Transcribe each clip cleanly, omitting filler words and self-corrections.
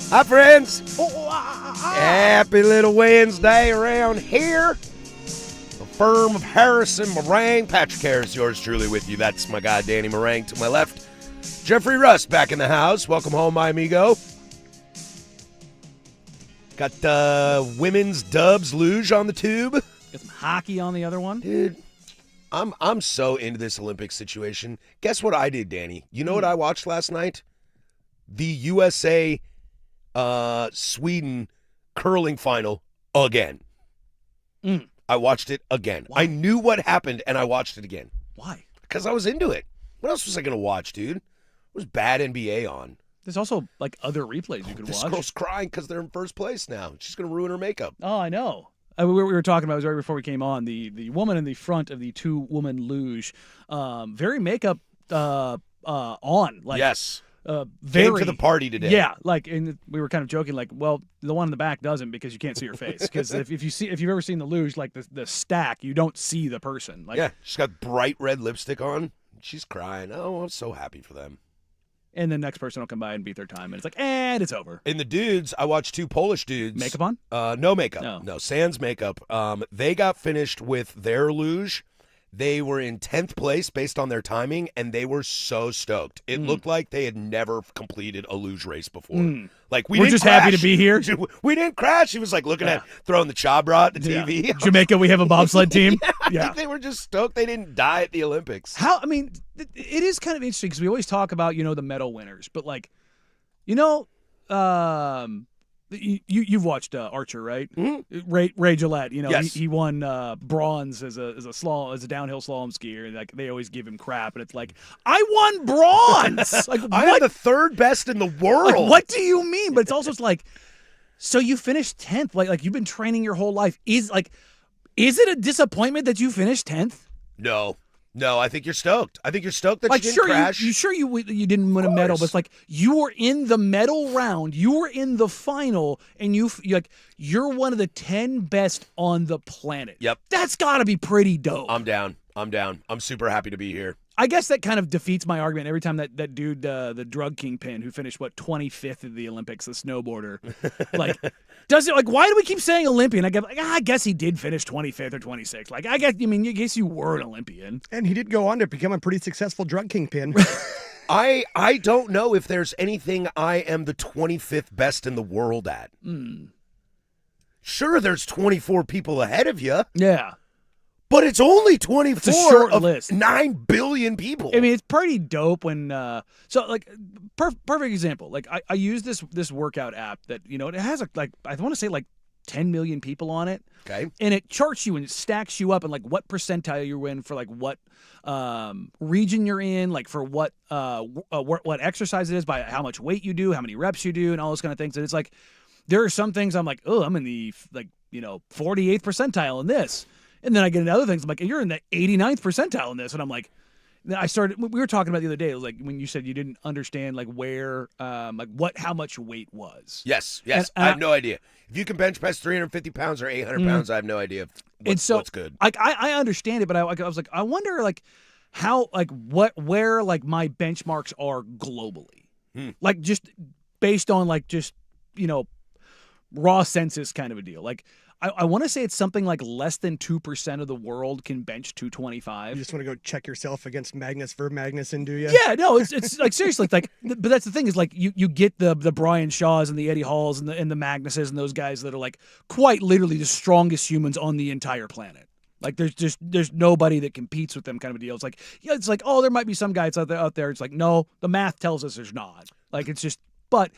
Hi, friends. Happy little Wednesday around here. The firm of Harrison Meringue. Patrick Harris, yours truly with you. That's my guy, Danny Meringue. To my left, Jeffrey Russ back in the house. Welcome home, my amigo. Got women's Dubs luge on the tube. Got some hockey on the other one. Dude, I'm so into this Olympic situation. Guess what I did, Danny? You know what I watched last night? The USA Sweden curling final again. I watched it again. Why? I knew what happened, and I watched it again. Why? Because I was into it. What else was I going to watch, dude? It was bad NBA on. There's also like other replays you could This watch. girl's crying because they're in first place now. She's going to ruin her makeup. Oh, I know. We were talking about, it was right before we came on, the woman in the front of the two-woman luge, very makeup on. Like, Yes. Very, Came to the party today. Yeah, like, and we were kind of joking, like, well, the one in the back doesn't because you can't see her face. Because if you've ever seen the luge, like the stack, you don't see the person. Like, yeah, she's got bright red lipstick on. She's crying. Oh, I'm so happy for them. And the next person will come by and beat their time, and it's like, and it's over. In the dudes, I watched two Polish dudes. Makeup on? No makeup. No. Sans makeup. They got finished with their luge. They were in 10th place based on their timing, and they were so stoked. It looked like they had never completed a luge race before. Like we're just happy to be here. We didn't crash. He was like looking at throwing the chabra at the TV. Jamaica, we have a bobsled team. I think they were just stoked they didn't die at the Olympics. I mean, it is kind of interesting because we always talk about, the medal winners, but like, you've watched Archer, right? Mm-hmm. Ray Gillette, Yes. he won bronze as a downhill slalom skier, and like they always give him crap, and it's like, I won bronze. Like, I am the third best in the world. Like, what do you mean? But it's also like, so you finished 10th, like you've been training your whole life. Is it a disappointment that you finished 10th? No, I think you're stoked. I think you're stoked that Like, you didn't crash. You didn't win a medal, but it's like you were in the medal round, you were in the final, and you're one of the 10 best on the planet. Yep. That's got to be pretty dope. I'm down. I'm super happy to be here. I guess that kind of defeats my argument every time that dude, the drug kingpin who finished 25th at the Olympics, the snowboarder, why do we keep saying Olympian? I guess he did finish 25th or 26th. Like, I guess you were an Olympian. And he did go on to become a pretty successful drug kingpin. I don't know if there's anything I am the 25th best in the world at. Sure, there's 24 people ahead of you. Yeah. But it's only 24 It's a short of list. 9 billion people. I mean, it's pretty dope when perfect example. Like, I use this workout app that, it has I want to say 10 million people on it. Okay. And it charts you and it stacks you up and like what percentile you're in for like what region you're in, like for what exercise it is, by how much weight you do, how many reps you do, and all those kind of things. And it's like, there are some things I'm like, oh, I'm in the 48th percentile in this. And then I get into other things. I'm like, you're in the 89th percentile in this. And I'm like, we were talking about the other day. It was like when you said you didn't understand like where, how much weight was. Yes. And I have no idea. If you can bench press 350 pounds or 800 pounds, I have no idea what's good. Like, I understand it, but I was like, I wonder like how, like where like my benchmarks are globally. Like just based on like just, raw census kind of a deal. Like, I want to say it's something like less than 2% of the world can bench 225. You just want to go check yourself against Magnus Magnuson, do you? Yeah, no, it's like seriously, like, but that's the thing is like you get the Brian Shaws and the Eddie Halls and the Magnuses and those guys that are like quite literally the strongest humans on the entire planet. Like there's nobody that competes with them kind of a deal. It's like, it's like, oh, there might be some guys out there. It's like, no, the math tells us there's not. Like, it's just, but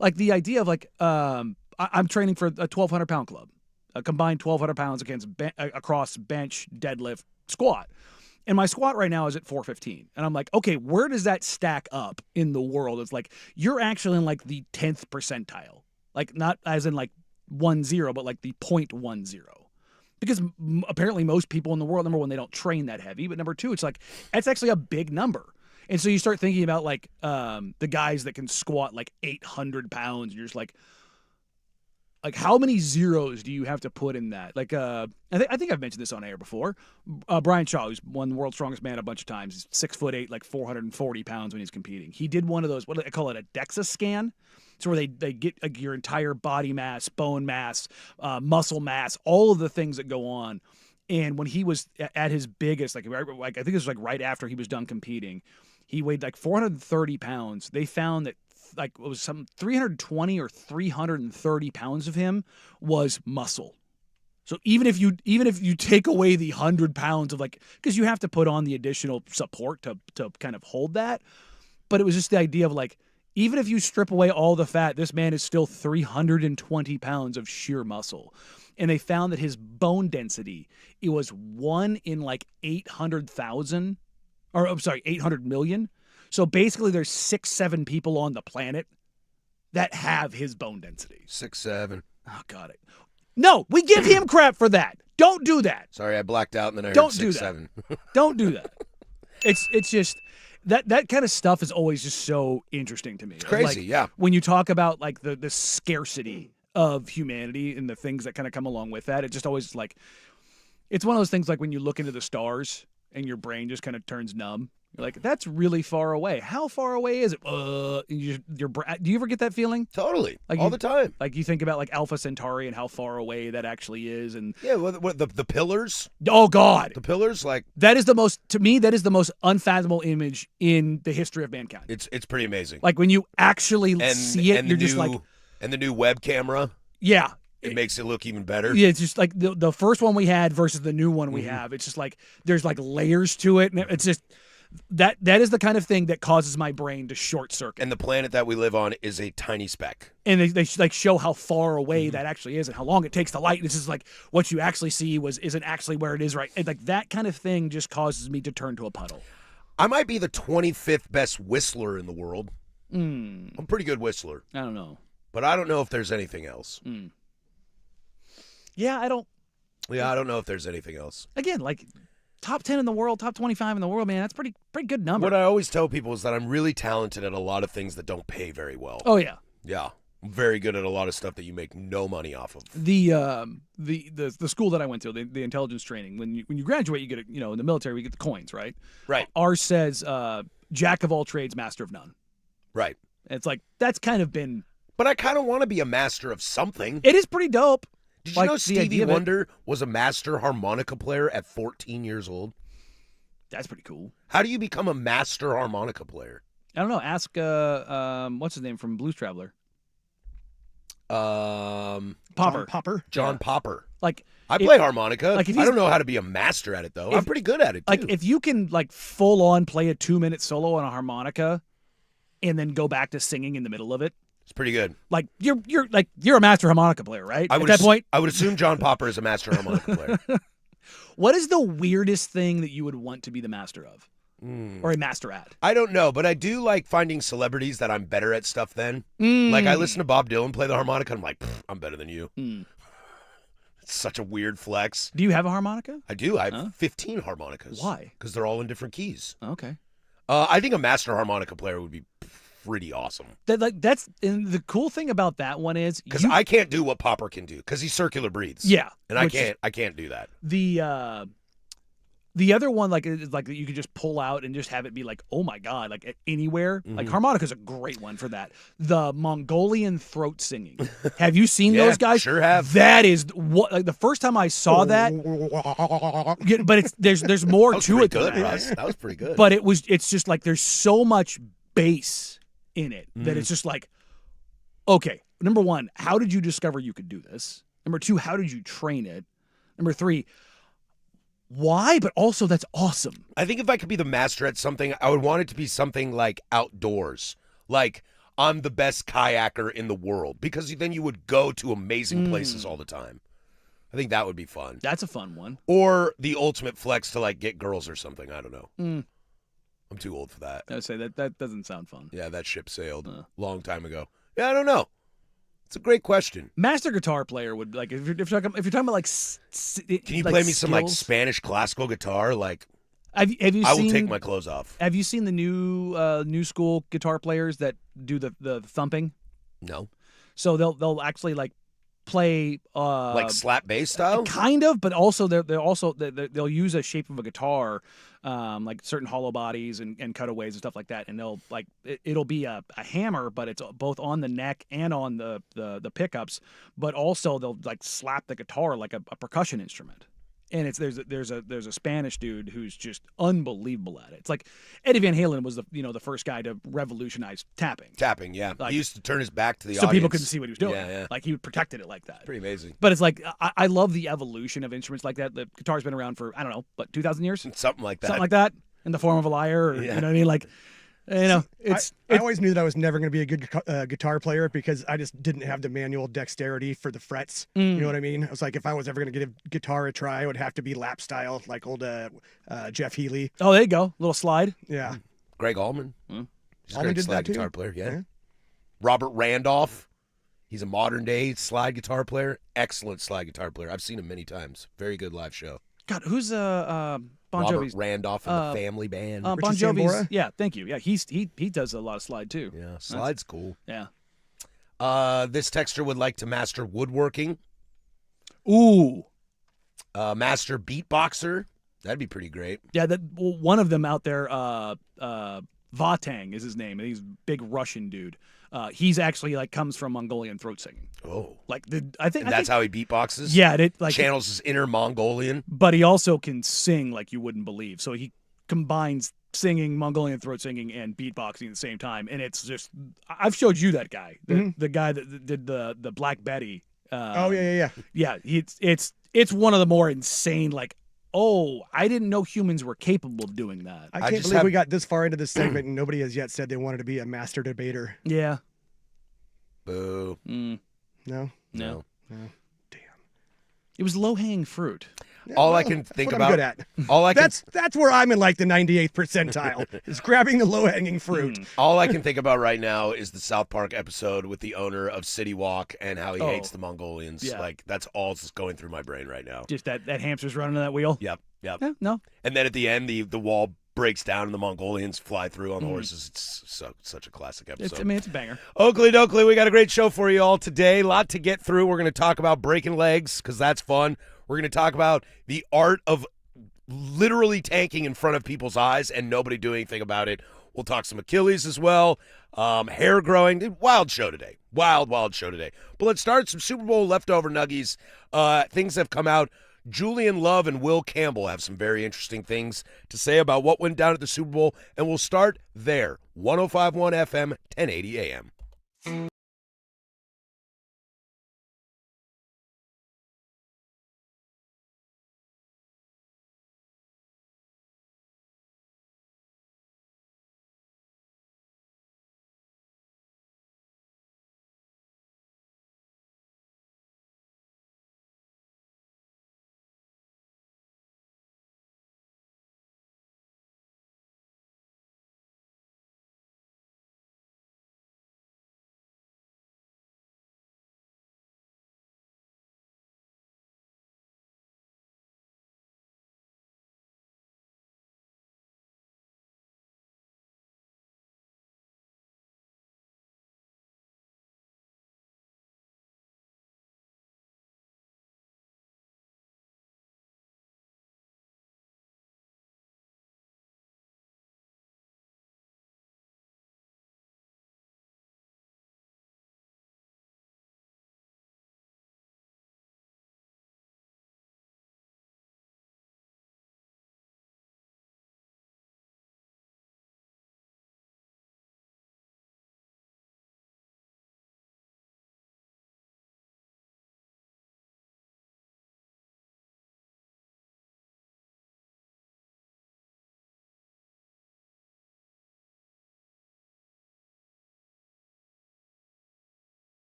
like the idea of like I'm training for a 1,200 pound club. A combined 1,200 pounds across bench, deadlift, squat. And my squat right now is at 415. And I'm like, okay, where does that stack up in the world? It's like, you're actually in like the 10th percentile. Like, not as in like 1-0, but like the 0.10. Because apparently most people in the world, number one, they don't train that heavy. But number two, it's like, that's actually a big number. And so you start thinking about like the guys that can squat like 800 pounds. And you're just like, Like, how many zeros do you have to put in that? Like, I think I've mentioned this on air before. Brian Shaw, who's won the world's strongest man a bunch of times, he's 6'8", like 440 pounds when he's competing. He did one of those, what do they call it, a DEXA scan? It's where they get like your entire body mass, bone mass, muscle mass, all of the things that go on. And when he was at his biggest, like I think it was like right after he was done competing, he weighed like 430 pounds. They found that like it was some 320 or 330 pounds of him was muscle. So even if you take away the 100 pounds of like, because you have to put on the additional support to kind of hold that, but it was just the idea of like, even if you strip away all the fat, this man is still 320 pounds of sheer muscle. And they found that his bone density, it was 1 in like 800,000, or I'm sorry, 800 million. So basically there's 6-7 people on the planet that have his bone density. 6'7". Oh, got it. No, we give him crap for that. Don't do that. Sorry, I blacked out and then I heard Don't 6'7". Don't do that. It's just that kind of stuff is always just so interesting to me. It's crazy, like, yeah. When you talk about like the scarcity of humanity and the things that kind of come along with that, it just always like, it's one of those things like when you look into the stars and your brain just kind of turns numb. You're like, that's really far away. How far away is it? Do you ever get that feeling? Totally. Like all the time. Like you think about like Alpha Centauri and how far away that actually is, and yeah, what the pillars? Oh God, the pillars, like that is the most unfathomable image in the history of mankind. It's pretty amazing. Like when you actually see it, you're just like, and the new web camera. Yeah. It makes it look even better. Yeah, it's just like the first one we had versus the new one we have. It's just like there's like layers to it, and it's just. That is the kind of thing that causes my brain to short circuit. And the planet that we live on is a tiny speck. And they like show how far away that actually is and how long it takes to light. This is like what you actually see isn't actually where it is, right? And like that kind of thing just causes me to turn to a puddle. I might be the 25th best whistler in the world. I'm a pretty good whistler. I don't know. But I don't know if there's anything else. Yeah, I don't know if there's anything else. Again, like top 10 in the world, top 25 in the world, man. That's pretty good number. What I always tell people is that I'm really talented at a lot of things that don't pay very well. Oh yeah. Yeah. I'm very good at a lot of stuff that you make no money off of. The school that I went to, the intelligence training, when you graduate, you get in the military we get the coins, right? Right. Ours says jack of all trades, master of none. Right. And it's like that's kind of been. But I kind of want to be a master of something. It is pretty dope. Did you know Stevie Wonder was a master harmonica player at 14 years old? That's pretty cool. How do you become a master harmonica player? I don't know. Ask what's his name from Blues Traveler? Popper. John Popper. Like I play harmonica. Like I don't know how to be a master at it though. I'm pretty good at it too. Like if you can like full on play a 2-minute solo on a harmonica and then go back to singing in the middle of it. It's pretty good. Like you're a master harmonica player, right? At that point, I would assume John Popper is a master harmonica player. What is the weirdest thing that you would want to be the master of, or a master at? I don't know, but I do like finding celebrities that I'm better at stuff than. Like I listen to Bob Dylan play the harmonica, and I'm like, I'm better than you. It's such a weird flex. Do you have a harmonica? I do. I have 15 harmonicas. Why? Because they're all in different keys. Okay. I think a master harmonica player would be pretty awesome. That's and the cool thing about that one is because I can't do what Popper can do because he circular breathes. Yeah, and I can't do that. The other one is like that you could just pull out and just have it be like, oh my god, like anywhere. Like harmonica's a great one for that. The Mongolian throat singing. Have you seen those guys? Sure have. That is what like the first time I saw that. But there's more to it. Good, Russ. That was pretty good. But it's just like there's so much bass in it that it's just like, okay, number one, how did you discover you could do this? Number two, how did you train it? Number three, why? But also that's awesome. I think if I could be the master at something, I would want it to be something like outdoors. Like I'm the best kayaker in the world because then you would go to amazing places all the time. I think that would be fun. That's a fun one. Or the ultimate flex to like get girls or something. I don't know. I'm too old for that. I would say that doesn't sound fun. Yeah, that ship sailed long time ago. Yeah, I don't know. It's a great question. Master guitar player would like if you're talking about like. Can you play me some like Spanish classical guitar? Like, have you seen? I will take my clothes off. Have you seen the new school guitar players that do the thumping? No. So they'll actually like play Like slap bass style? kind of, but also they'll use a shape of a guitar, like certain hollow bodies and cutaways and stuff like that, and they'll like it'll be a hammer, but it's both on the neck and on the pickups, but also they'll like slap the guitar like a percussion instrument. And there's a Spanish dude who's just unbelievable at it. It's like Eddie Van Halen was the first guy to revolutionize tapping. Tapping, yeah. Like, he used to turn his back to the so audience. people couldn't see what he was doing. Yeah. Like he protected it like that. Pretty amazing. But it's like I love the evolution of instruments like that. The guitar's been around for I don't know, but 2,000 years, Something like that. something like that, in the form of a lyre, or you know what I mean, like. I always knew that I was never going to be a good guitar player because I just didn't have the manual dexterity for the frets. You know what I mean? I was like, if I was ever going to give guitar a try, it would have to be lap style, like old Jeff Healey. Oh, there you go, little slide. Yeah. Greg Allman. He's a Allman great did slide that too? guitar player, yeah. Robert Randolph. He's a modern day slide guitar player. Excellent slide guitar player. I've seen him many times. Very good live show. God, who's Bon Robert Jovi's Randolph and the Family Band. Bon Richie Jovi's? Sambora? Yeah, thank you. Yeah, he does a lot of slide too. Yeah, slide's cool. Yeah. This texter would like to master woodworking. Ooh. Master beatboxer. That'd be pretty great. Yeah, one of them out there, Vatang is his name. He's a big Russian dude. He's actually like comes from Mongolian throat singing. Oh, Like I think that's how he beatboxes. Yeah, it like channels his inner Mongolian. But he also can sing like you wouldn't believe. So he combines singing, Mongolian throat singing, and beatboxing at the same time. And it's just I've showed you that guy, the guy that did the Black Betty. Yeah. Yeah, it's one of the more insane like. Oh, I didn't know humans were capable of doing that. I can't believe we got this far into this segment and nobody has yet said they wanted to be a master debater. Yeah. Boo. No? No. Damn. It was low-hanging fruit. Yeah, All I can think what about. I'm good at. All I can. That's where I'm in like the 98th percentile. Is grabbing the low-hanging fruit. All I can think about right now is the South Park episode with the owner of City Walk and how he hates the Mongolians. Yeah. Like that's all that's going through my brain right now. Just that hamster's running that wheel. Yep. Yeah, no. And then at the end, the wall breaks down and the Mongolians fly through on the horses. It's such a classic episode. It's a banger. Oakley Dokley, we got a great show for you all today. A lot to get through. We're going to talk about breaking legs because that's fun. We're going to talk about the art of literally tanking in front of people's eyes and nobody doing anything about it. We'll talk some Achilles as well. Hair growing. Wild show today. Wild show today. But let's start some Super Bowl leftover nuggies. Things have come out. Julian Love and Will Campbell have some very interesting things to say about what went down at the Super Bowl, and we'll start there. 105.1 FM, 1080 AM.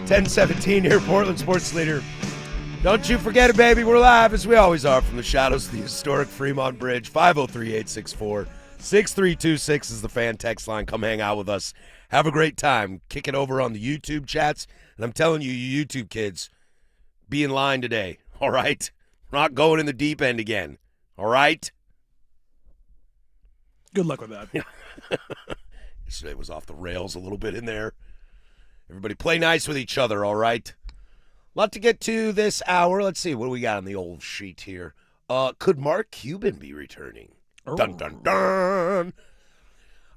10:17 here, Portland Sports Leader. Don't you forget it, baby. We're live, as we always are, from the shadows of the historic Fremont Bridge. 503-864-6326 is the fan text line. Come hang out with us. Have a great time. Kick it over on the YouTube chats. And I'm telling you, you YouTube kids, be in line today, all right? We're not going in the deep end again, all right? Good luck with that. Yesterday was off the rails a little bit in there. Everybody play nice with each other, all right? A lot to get to this hour. Let's see, what do we got on the old sheet here? Could Mark Cuban be returning? Oh. Dun, dun, dun.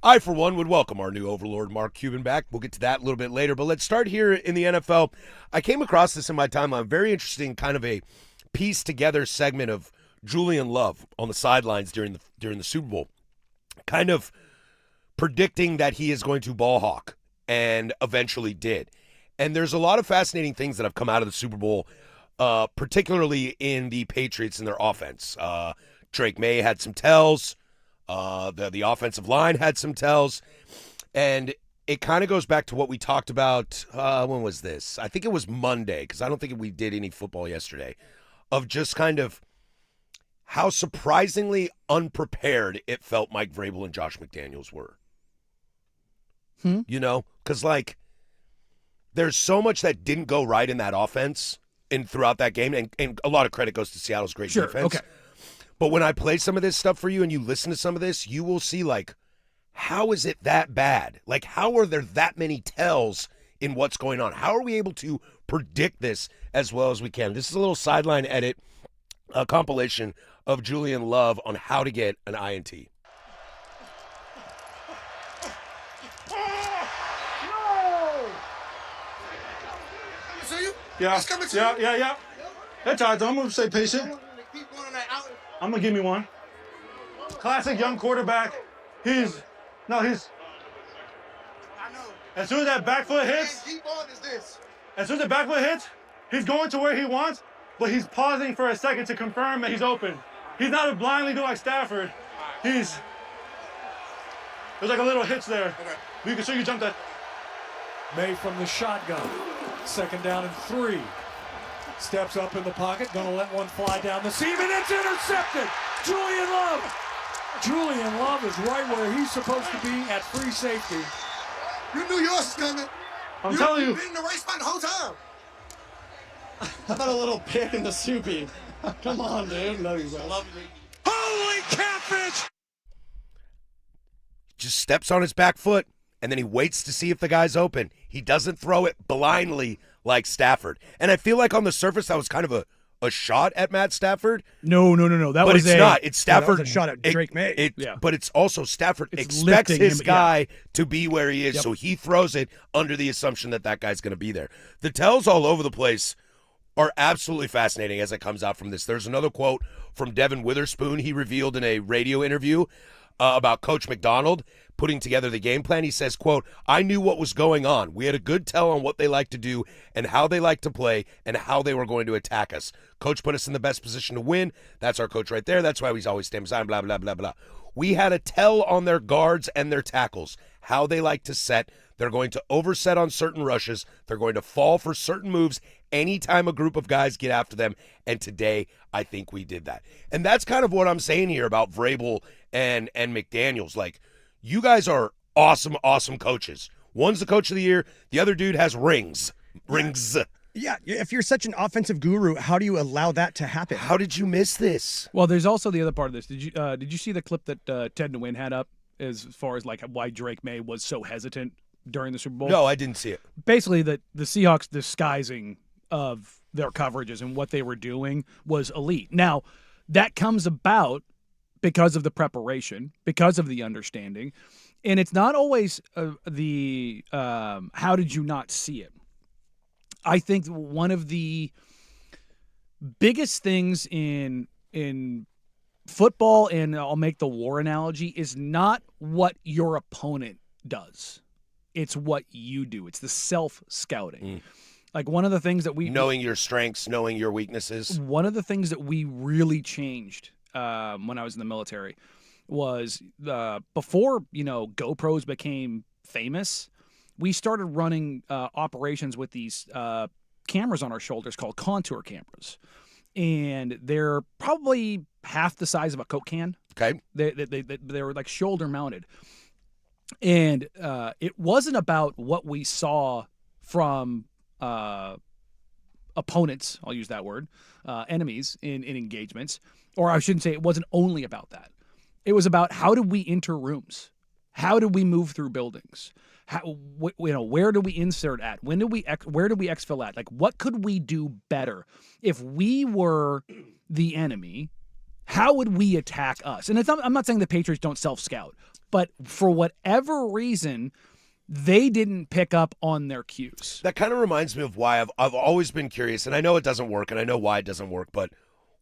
I, for one, would welcome our new overlord, Mark Cuban, back. We'll get to that a little bit later. But let's start here in the NFL. I came across this in my timeline. Very interesting, kind of a pieced together segment of Julian Love on the sidelines during the Super Bowl, kind of predicting that he is going to ball hawk, and eventually did. And there's a lot of fascinating things that have come out of the Super Bowl, particularly in the Patriots and their offense. Drake May had some tells. The offensive line had some tells. And it kind of goes back to what we talked about. When was this? I think it was Monday, because I don't think we did any football yesterday, of just kind of how surprisingly unprepared it felt Mike Vrabel and Josh McDaniels were. You know? Because, like, there's so much that didn't go right in that offense throughout that game, and a lot of credit goes to Seattle's great defense. Okay. But when I play some of this stuff for you and you listen to some of this, you will see, like, how is it that bad? Like, how are there that many tells in what's going on? How are we able to predict this as well as we can? This is a little sideline edit, a compilation of Julian Love on how to get an INT. Yeah. That's all right, though. I'm going to stay patient. I'm going to give me one. Classic young quarterback. As soon as that back foot hits, he's going to where he wants, but he's pausing for a second to confirm that he's open. He's not a blindly do like Stafford. There's like a little hitch there. Okay. You can show you jumped that. May from the shotgun. 2nd down and 3. Steps up in the pocket, gonna let one fly down the seam, and it's intercepted! Julian Love! Julian Love is right where he's supposed to be at free safety. You knew yours was coming. I'm telling you. You've been in the right spot the whole time. How about a little pick in the soupy? Come on, dude. No, you love me. Holy catfish! Just steps on his back foot, and then he waits to see if the guy's open. He doesn't throw it blindly like Stafford. And I feel like on the surface that was kind of a shot at Matt Stafford. No. But it's not. It's Stafford. That was a shot at Drake May. But it's also Stafford It's expects lifting his him, guy to be where he is, Yep. so he throws it under the assumption that that guy's going to be there. The tells all over the place are absolutely fascinating as it comes out from this. There's another quote from Devin Witherspoon he revealed in a radio interview about Coach McDonald putting together the game plan. He says, quote, "I knew what was going on. We had a good tell on what they like to do and how they like to play and how they were going to attack us. Coach put us in the best position to win. That's our coach right there. That's why he's always standing beside him, blah, blah, blah, blah. We had a tell on their guards and their tackles, how they like to set. They're going to overset on certain rushes. They're going to fall for certain moves anytime a group of guys get after them. And today, I think we did that." And that's kind of what I'm saying here about Vrabel and McDaniels. Like, you guys are awesome, awesome coaches. One's the coach of the year. The other dude has rings. Yeah, if you're such an offensive guru, how do you allow that to happen? How did you miss this? Well, there's also the other part of this. Did you see the clip that Ted Nguyen had up as far as like why Drake May was so hesitant during the Super Bowl? No, I didn't see it. Basically, the Seahawks disguising of their coverages and what they were doing was elite. Now, that comes about because of the preparation, because of the understanding, and it's not always the how did you not see it? I think one of the biggest things in football, and I'll make the war analogy, is not what your opponent does. It's what you do. It's the self-scouting. Like one of the things that knowing your strengths, knowing your weaknesses. One of the things that we really changed when I was in the military was before GoPros became famous. we started running operations with these cameras on our shoulders called contour cameras. And they're probably half the size of a Coke can. Okay. They were like shoulder mounted. And it wasn't about what we saw from opponents, I'll use that word, enemies in engagements. Or I shouldn't say it wasn't only about that. It was about how did we enter rooms? How did we move through buildings? Where do we insert at? Where do we exfil at? Like, what could we do better? If we were the enemy, how would we attack us? And I'm not saying the Patriots don't self-scout, but for whatever reason, they didn't pick up on their cues. That kind of reminds me of why I've always been curious, and I know it doesn't work, and I know why it doesn't work, but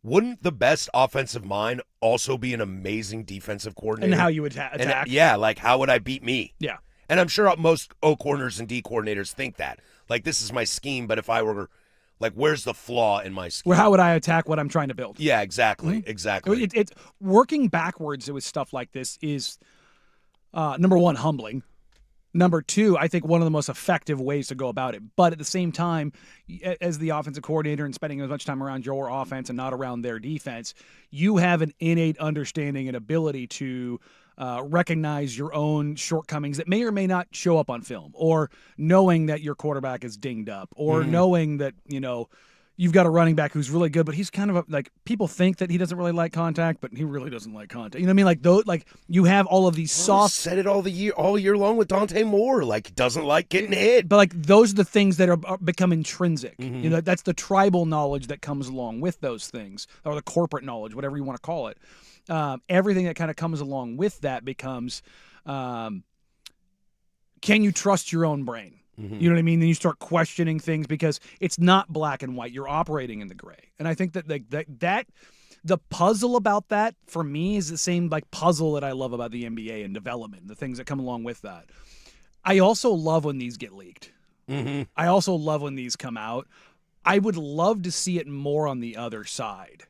wouldn't the best offensive mind also be an amazing defensive coordinator? And how you would attack? And, yeah, like how would I beat me? Yeah. And I'm sure most O corners and D coordinators think that. Like, this is my scheme, but if I were, like, where's the flaw in my scheme? Well, how would I attack what I'm trying to build? Yeah, exactly, exactly. It's working backwards with stuff like this is, number one, humbling. Number two, I think one of the most effective ways to go about it. But at the same time, as the offensive coordinator and spending as much time around your offense and not around their defense, you have an innate understanding and ability to recognize your own shortcomings that may or may not show up on film, or knowing that your quarterback is dinged up, or knowing that, you've got a running back who's really good, but he's kind of like, people think that he doesn't really like contact, but he really doesn't like contact. You know what I mean? Like those, like you have all of these soft. Said it all year long with Dante Moore. Like, he doesn't like getting hit. But like those are the things that are become intrinsic. That's the tribal knowledge that comes along with those things, or the corporate knowledge, whatever you want to call it. Everything that kind of comes along with that becomes, can you trust your own brain? You know what I mean? Then you start questioning things because it's not black and white. You're operating in the gray. And I think that the puzzle about that for me is the same like puzzle that I love about the NBA and development, the things that come along with that. I also love when these get leaked. I also love when these come out. I would love to see it more on the other side.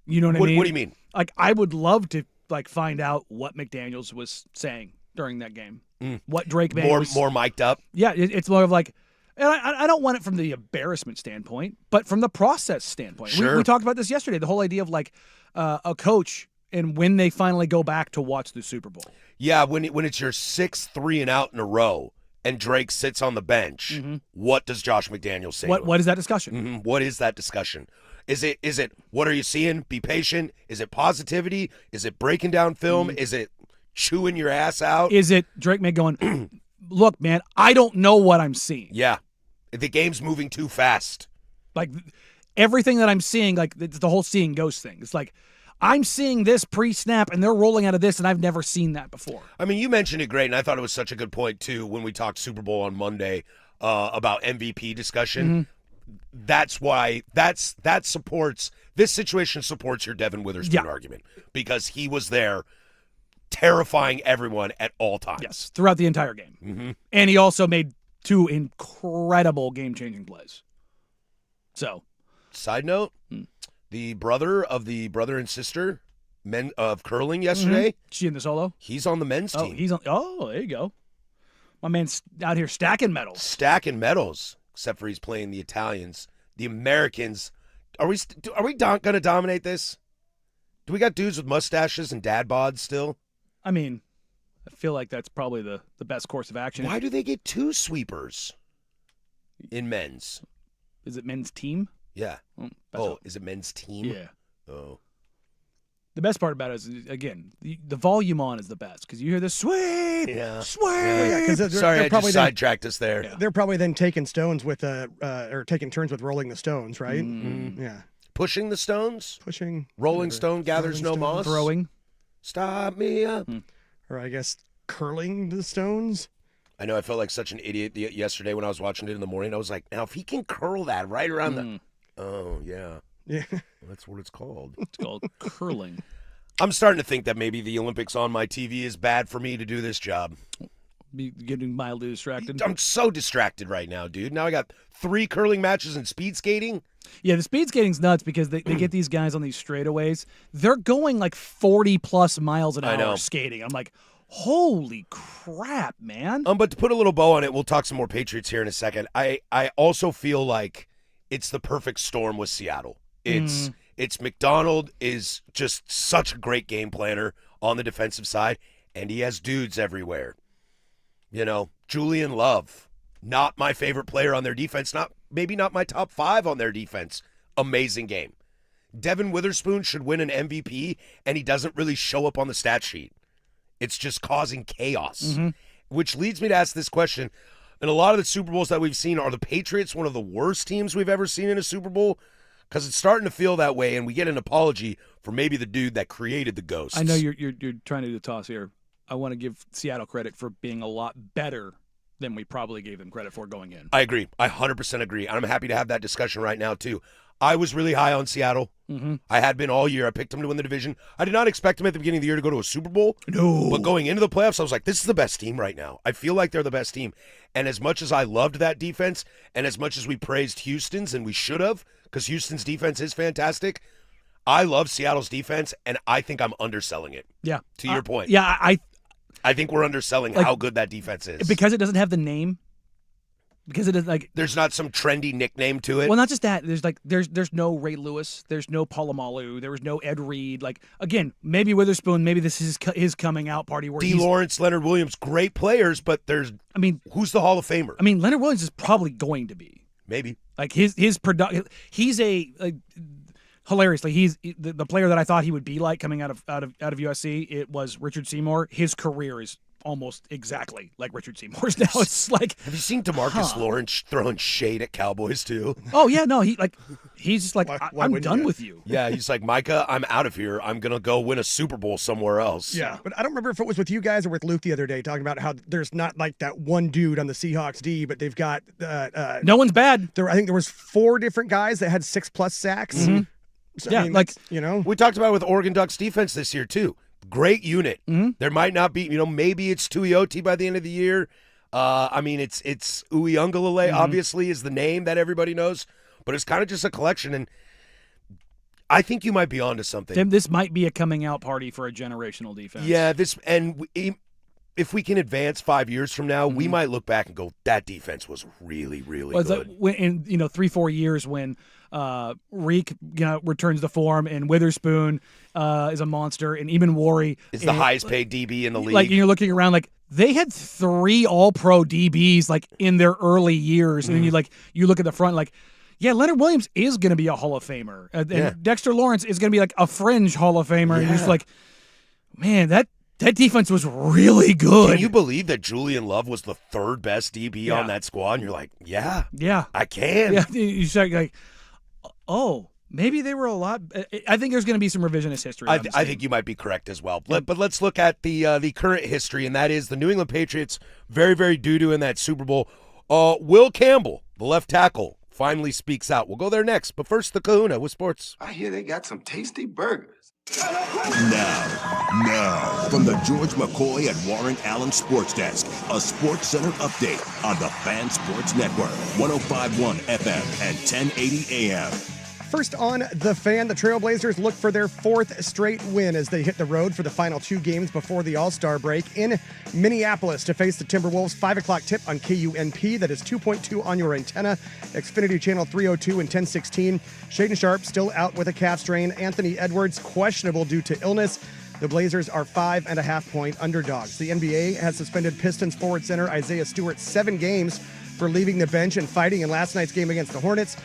You know what I mean? What do you mean? Like, I would love to like find out what McDaniels was saying during that game. What Drake made more mic'd up. Yeah, it's more of like, and I don't want it from the embarrassment standpoint, but from the process standpoint. Sure. We talked about this yesterday. The whole idea of like a coach and when they finally go back to watch the Super Bowl. Yeah, when it's your 6th 3-and-out in a row, and Drake sits on the bench, what does Josh McDaniels say? What is that discussion? What is that discussion? Is it what are you seeing? Be patient. Is it positivity? Is it breaking down film? Is it chewing your ass out? Is it Drake May going, look, man, I don't know what I'm seeing. Yeah. The game's moving too fast. Like, everything that I'm seeing, like, the whole seeing ghost thing. It's like, I'm seeing this pre-snap, and they're rolling out of this, and I've never seen that before. I mean, you mentioned it great, and I thought it was such a good point, too, when we talked Super Bowl on Monday about MVP discussion. That's why that supports – this situation supports your Devin Witherspoon argument, because he was there terrifying everyone at all times. Yes, throughout the entire game. And he also made 2 incredible game-changing plays. So, side note, the brother and sister men of curling yesterday. She in the solo? He's on the men's team. There you go. My man's out here stacking medals. Stacking medals, except for he's playing the Italians. The Americans, are we going to dominate this? Do we got dudes with mustaches and dad bods still? I mean, I feel like that's probably the best course of action. Why do they get 2 sweepers in men's? Is it men's team? Yeah. Is it men's team? Yeah. Oh. The best part about it is, again, the volume on is the best because you hear the sweep, sweep. Yeah, sorry, I just sidetracked us there. They're probably then taking stones with or taking turns with rolling the stones, right? Yeah. Pushing the stones? Pushing. Rolling stone gathers no moss? Throwing. Stop me up. Or I guess curling the stones. I know I felt like such an idiot yesterday when I was watching it in the morning. I was like, now if he can curl that right around the... Oh, yeah. Yeah. Well, that's what it's called. It's called curling. I'm starting to think that maybe the Olympics on my TV is bad for me to do this job. Be getting mildly distracted. I'm so distracted right now, dude. Now I got 3 curling matches and speed skating. Yeah, the speed skating's nuts because they get these guys on these straightaways. They're going like 40-plus miles an hour skating. I'm like, Holy crap, man. But to put a little bow on it, we'll talk some more Patriots here in a second. I also feel like it's the perfect storm with Seattle. It's McDonald is just such a great game planner on the defensive side, and he has dudes everywhere. Julian Love, not my favorite player on their defense, maybe not my top 5 on their defense. Amazing game. Devin Witherspoon should win an MVP, and he doesn't really show up on the stat sheet. It's just causing chaos, which leads me to ask this question. In a lot of the Super Bowls that we've seen, are the Patriots one of the worst teams we've ever seen in a Super Bowl? Because it's starting to feel that way, and we get an apology for maybe the dude that created the ghosts. I know you're trying to do the toss here. I want to give Seattle credit for being a lot better than we probably gave them credit for going in. I agree. I 100% agree. And I'm happy to have that discussion right now, too. I was really high on Seattle. I had been all year. I picked them to win the division. I did not expect them at the beginning of the year to go to a Super Bowl. No. But going into the playoffs, I was like, this is the best team right now. I feel like they're the best team. And as much as I loved that defense, and as much as we praised Houston's, and we should have, because Houston's defense is fantastic, I love Seattle's defense, and I think I'm underselling it. Yeah. To your point. Yeah, I think we're underselling how good that defense is. Because it doesn't have the name. Because it is like there's not some trendy nickname to it. Well, not just that. There's no Ray Lewis. There's no Polamalu. There was no Ed Reed. Like again, maybe Witherspoon. Maybe this is his coming out party. Where Lawrence, Leonard Williams, great players, but who's the Hall of Famer? I mean, Leonard Williams is probably going to be maybe like his production. He's hilariously, he's the player that I thought he would be like coming out of USC. It was Richard Seymour. His career is almost exactly like Richard Seymour's now. It's like, have you seen DeMarcus Lawrence throwing shade at Cowboys too? Oh yeah, no, he's just like, I'm done with you. Yeah, he's like, Micah, I'm out of here. I'm gonna go win a Super Bowl somewhere else. Yeah, but I don't remember if it was with you guys or with Luke the other day talking about how there's not like that one dude on the Seahawks D, but they've got no one's bad. I think there was 4 different guys that had 6+ sacks. So, yeah, I mean, we talked about it with Oregon Ducks defense this year too. Great unit. There might not be, maybe it's Tuioti by the end of the year. It's Uiagalelei, obviously, is the name that everybody knows, but it's kind of just a collection, and I think you might be onto something. Tim, this might be a coming out party for a generational defense. Yeah, if we can advance 5 years from now, we might look back and go, that defense was really, really good. In 3-4 years when Reek returns to form and Witherspoon is a monster and even Worry is the highest paid DB in the league. Like you're looking around like they had 3 All-Pro DBs like in their early years, and then you look at the front like, yeah, Leonard Williams is going to be a Hall of Famer, and Dexter Lawrence is going to be like a fringe Hall of Famer, and you're just like, man, that defense was really good. Can you believe that Julian Love was the 3rd best DB on that squad? And you're like, yeah, I can. Yeah, you start like, oh, maybe they were a lot. I think there's going to be some revisionist history. I think you might be correct as well. But let's look at the current history, and that is the New England Patriots very, very doo-doo in that Super Bowl. Will Campbell, the left tackle, finally speaks out. We'll go there next. But first, the Kahuna with sports. I hear they got some tasty burgers. Now, from the George McCoy and Warren Allen Sports Desk, a Sports Center update on the Fan Sports Network, 105.1 FM and 1080 AM. First on The Fan, the Trailblazers look for their 4th straight win as they hit the road for the final 2 games before the All-Star break in Minneapolis to face the Timberwolves. 5 o'clock tip on KUNP. That is 2.2 on your antenna. Xfinity Channel 302 and 1016. Shaden Sharp still out with a calf strain. Anthony Edwards questionable due to illness. The Blazers are 5.5-point underdogs. The NBA has suspended Pistons forward center Isaiah Stewart 7 games for leaving the bench and fighting in last night's game against the Hornets.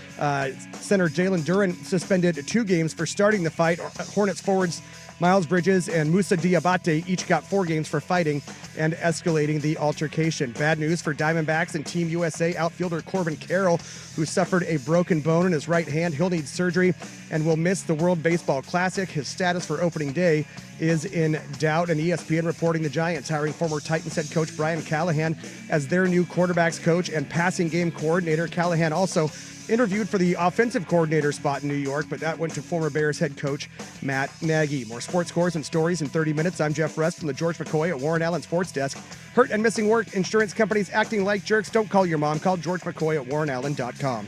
Center Jalen Duren suspended 2 games for starting the fight. Hornets forwards Miles Bridges and Moussa Diabate each got 4 games for fighting and escalating the altercation. Bad news for Diamondbacks and Team USA outfielder Corbin Carroll, who suffered a broken bone in his right hand. He'll need surgery and will miss the World Baseball Classic. His status for opening day is in doubt, and ESPN reporting the Giants hiring former Titans head coach Brian Callahan as their new quarterbacks coach and passing game coordinator. Callahan also interviewed for the offensive coordinator spot in New York, but that went to former Bears head coach Matt Nagy. More sports scores and stories in 30 minutes. I'm Jeff Rest from the George McCoy at Warren Allen Sports Desk. Hurt and missing work, insurance companies acting like jerks. Don't call your mom. Call George McCoy at warrenallen.com.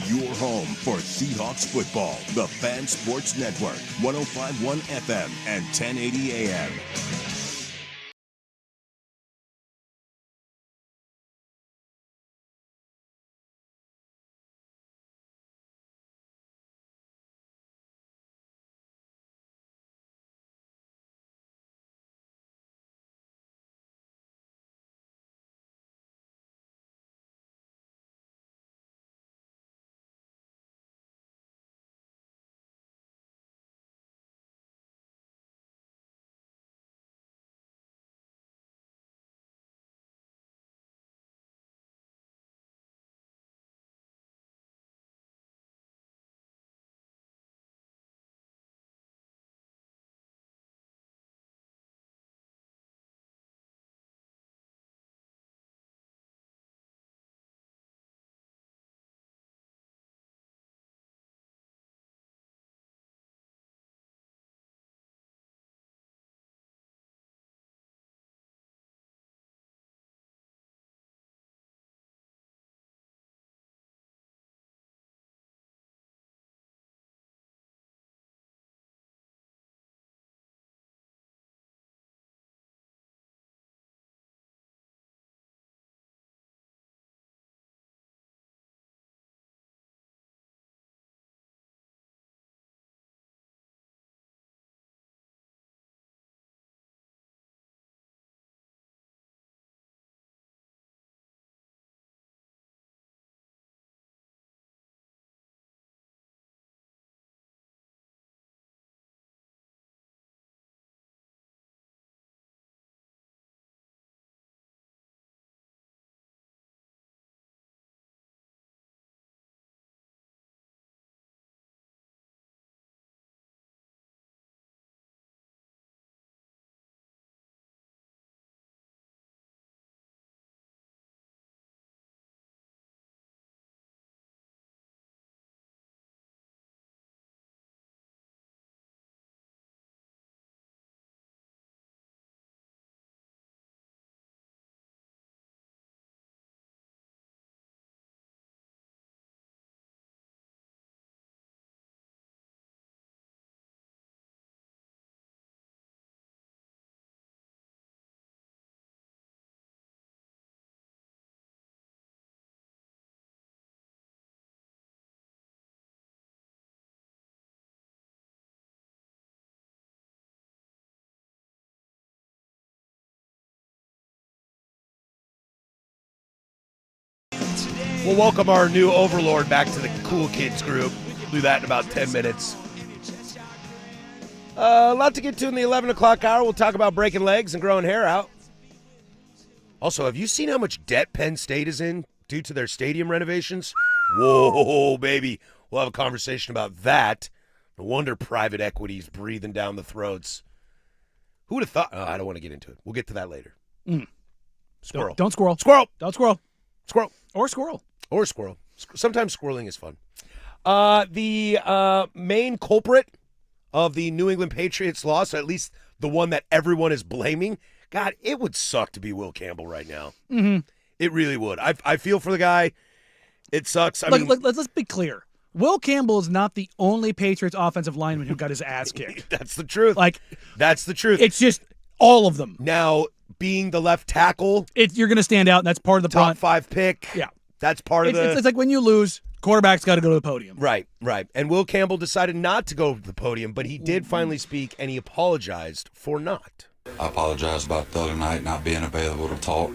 Your home for Seahawks football, the Fan Sports Network, 105.1 FM and 1080 AM. We'll welcome our new overlord back to the cool kids group. We'll do that in about 10 minutes. A lot to get to in the 11 o'clock hour. We'll talk about breaking legs and growing hair out. Also, have you seen how much debt Penn State is in due to their stadium renovations? Whoa, baby. We'll have a conversation about that. No wonder private equity's breathing down the throats. Who would have thought? Oh, I don't want to get into it. We'll get to that later. Squirrel. Don't squirrel. Squirrel. Don't squirrel. Squirrel. Or squirrel. Or squirrel. Sometimes squirreling is fun. The main culprit of the New England Patriots loss, or at least the one that everyone is blaming, God, it would suck to be Will Campbell right now. Mm-hmm. It really would. I feel for the guy. It sucks. Let's be clear. Will Campbell is not the only Patriots offensive lineman who got his ass kicked. That's the truth. That's the truth. It's just all of them. Now, being the left tackle, you're going to stand out, and that's part of the top 5 pick. Yeah. That's part of the... It's like when you lose, quarterback's got to go to the podium. Right. And Will Campbell decided not to go to the podium, but he did finally speak, and he apologized for not. I apologize about the other night not being available to talk.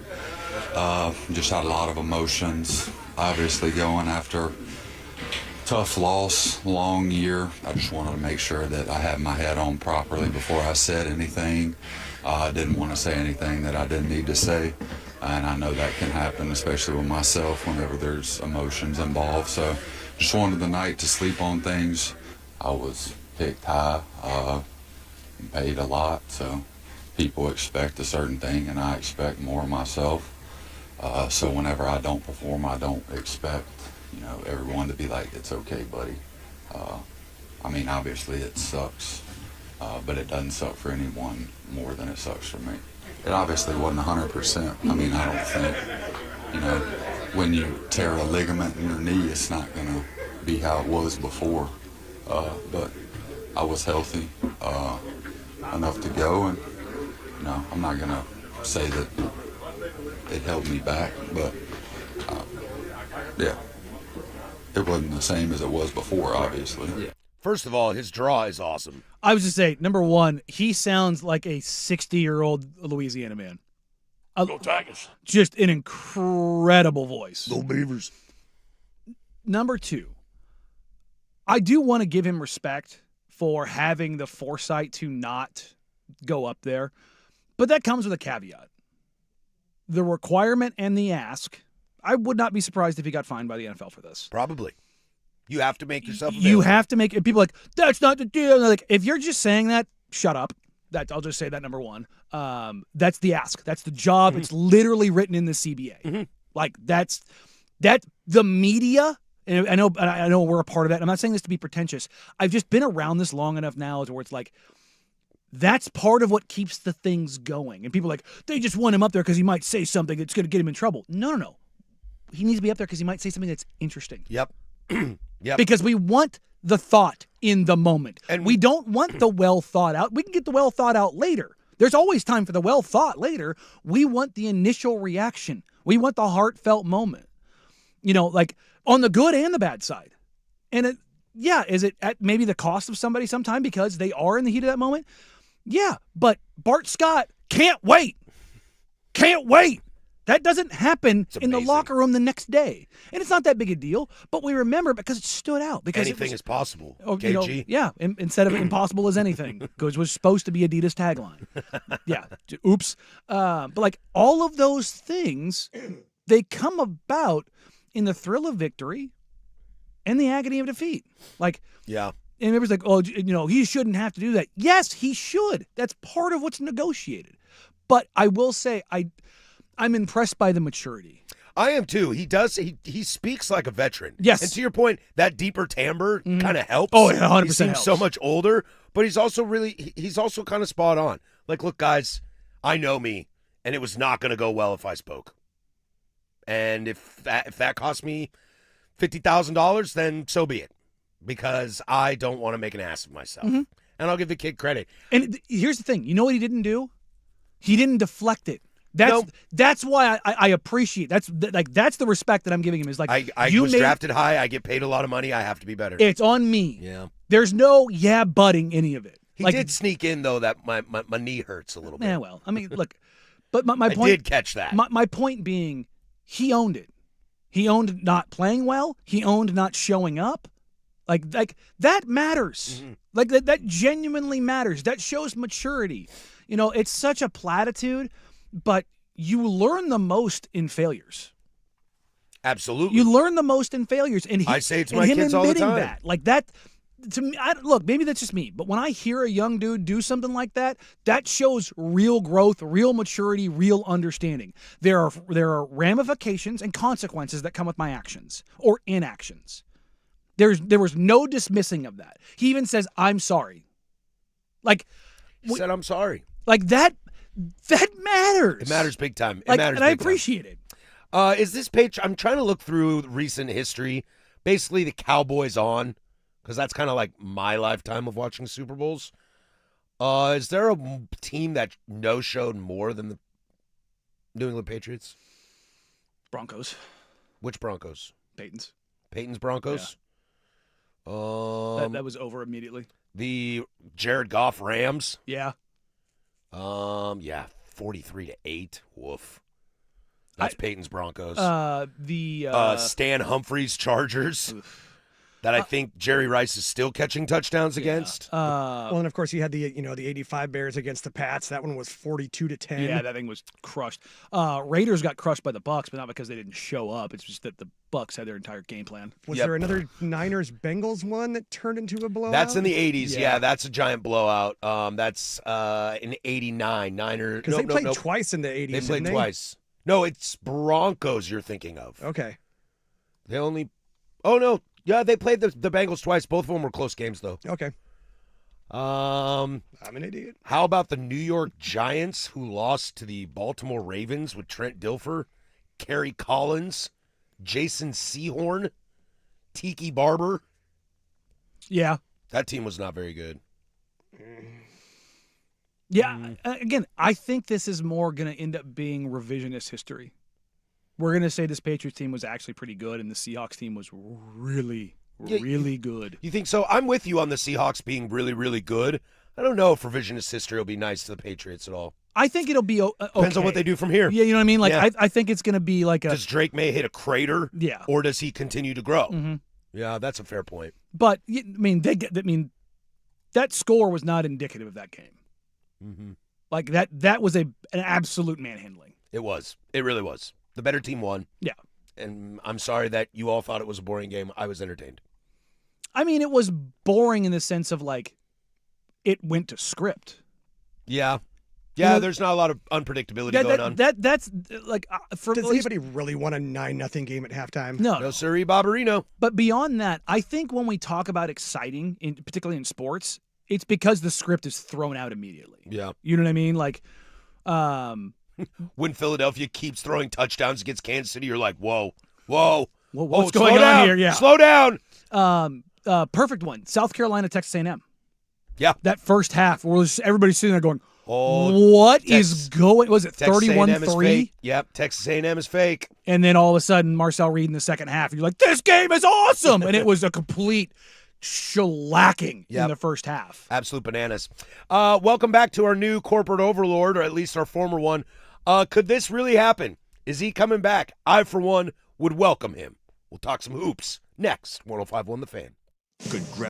Just had a lot of emotions. Obviously going after tough loss, long year. I just wanted to make sure that I had my head on properly before I said anything. I didn't want to say anything that I didn't need to say. And I know that can happen, especially with myself, whenever there's emotions involved. So just wanted the night to sleep on things. I was picked high, paid a lot, so people expect a certain thing, and I expect more of myself. So whenever I don't perform, I don't expect, everyone to be like, it's okay, buddy. Obviously it sucks, but it doesn't suck for anyone more than it sucks for me. It obviously wasn't 100%. I don't think, when you tear a ligament in your knee, it's not going to be how it was before. But I was healthy enough to go, and, I'm not going to say that it held me back, but, yeah, it wasn't the same as it was before, obviously. Yeah. First of all, his draw is awesome. I was just say, number one, he sounds like a 60-year-old Louisiana man. Go Tigers. Just an incredible voice. Go Beavers. Number two, I do want to give him respect for having the foresight to not go up there, but that comes with a caveat. The requirement and the ask, I would not be surprised if he got fined by the NFL for this. Probably. You have to make yourself available. You have to make – people are like, that's not the deal. Like, if you're just saying that, shut up. I'll just say that, number one. That's the ask. That's the job. Mm-hmm. It's literally written in the CBA. Mm-hmm. Like, that's the media. And I know we're a part of that. I'm not saying this to be pretentious. I've just been around this long enough now where it's like, that's part of what keeps the things going. And people are like, they just want him up there because he might say something that's going to get him in trouble. No. He needs to be up there because he might say something that's interesting. Yep. Yep. Because we want the thought in the moment. And we don't want the well thought out. We can get the well thought out later. There's always time for the well thought later. We want the initial reaction. We want the heartfelt moment. Like on the good and the bad side. And is it at maybe the cost of somebody sometime because they are in the heat of that moment? Yeah, but Bart Scott can't wait. Can't wait. That doesn't happen in the locker room the next day. And it's not that big a deal, but we remember it because it stood out. Because anything is possible, KG. Instead of impossible as anything, because it was supposed to be Adidas tagline. Yeah, oops. But like all of those things, they come about in the thrill of victory and the agony of defeat. Like, yeah. And everybody's like, oh, he shouldn't have to do that. Yes, he should. That's part of what's negotiated. But I will say, I'm impressed by the maturity. I am too. He does. He speaks like a veteran. Yes. And to your point, that deeper timbre kind of helps. Oh, yeah, 100% He seems helps. so much older, but he's also kind of spot on. Like, look, guys, I know me, and it was not going to go well if I spoke. And if that cost me $50,000, then so be it, because I don't want to make an ass of myself. Mm-hmm. And I'll give the kid credit. And here's the thing. You know what he didn't do? He didn't deflect it. That's why I appreciate that's the respect that I'm giving him is like I was drafted high. I get paid a lot of money. I have to be better. It's on me. Yeah. There's no butting any of it. He did sneak in though that my knee hurts a little bit. Yeah, well, I mean, look, but my point. I did catch that. My point being, he owned it. He owned not playing well. He owned not showing up. Like that matters. Mm-hmm. Like that genuinely matters. That shows maturity. It's such a platitude, but you learn the most in failures. Absolutely. You learn the most in failures, and I say it to and my him kids all the admitting time. that, like that, to me, look, maybe that's just me, but when I hear a young dude do something like that, that shows real growth, real maturity, real understanding. There are ramifications and consequences that come with my actions or inactions. There was no dismissing of that. He even says, "I'm sorry." Like He said, "I'm sorry." Like that matters. It matters big time. It Like, matters and I big time. appreciate it. Is this page? I'm trying to look through recent history. Basically, the Cowboys on, because that's kind of like my lifetime of watching Super Bowls. Is there a team that no-showed more than the New England Patriots? Broncos. Which Broncos? Peyton's. Peyton's Broncos? That was over immediately. The Jared Goff Rams? Yeah. Yeah, 43-8. Woof. That's Peyton's Broncos. Stan Humphries Chargers. Oof. That I think Jerry Rice is still catching touchdowns against. Well, and of course, you had the 85 Bears against the Pats. That one was 42-10. Yeah, that thing was crushed. Raiders got crushed by the Bucs, but not because they didn't show up. It's just that the Bucs had their entire game plan. Was there another Niners-Bengals one that turned into a blowout? That's in the 80s. Yeah, that's a giant blowout. That's in 89. Niners. Because they played twice in the 80s. They played didn't twice. No, it's Broncos you're thinking of. Okay. They only. Oh no. Yeah, they played the Bengals twice. Both of them were close games, though. Okay. I'm an idiot. How about the New York Giants, who lost to the Baltimore Ravens with Trent Dilfer, Kerry Collins, Jason Sehorn, Tiki Barber? Yeah. That team was not very good. Yeah. Again, I think this is more going to end up being revisionist history. We're going to say this Patriots team was actually pretty good, and the Seahawks team was really good. You think so? I'm with you on the Seahawks being really, really good. I don't know if revisionist history will be nice to the Patriots at all. I think it'll be okay. Depends on what they do from here. Yeah, you know what I mean? Like, Yeah. I think it's going to be like a... Does Drake May hit a crater? Yeah. Or does he continue to grow? Mm-hmm. Yeah, that's a fair point. But, I mean, that score was not indicative of that game. Mm-hmm. Like, that was an absolute manhandling. It was. It really was. The better team won. Yeah. And I'm sorry that you all thought it was a boring game. I was entertained. I mean, it was boring in the sense of, like, it went to script. Yeah. Yeah, there's not a lot of unpredictability going on. That's like Does anybody really want a 9-0 game at halftime? No, sirree, Barbarino. But beyond that, I think when we talk about exciting, particularly in sports, it's because the script is thrown out immediately. Yeah. You know what I mean? Like, when Philadelphia keeps throwing touchdowns against Kansas City, you're like, whoa. What's going on here? Yeah. Slow down. Perfect one. South Carolina, Texas A&M. Yeah. That first half, where everybody's sitting there going, oh, what is going? Was it 31-3? Yep, Texas A&M is fake. And then all of a sudden, Marcel Reed in the second half, you're like, this game is awesome. And it was a complete shellacking in the first half. Absolute bananas. Welcome back to our new corporate overlord, or at least our former one. Could this really happen? Is he coming back? I, for one, would welcome him. We'll talk some hoops next. 105.1 The Fan. Congrats.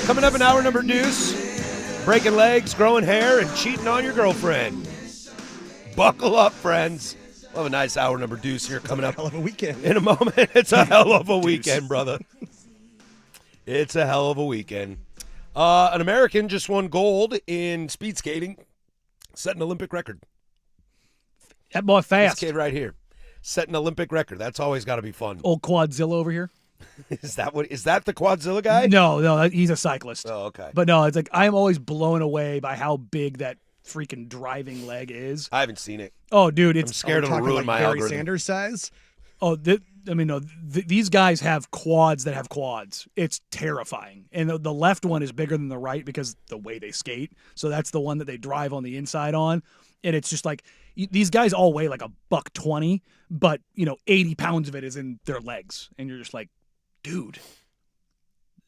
Coming up in hour number deuce, breaking legs, growing hair, and cheating on your girlfriend. Buckle up, friends. We'll have a nice hour number deuce here coming up. Hell of a weekend. In a moment. It's a hell of a weekend, brother. It's a hell of a weekend. An American just won gold in speed skating, set an Olympic record. That boy fast. This kid right here, set an Olympic record. That's always got to be fun. Old Quadzilla over here. Is that the Quadzilla guy? No, he's a cyclist. Oh, okay. But no, it's like I'm always blown away by how big that freaking driving leg is. I haven't seen it. Oh, dude, I'm scared it'll ruin my Barry algorithm. Sanders size. Oh, these guys have quads that have quads. It's terrifying. And the left one is bigger than the right because the way they skate. So that's the one that they drive on the inside on. And it's just like these guys all weigh like $120, but 80 pounds of it is in their legs. And you're just like, dude,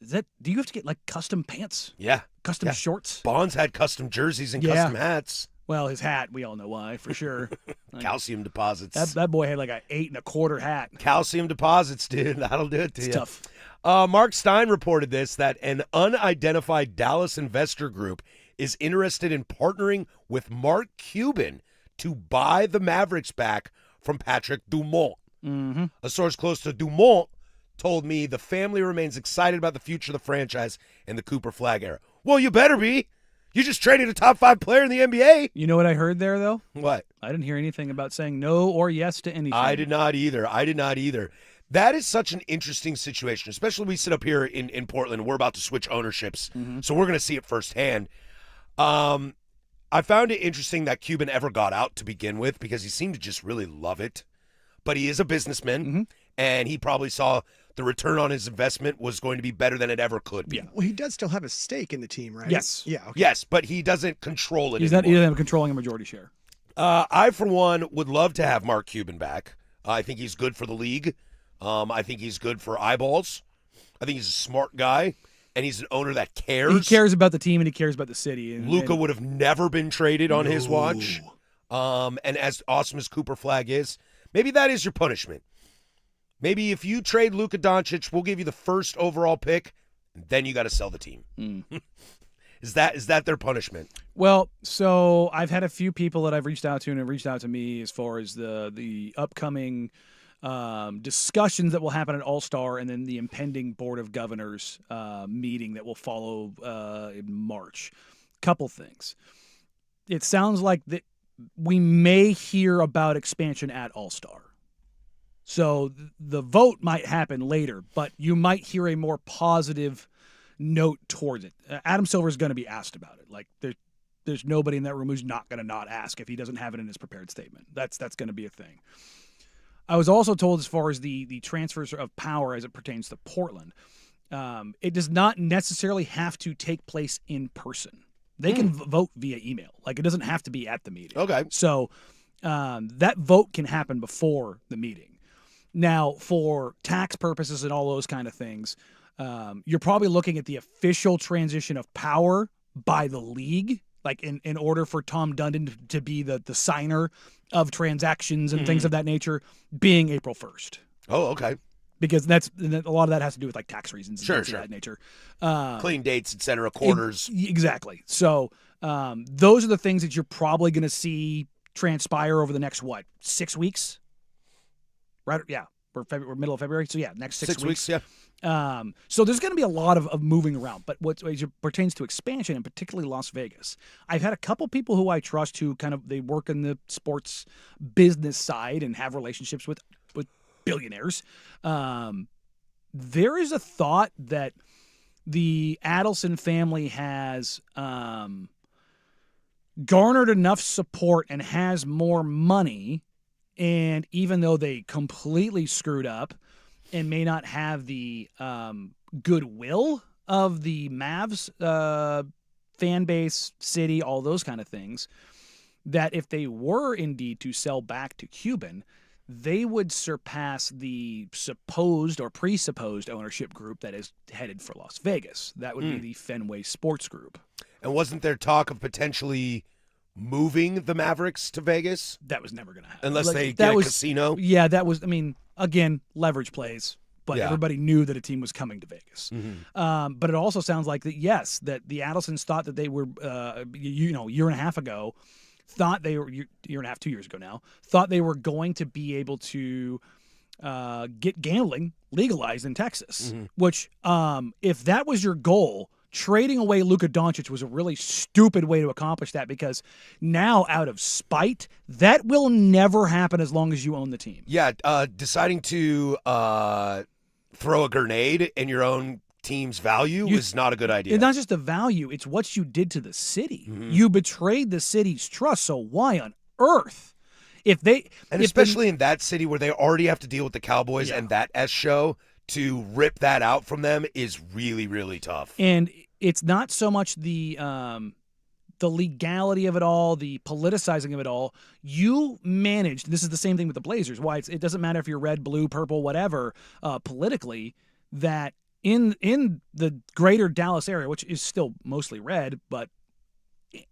do you have to get like custom pants? Yeah. Custom shorts? Bonds had custom jerseys and custom hats. Well, his hat, we all know why, for sure. Calcium deposits. That boy had like an 8 1/4 hat. Calcium deposits, dude. That'll do it to you. It's tough. Mark Stein reported this, that an unidentified Dallas investor group is interested in partnering with Mark Cuban to buy the Mavericks back from Patrick Dumont. Mm-hmm. A source close to Dumont told me the family remains excited about the future of the franchise in the Cooper Flag era. Well, you better be. You just traded a top 5 player in the NBA. You know what I heard there, though? What? I didn't hear anything about saying no or yes to anything. I did not either. That is such an interesting situation, especially we sit up here in Portland. We're about to switch ownerships, so we're going to see it firsthand. I found it interesting that Cuban ever got out to begin with because he seemed to just really love it. But he is a businessman, and he probably saw the return on his investment was going to be better than it ever could be. Yeah. Well, he does still have a stake in the team, right? Yes. Yeah. Okay. Yes, but he doesn't control it He anymore. doesn't have controlling a majority share. I, for one, would love to have Mark Cuban back. I think he's good for the league. I think he's good for eyeballs. I think he's a smart guy, and he's an owner that cares. He cares about the team and he cares about the city. Luka would have never been traded on his watch. And as awesome as Cooper Flag is, maybe that is your punishment. Maybe if you trade Luka Doncic, we'll give you the first overall pick, and then you got to sell the team. Is that their punishment? Well, so I've had a few people that I've reached out to and have reached out to me as far as the upcoming discussions that will happen at All-Star and then the impending Board of Governors meeting that will follow in March. Couple things. It sounds like that we may hear about expansion at All-Star. So the vote might happen later, but you might hear a more positive note towards it. Adam Silver is going to be asked about it. Like there's nobody in that room who's not going to not ask if he doesn't have it in his prepared statement. That's going to be a thing. I was also told as far as the transfers of power as it pertains to Portland, it does not necessarily have to take place in person. They can vote via email. Like it doesn't have to be at the meeting. Okay. So that vote can happen before the meeting. Now, for tax purposes and all those kind of things, you're probably looking at the official transition of power by the league, like in order for Tom Dundon to be the signer of transactions and things of that nature, being April 1st. Oh, okay. Because a lot of that has to do with like tax reasons and things of that nature. Clean dates, et cetera, quarters. Exactly. So those are the things that you're probably going to see transpire over the next, 6 weeks? Right? Yeah. We're middle of February. So, yeah, next 6 weeks. Yeah. So there's going to be a lot of moving around. But as it pertains to expansion, and particularly Las Vegas, I've had a couple people who I trust who they work in the sports business side and have relationships with billionaires. There is a thought that the Adelson family has garnered enough support and has more money. And even though they completely screwed up and may not have the goodwill of the Mavs fan base, city, all those kind of things, that if they were indeed to sell back to Cuban, they would surpass the supposed or presupposed ownership group that is headed for Las Vegas. That would be the Fenway Sports Group. And wasn't there talk of potentially moving the Mavericks to Vegas? That was never going to happen. Unless they get a casino? Yeah, that was, again, leverage plays. but Yeah. everybody knew that a team was coming to Vegas. But it also sounds like that, yes, that the Adelsons thought that they were, a year and a half ago, thought they were, year and a half, 2 years ago now, thought they were going to be able to get gambling legalized in Texas, which if that was your goal, trading away Luka Doncic was a really stupid way to accomplish that, because now, out of spite, that will never happen as long as you own the team. Yeah, deciding to throw a grenade in your own team's value is not a good idea. It's not just the value, it's what you did to the city. You betrayed the city's trust, so why on earth? Especially in that city where they already have to deal with the Cowboys and that S show, to rip that out from them is really, really tough. And it's not so much the legality of it all, the politicizing of it all. You managed, this is the same thing with the Blazers, why it doesn't matter if you're red, blue, purple, whatever, politically, that in the greater Dallas area, which is still mostly red, but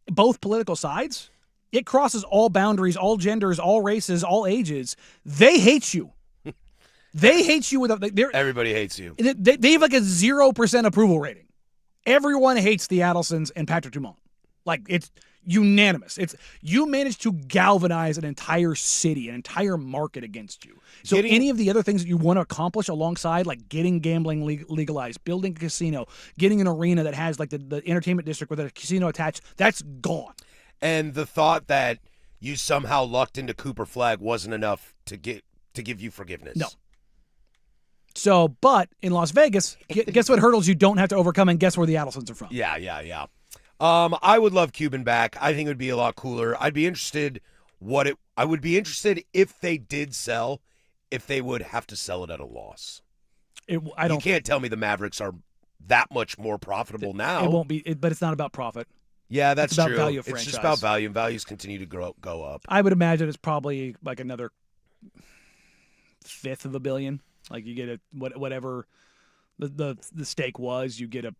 both political sides, it crosses all boundaries, all genders, all races, all ages. They hate you. They hate you. Everybody hates you. They have like a 0% approval rating. Everyone hates the Adelsons and Patrick Dumont. Like, it's unanimous. You managed to galvanize an entire city, an entire market against you. So any of the other things that you want to accomplish alongside, like getting gambling legalized, building a casino, getting an arena that has like the entertainment district with a casino attached, that's gone. And the thought that you somehow lucked into Cooper Flag wasn't enough to give you forgiveness. No. So, but in Las Vegas, guess what hurdles you don't have to overcome, and guess where the Adelsons are from? Yeah. I would love Cuban back. I think it would be a lot cooler. I would be interested if they did sell, if they would have to sell it at a loss. You can't tell me the Mavericks are that much more profitable now. It won't be, but it's not about profit. Yeah, that's it's about true. Value of it's franchise. just about value, and values continue to go up. I would imagine it's probably like another $500 million. Like, you get whatever the stake was, you get a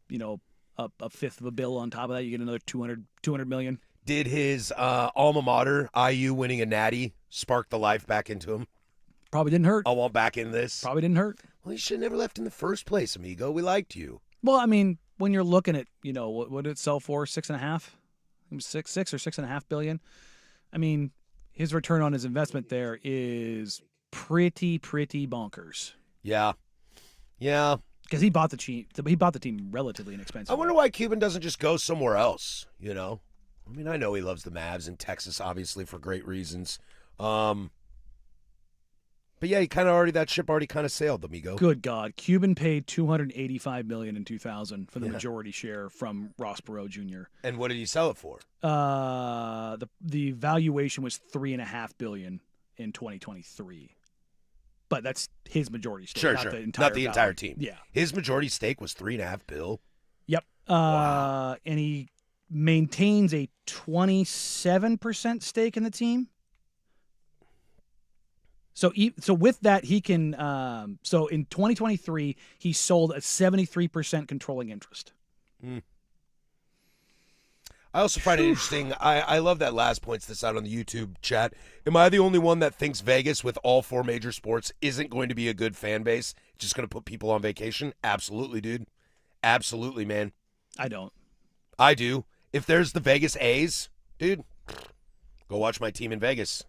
fifth of a bill on top of that. You get another $200 million. Did his alma mater, IU, winning a natty spark the life back into him? Probably didn't hurt. I want back in this. Probably didn't hurt. Well, you should have never left in the first place, amigo. We liked you. Well, I mean, when you're looking at, what did it sell for? 6.5? It was 6 or 6.5 billion. I mean, his return on his investment there is pretty bonkers. Yeah. Because he bought the team relatively inexpensive. I wonder why Cuban doesn't just go somewhere else, I mean, I know he loves the Mavs in Texas, obviously, for great reasons. But yeah, that ship already kind of sailed, amigo. Good God. Cuban paid $285 million in 2000 for the majority share from Ross Perot Jr. And what did he sell it for? The valuation was $3.5 billion in 2023. But that's his majority stake, Sure. not the entire team. Yeah. His majority stake was $3.5 billion. Yep. Wow. And he maintains a 27% stake in the team. So with that, he can. So in 2023, he sold a 73% controlling interest. I also find it interesting. I love that last points this out on the YouTube chat. Am I the only one that thinks Vegas, with all four major sports, isn't going to be a good fan base? Just going to put people on vacation? Absolutely, dude. Absolutely, man. I don't. I do. If there's the Vegas A's, dude, go watch my team in Vegas.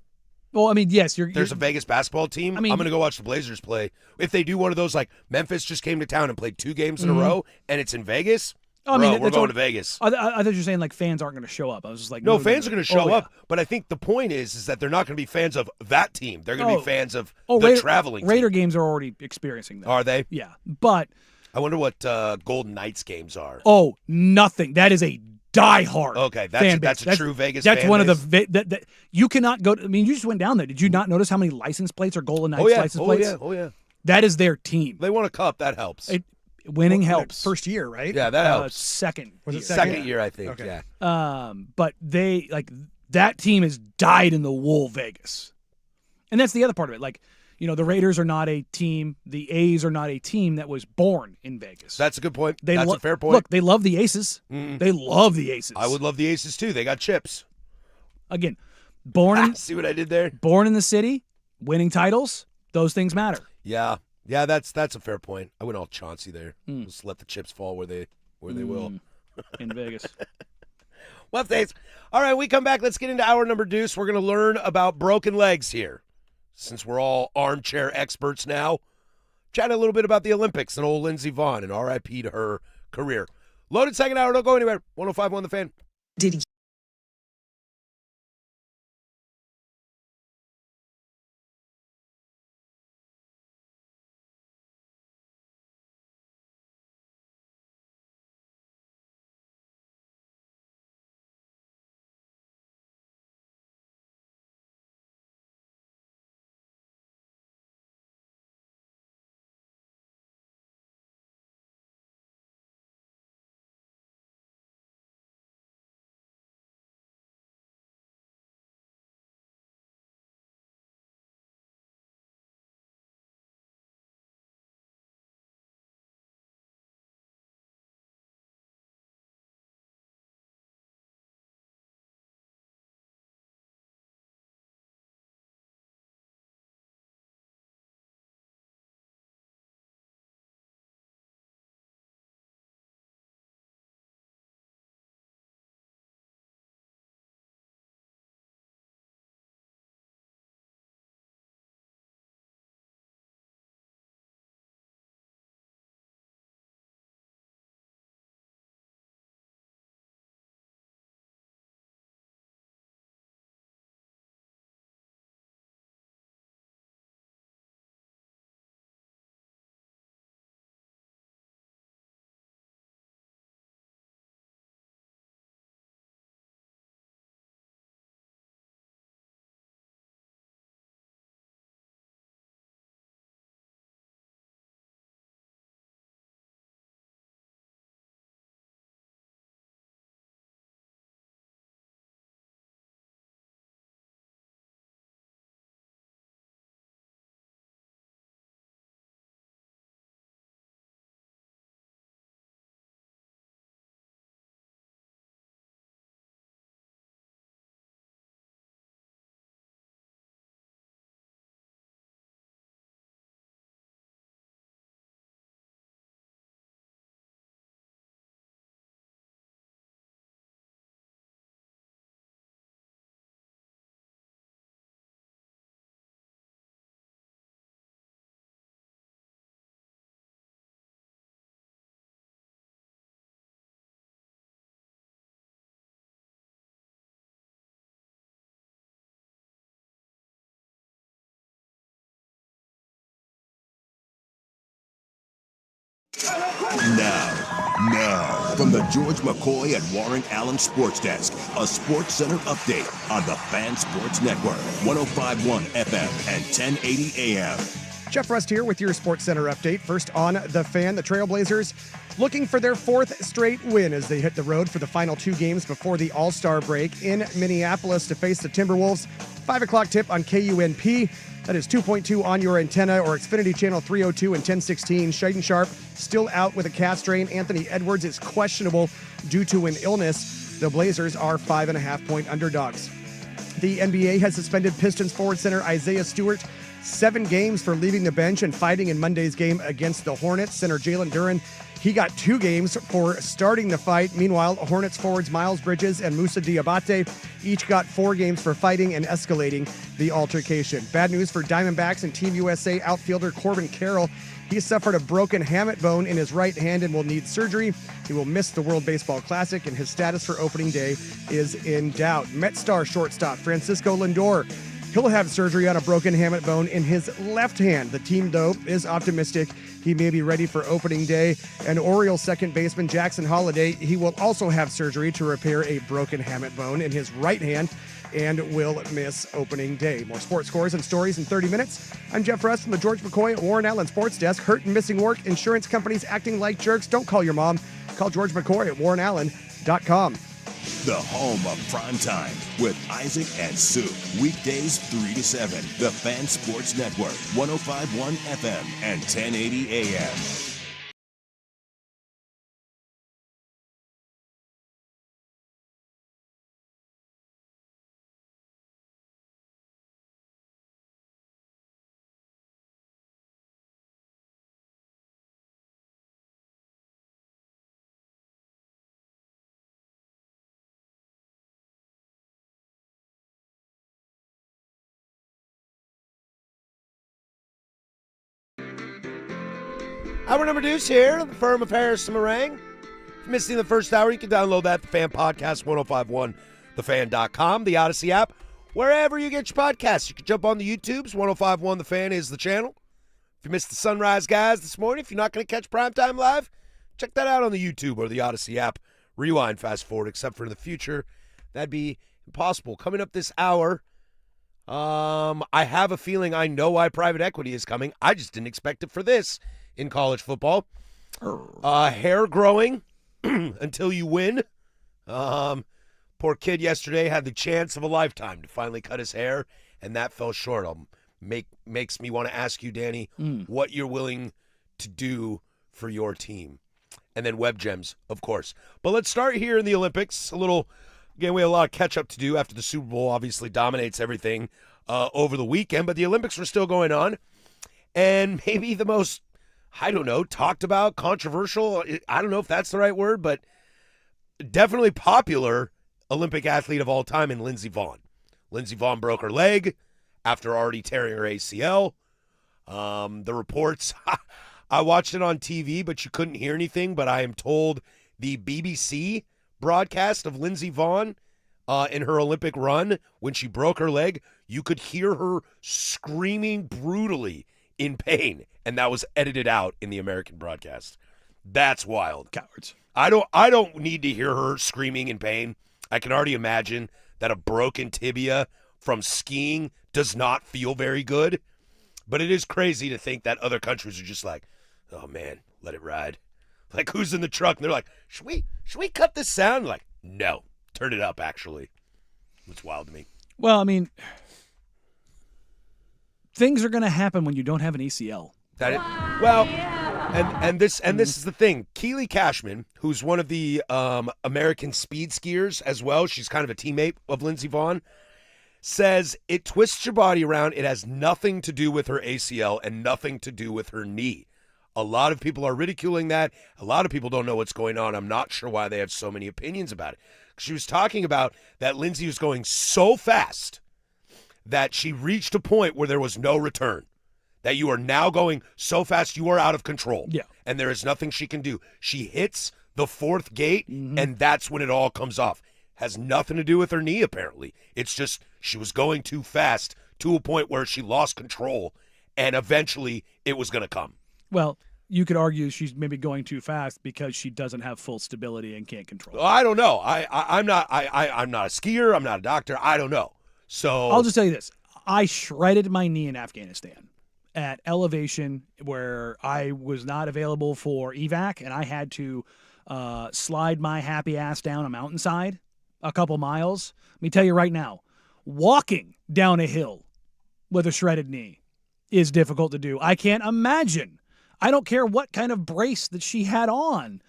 Well, I mean, yes, there's a Vegas basketball team. I'm going to go watch the Blazers play. If they do one of those, like Memphis just came to town and played 2 games in a row, and it's in Vegas. I mean, we're going to Vegas. I thought you were saying like fans aren't going to show up. I was just like, no, fans are going to show up. But I think the point is that they're not going to be fans of that team. They're going to be fans of the traveling team. Raider games are already experiencing that. Are they? Yeah, but I wonder what Golden Knights games are. Oh, nothing. That is a diehard. Okay, that's a true Vegas. That's fan one base. of the you cannot go. I mean, you just went down there. Did you not notice how many license plates are Golden Knights license plates? Oh yeah. That is their team. They won a cup. That helps. Winning helps. First year, right? Yeah, that helps. Second. Was it second year? I think. Okay. Yeah. But they that team has died in the wool, Vegas, and that's the other part of it. Like, the Raiders are not a team. The A's are not a team that was born in Vegas. That's a good point. That's a fair point. Look, they love the Aces. They love the Aces. I would love the Aces too. They got chips. Again, born. See what I did there? Born in the city, winning titles. Those things matter. Yeah. Yeah, that's a fair point. I went all Chauncey there. Just let the chips fall where they will. In Vegas. Left days. All right, we come back. Let's get into hour number deuce. We're going to learn about broken legs here. Since we're all armchair experts now, chat a little bit about the Olympics and old Lindsey Vonn and RIP to her career. Loaded second hour. Don't go anywhere. 105.1 The Fan. Did Now, from the George McCoy and Warren Allen Sports Desk, a Sports Center update on the Fan Sports Network, 105.1 FM and 1080 AM. Jeff Rust here with your Sports Center update. First on The Fan, the Trailblazers looking for their fourth straight win as they hit the road for the final two games before the All-Star break in Minneapolis to face the Timberwolves. 5 o'clock tip on KUNP. That is 2.2 on your antenna or Xfinity Channel 302 and 1016. Shaden Sharp still out with a calf strain. Anthony Edwards is questionable due to an illness. The Blazers are 5.5-point underdogs. The NBA has suspended Pistons forward center Isaiah Stewart 7 games for leaving the bench and fighting in Monday's game against the Hornets. Center Jalen Duren, he got 2 games for starting the fight. Meanwhile, Hornets forwards Miles Bridges and Moussa Diabate each got 4 games for fighting and escalating the altercation. Bad news for Diamondbacks and Team USA outfielder Corbin Carroll. He suffered a broken hamate bone in his right hand and will need surgery. He will miss the World Baseball Classic, and his status for opening day is in doubt. Met star shortstop Francisco Lindor, he'll have surgery on a broken hamate bone in his left hand. The team, though, is optimistic he may be ready for opening day. And Orioles second baseman Jackson Holliday, he will also have surgery to repair a broken hamate bone in his right hand and will miss opening day. More sports scores and stories in 30 minutes. I'm Jeff Rust from the George McCoy at Warren Allen Sports Desk. Hurt and missing work, insurance companies acting like jerks. Don't call your mom. Call George McCoy at warrenallen.com. The home of prime time with Isaac and Sue. Weekdays 3 to 7. The Fan Sports Network, 105.1 FM and 1080 AM. Hour number deuce here, the firm of Harris and Meringue. If you missed the first hour, you can download that, the Fan Podcast, 1051thefan.com, the Odyssey app, wherever you get your podcasts. You can jump on the YouTubes. 1051 The Fan is the channel. If you missed the Sunrise Guys this morning, if you're not going to catch Primetime Live, check that out on the YouTube or the Odyssey app. Rewind, fast forward, except for in the future. That'd be impossible. Coming up this hour, I have a feeling I know why private equity is coming. I just didn't expect it for this in college football. Hair growing until you win. Poor kid yesterday had the chance of a lifetime to finally cut his hair, and that fell short. Makes me want to ask you, Danny, what you're willing to do for your team. And then web gems, of course. But let's start here in the Olympics. Again, we have a lot of catch-up to do after the Super Bowl obviously dominates everything over the weekend, but the Olympics were still going on. And maybe the most, talked about, controversial, I don't know if that's the right word, but definitely popular Olympic athlete of all time in Lindsey Vonn. Lindsey Vonn broke her leg after already tearing her ACL. The reports, I watched it on TV, but you couldn't hear anything, but I am told the BBC broadcast of Lindsey Vonn in her Olympic run, when she broke her leg, you could hear her screaming brutally in pain, and that was edited out in the American broadcast. That's wild. Cowards. I don't need to hear her screaming in pain. I can already imagine that a broken tibia from skiing does not feel very good, but it is crazy to think that other countries are just like, oh man, let it ride. Like, who's in the truck? And they're like, should we cut this sound? Like, no, turn it up, actually. It's wild to me. Well, I mean, things are going to happen when you don't have an ACL. And this is the thing. Keely Cashman, who's one of the American speed skiers as well, she's kind of a teammate of Lindsey Vonn, says it twists your body around. It has nothing to do with her ACL and nothing to do with her knee. A lot of people are ridiculing that. A lot of people don't know what's going on. I'm not sure why they have so many opinions about it. She was talking about that Lindsey was going so fast that she reached a point where there was no return. That you are now going so fast you are out of control. Yeah. And there is nothing she can do. She hits the fourth gate, and that's when it all comes off. Has nothing to do with her knee, apparently. It's just she was going too fast to a point where she lost control, and eventually it was going to come. Well, you could argue she's maybe going too fast because she doesn't have full stability and can't control it. I don't know. I'm not a skier. I'm not a doctor. I don't know. So I'll just tell you this. I shredded my knee in Afghanistan at elevation where I was not available for evac, and I had to slide my happy ass down a mountainside a couple miles. Let me tell you right now, walking down a hill with a shredded knee is difficult to do. I can't imagine. I don't care what kind of brace that she had on.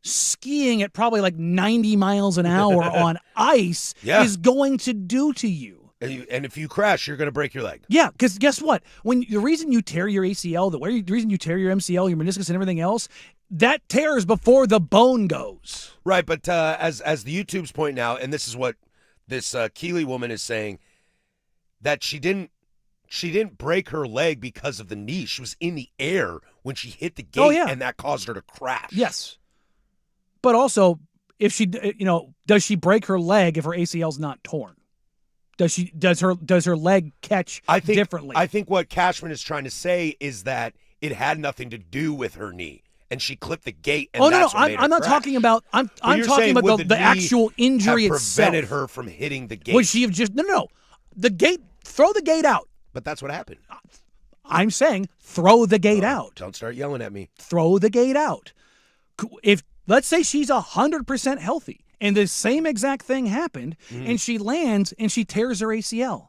Skiing at probably like 90 miles an hour on ice is going to do to you. And if you crash, you're going to break your leg. Yeah, because guess what? The reason you tear your ACL, the reason you tear your MCL, your meniscus, and everything else, that tears before the bone goes. Right, but as the YouTube's point now, and this is what this Keely woman is saying, that she didn't break her leg because of the knee. She was in the air when she hit the gate, and that caused her to crash. Yes. But also, if she, does she break her leg if her ACL's not torn? Does her leg catch differently? I think what Cashman is trying to say is that it had nothing to do with her knee, and she clipped the gate. And I'm not talking about. I'm talking about the actual injury itself. Prevented her from hitting the gate. Would she have just no? The gate. Throw the gate out. But that's what happened. I'm saying throw the gate out. Don't start yelling at me. Throw the gate out. If let's say she's 100% healthy and the same exact thing happened and she lands and she tears her ACL.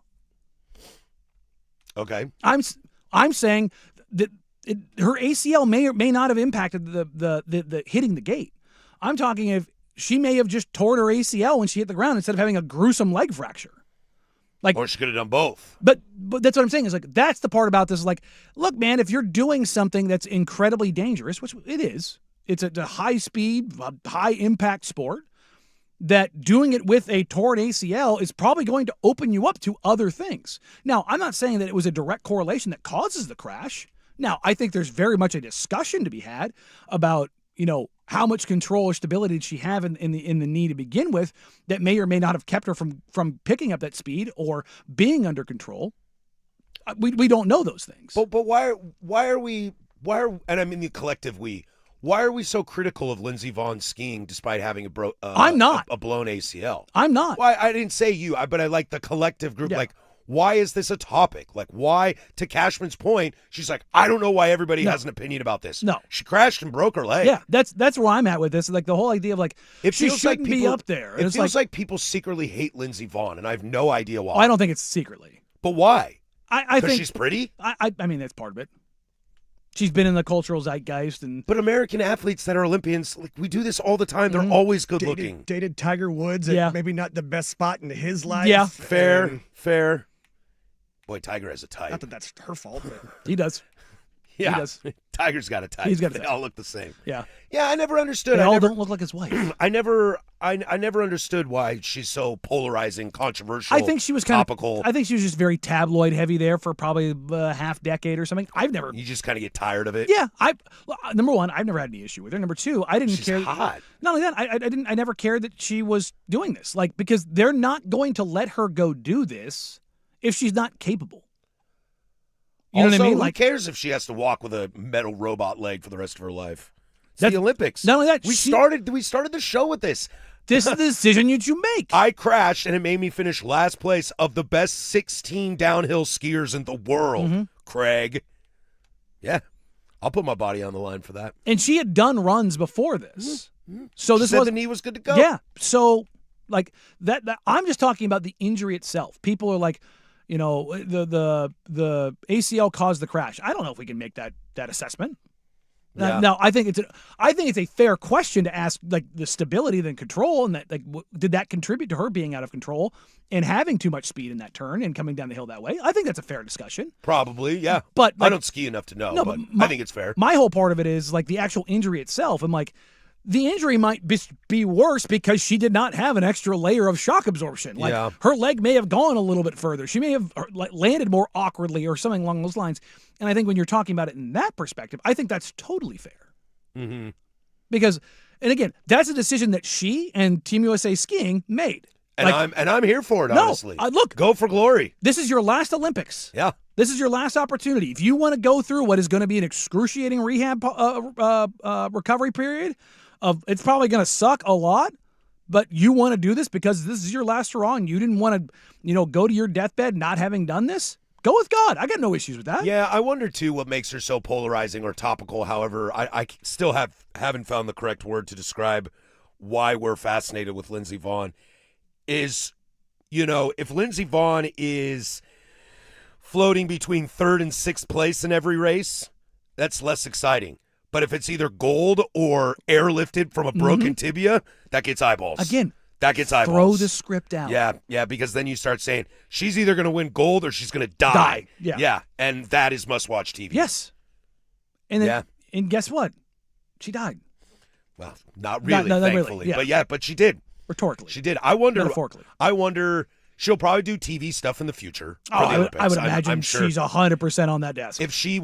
Okay. I'm saying that her ACL may or may not have impacted the hitting the gate. I'm talking if she may have just torn her ACL when she hit the ground instead of having a gruesome leg fracture. Or she could have done both. But that's what I'm saying is like that's the part about this. Like, look, man, if you're doing something that's incredibly dangerous, which it is, it's a high speed, high impact sport. That doing it with a torn ACL is probably going to open you up to other things. Now, I'm not saying that it was a direct correlation that causes the crash. Now, I think there's very much a discussion to be had about, how much control or stability did she have in the knee to begin with that may or may not have kept her from picking up that speed or being under control. We don't know those things. But why are we, and I mean the collective we, why are we so critical of Lindsey Vonn skiing despite having I'm not. a blown ACL? I'm not. Why I didn't say you, but I like the collective group. Yeah. Like, why is this a topic? Like, why, to Cashman's point, she's like, I don't know why everybody has an opinion about this. No. She crashed and broke her leg. Yeah, that's where I'm at with this. Like the whole idea of like, she shouldn't be up there. It feels like people secretly hate Lindsey Vonn, and I have no idea why. I don't think it's secretly. But why? I think she's pretty? I mean, that's part of it. She's been in the cultural zeitgeist. But American athletes that are Olympians, like, we do this all the time. They're always good looking. Dated Tiger Woods Yeah. at maybe not the best spot in his life. Yeah. Fair. Boy, Tiger has a type. Not that that's her fault, but He does. Yeah, He does. Tiger's got a type. He's got a They type. all look the same. Yeah. Yeah, I never understood. They I all never, don't look like his wife. I never understood why she's so polarizing, controversial. I think she was kind topical. I think she was just very tabloid heavy there for probably a half decade or something. I've never. You just kind of get tired of it. Yeah, number one, I've never had any issue with her. Number two, I didn't She's care. hot. Not only that, I never cared that she was doing this. Like, because they're not going to let her go do this if she's not capable. You know Also, what I mean? who Like, cares if she has to walk with a metal robot leg for the rest of her life? It's That's- the Olympics. not only that, we she- started the show with this. this is the decision that you make. I crashed, and it made me finish last place of the best 16 downhill skiers in the world, Mm-hmm. Craig. Yeah, I'll put my body on the line for that. And she had done runs before this. So She this said was the knee was good to go. Yeah. So like that I'm just talking about the injury itself. People are like, the ACL caused the crash. I don't know if we can make that assessment. Yeah. Now, I think it's a fair question to ask, like the stability and control, and that did that contribute to her being out of control and having too much speed in that turn and coming down the hill that way? I think that's a fair discussion. Probably, yeah. But I like, don't ski enough to know, No, but but I think it's fair. my whole part of it is like the actual injury itself. I'm like, the injury might be worse because she did not have an extra layer of shock absorption. Like Yeah. her leg may have gone a little bit further. She may have landed more awkwardly or something along those lines. And I think when you're talking about it in that perspective, I think that's totally fair. Mm-hmm. Because, and again, that's a decision that she and Team USA Skiing made. And Like, I'm here for it, No, honestly. look. Go for glory. this is your last Olympics. Yeah. This is your last opportunity. If you want to go through what is going to be an excruciating rehab recovery period, it's probably going to suck a lot, but you want to do this because this is your last hurrah and you didn't want to, go to your deathbed not having done this. Go with God. I got no issues with that. Yeah, I wonder, too, what makes her so polarizing or topical. However, I still haven't found the correct word to describe why we're fascinated with Lindsey Vonn is, if Lindsey Vonn is floating between third and sixth place in every race, that's less exciting. But if it's either gold or airlifted from a broken tibia, that gets eyeballs. Again, that gets eyeballs. throw the script out. Yeah, because then you start saying she's either going to win gold or she's going to die. Yeah. And that is must-watch TV. Yes. And then, and guess what? She died. Well, not really, not really, thankfully. yeah. But she did. Rhetorically. She did. I wonder. Metaphorically. I wonder. She'll probably do TV stuff in the future. Oh, for the I would Olympics. imagine I'm sure. she's 100% on that desk. If she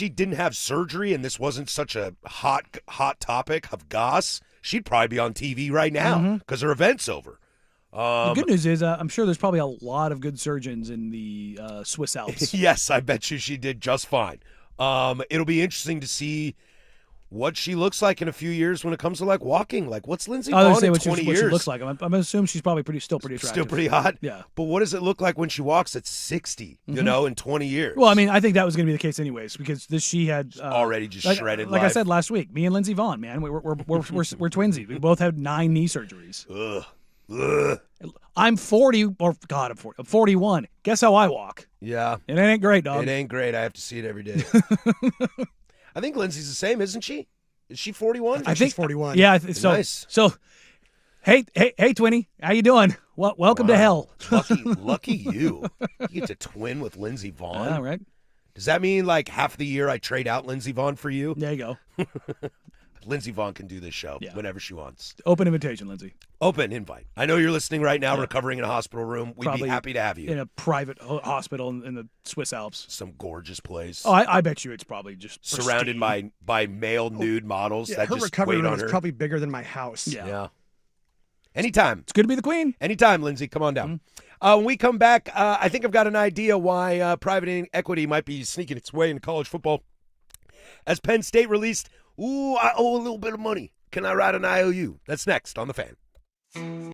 didn't have surgery and this wasn't such a hot topic of goss, she'd probably be on TV right now because her event's over. The good news is I'm sure there's probably a lot of good surgeons in the Swiss Alps. Yes, I bet you she did just fine. It'll be interesting to see what she looks like in a few years when it comes to like walking. Like, what's Lindsey Vonn in 20 years? What she looks like. I'm going to assume she's probably still pretty attractive. Still pretty hot? Yeah. But what does it look like when she walks at 60, in 20 years? Well, I mean, I think that was going to be the case anyways because she had already just shredded Like I life. said last week, me and Lindsey Vonn, man, we're twinsies. We both had 9 knee surgeries. Ugh. I'm 40, or God, I'm 40. I'm 41. Guess how I walk? Yeah. It ain't great, dog. It ain't great. I have to see it every day. I think Lindsay's the same, isn't she? Is she 41? I think she's 41. Yeah, so Nice. So, hey, Twinny, how you doing? Well, welcome to hell. Lucky you. You get to twin with Lindsey Vonn. All right. Does that mean like half the year I trade out Lindsey Vonn for you? There you go. Lindsey Vonn can do this show Yeah. whenever she wants. Open invitation, Lindsey. Open invite. I know you're listening right now, recovering in a hospital room. We'd Probably be happy to have you. in a private hospital in the Swiss Alps. Some gorgeous place. Oh, I bet you it's probably just surrounded pristine. by male nude models Yeah, that her just recovery wait room on is her. probably bigger than my house. Yeah. Anytime. It's good to be the queen. Anytime, Lindsay. Come on down. When we come back, I think I've got an idea why private equity might be sneaking its way into college football. As Penn State released, I owe a little bit of money. Can I write an IOU? That's next on The Fan.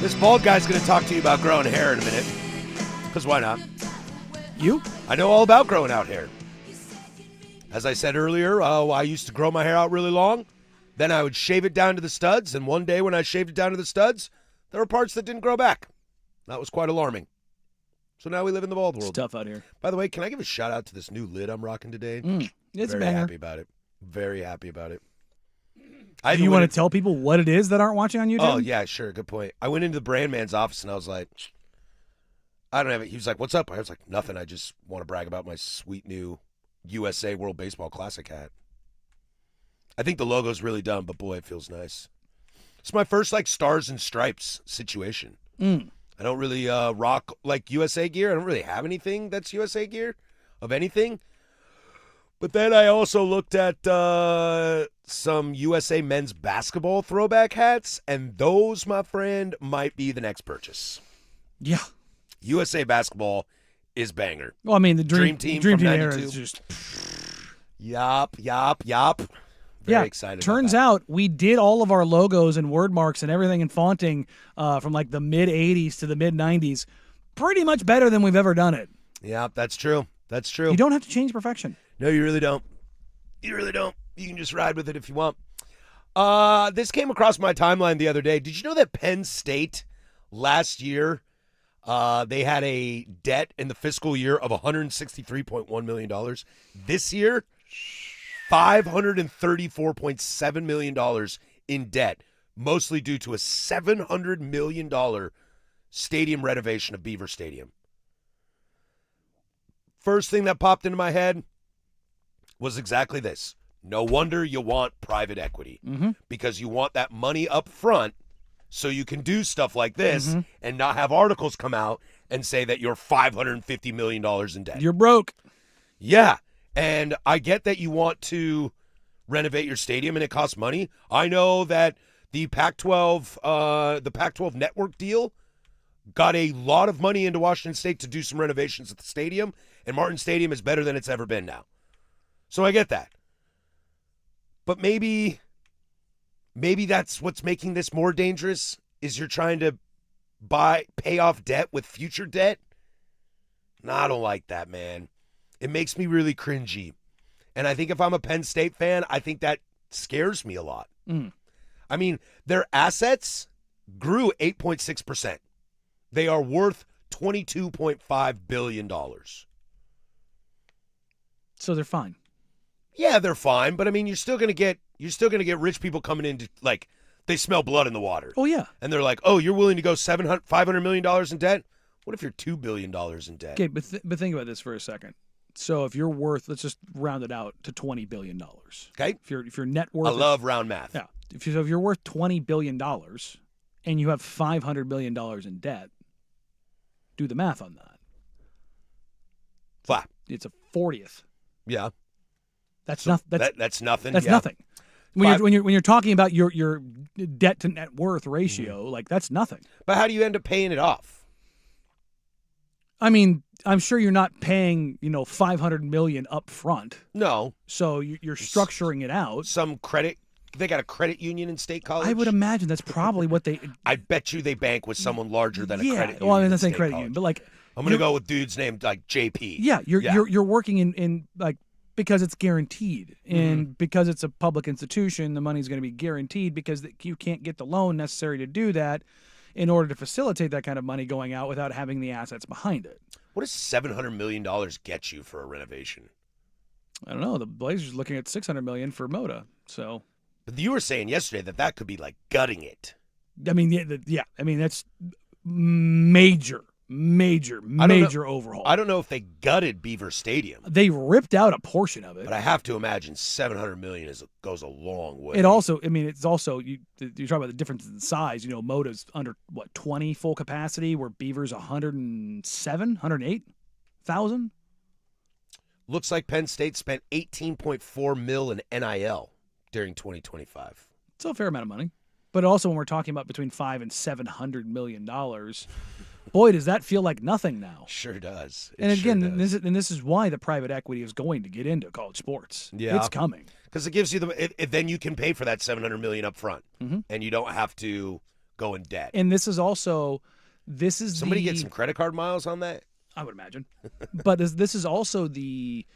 This bald guy's going to talk to you about growing hair in a minute. Because why not? You? I know all about growing out hair. As I said earlier, I used to grow my hair out really long. Then I would shave it down to the studs. And one day when I shaved it down to the studs, there were parts that didn't grow back. That was quite alarming. So now we live in the bald world. It's tough out here. By the way, can I give a shout out to this new lid I'm rocking today? It's Very a banger. happy about it. Very happy about it. Do you want to tell people what it is that aren't watching on YouTube? Oh, yeah, sure. Good point. I went into the brand man's office and I was like, I don't have it. He was like, what's up? I was like, nothing. I just want to brag about my sweet new USA World Baseball Classic hat. I think the logo's really dumb, but boy, it feels nice. It's my first like stars and stripes situation. I don't really rock like USA gear. I don't really have anything that's USA gear of anything. But then I also looked at some USA men's basketball throwback hats, and those, my friend, might be the next purchase. Yeah. USA basketball is banger. Well, I mean, the Dream Team Dream from Team era 92. is just... Yup. Very excited turns about out we did all of our logos and word marks and everything in fonting from like the mid-'80s to the mid-'90s pretty much better than we've ever done it. Yeah, that's true. That's true. You don't have to change perfection. No, you really don't. You really don't. You can just ride with it if you want. This came across my timeline the other day. Did you know that Penn State last year, they had a debt in the fiscal year of $163.1 million? This year, $534.7 million in debt, mostly due to a $700 million stadium renovation of Beaver Stadium. First thing that popped into my head was exactly this. No wonder you want private equity, because you want that money up front so you can do stuff like this and not have articles come out and say that you're $550 million in debt. You're broke. Yeah. And I get that you want to renovate your stadium and it costs money. I know that the Pac-12 network deal got a lot of money into Washington State to do some renovations at the stadium, and Martin Stadium is better than it's ever been now. So I get that. But maybe that's what's making this more dangerous, is you're trying to pay off debt with future debt. No, I don't like that, man. It makes me really cringy. And I think if I'm a Penn State fan, I think that scares me a lot. I mean, their assets grew 8.6%. They are worth $22.5 billion. So they're fine. Yeah, they're fine, but I mean, you're still gonna get rich people coming in to, like, they smell blood in the water. Oh yeah. And they're like, oh, you're willing to go $500 million in debt? What if you're $2 billion in debt? Okay, but think about this for a second. So if you're worth, let's just round it out to $20 billion. Okay. If your net worth, I love round math. Yeah. If you're worth $20 billion and you have $500 million in debt, do the math on that. Flat. It's a 40th. Yeah. That's So nothing. that's nothing. That's Yeah. nothing. When you're talking about your debt to net worth ratio, like that's nothing. But how do you end up paying it off? I mean, I'm sure you're not paying, $500 million up front. No. So you're structuring it out. Some credit. They got a credit union in State College? I would imagine that's probably what they. I bet you they bank with someone larger than a credit union. Well, I mean, in that's a State credit College. union, but like. I'm going to go with dudes named like JP. Yeah, you're working in like, because it's guaranteed, and because it's a public institution, the money's going to be guaranteed because you can't get the loan necessary to do that in order to facilitate that kind of money going out without having the assets behind it. What does $700 million get you for a renovation? I don't know. The Blazers are looking at $600 million for Moda. So, but you were saying yesterday that could be like gutting it. I mean, yeah. I mean, that's major overhaul. I don't know if they gutted Beaver Stadium. They ripped out a portion of it. But I have to imagine $700 million goes a long way. It also, I mean, it's also, you talk about the difference in size. Moda's under, 20 full capacity, where Beaver's 108,000? Looks like Penn State spent $18.4 million in NIL during 2025. It's a fair amount of money. But also when we're talking about between $500 and $700 million, boy, does that feel like nothing now. Sure does. And again, this is why the private equity is going to get into college sports. Yeah. It's coming. Because it gives you then you can pay for that $700 million up front, and you don't have to go in debt. And this is Somebody get some credit card miles on that? I would imagine. But this is also the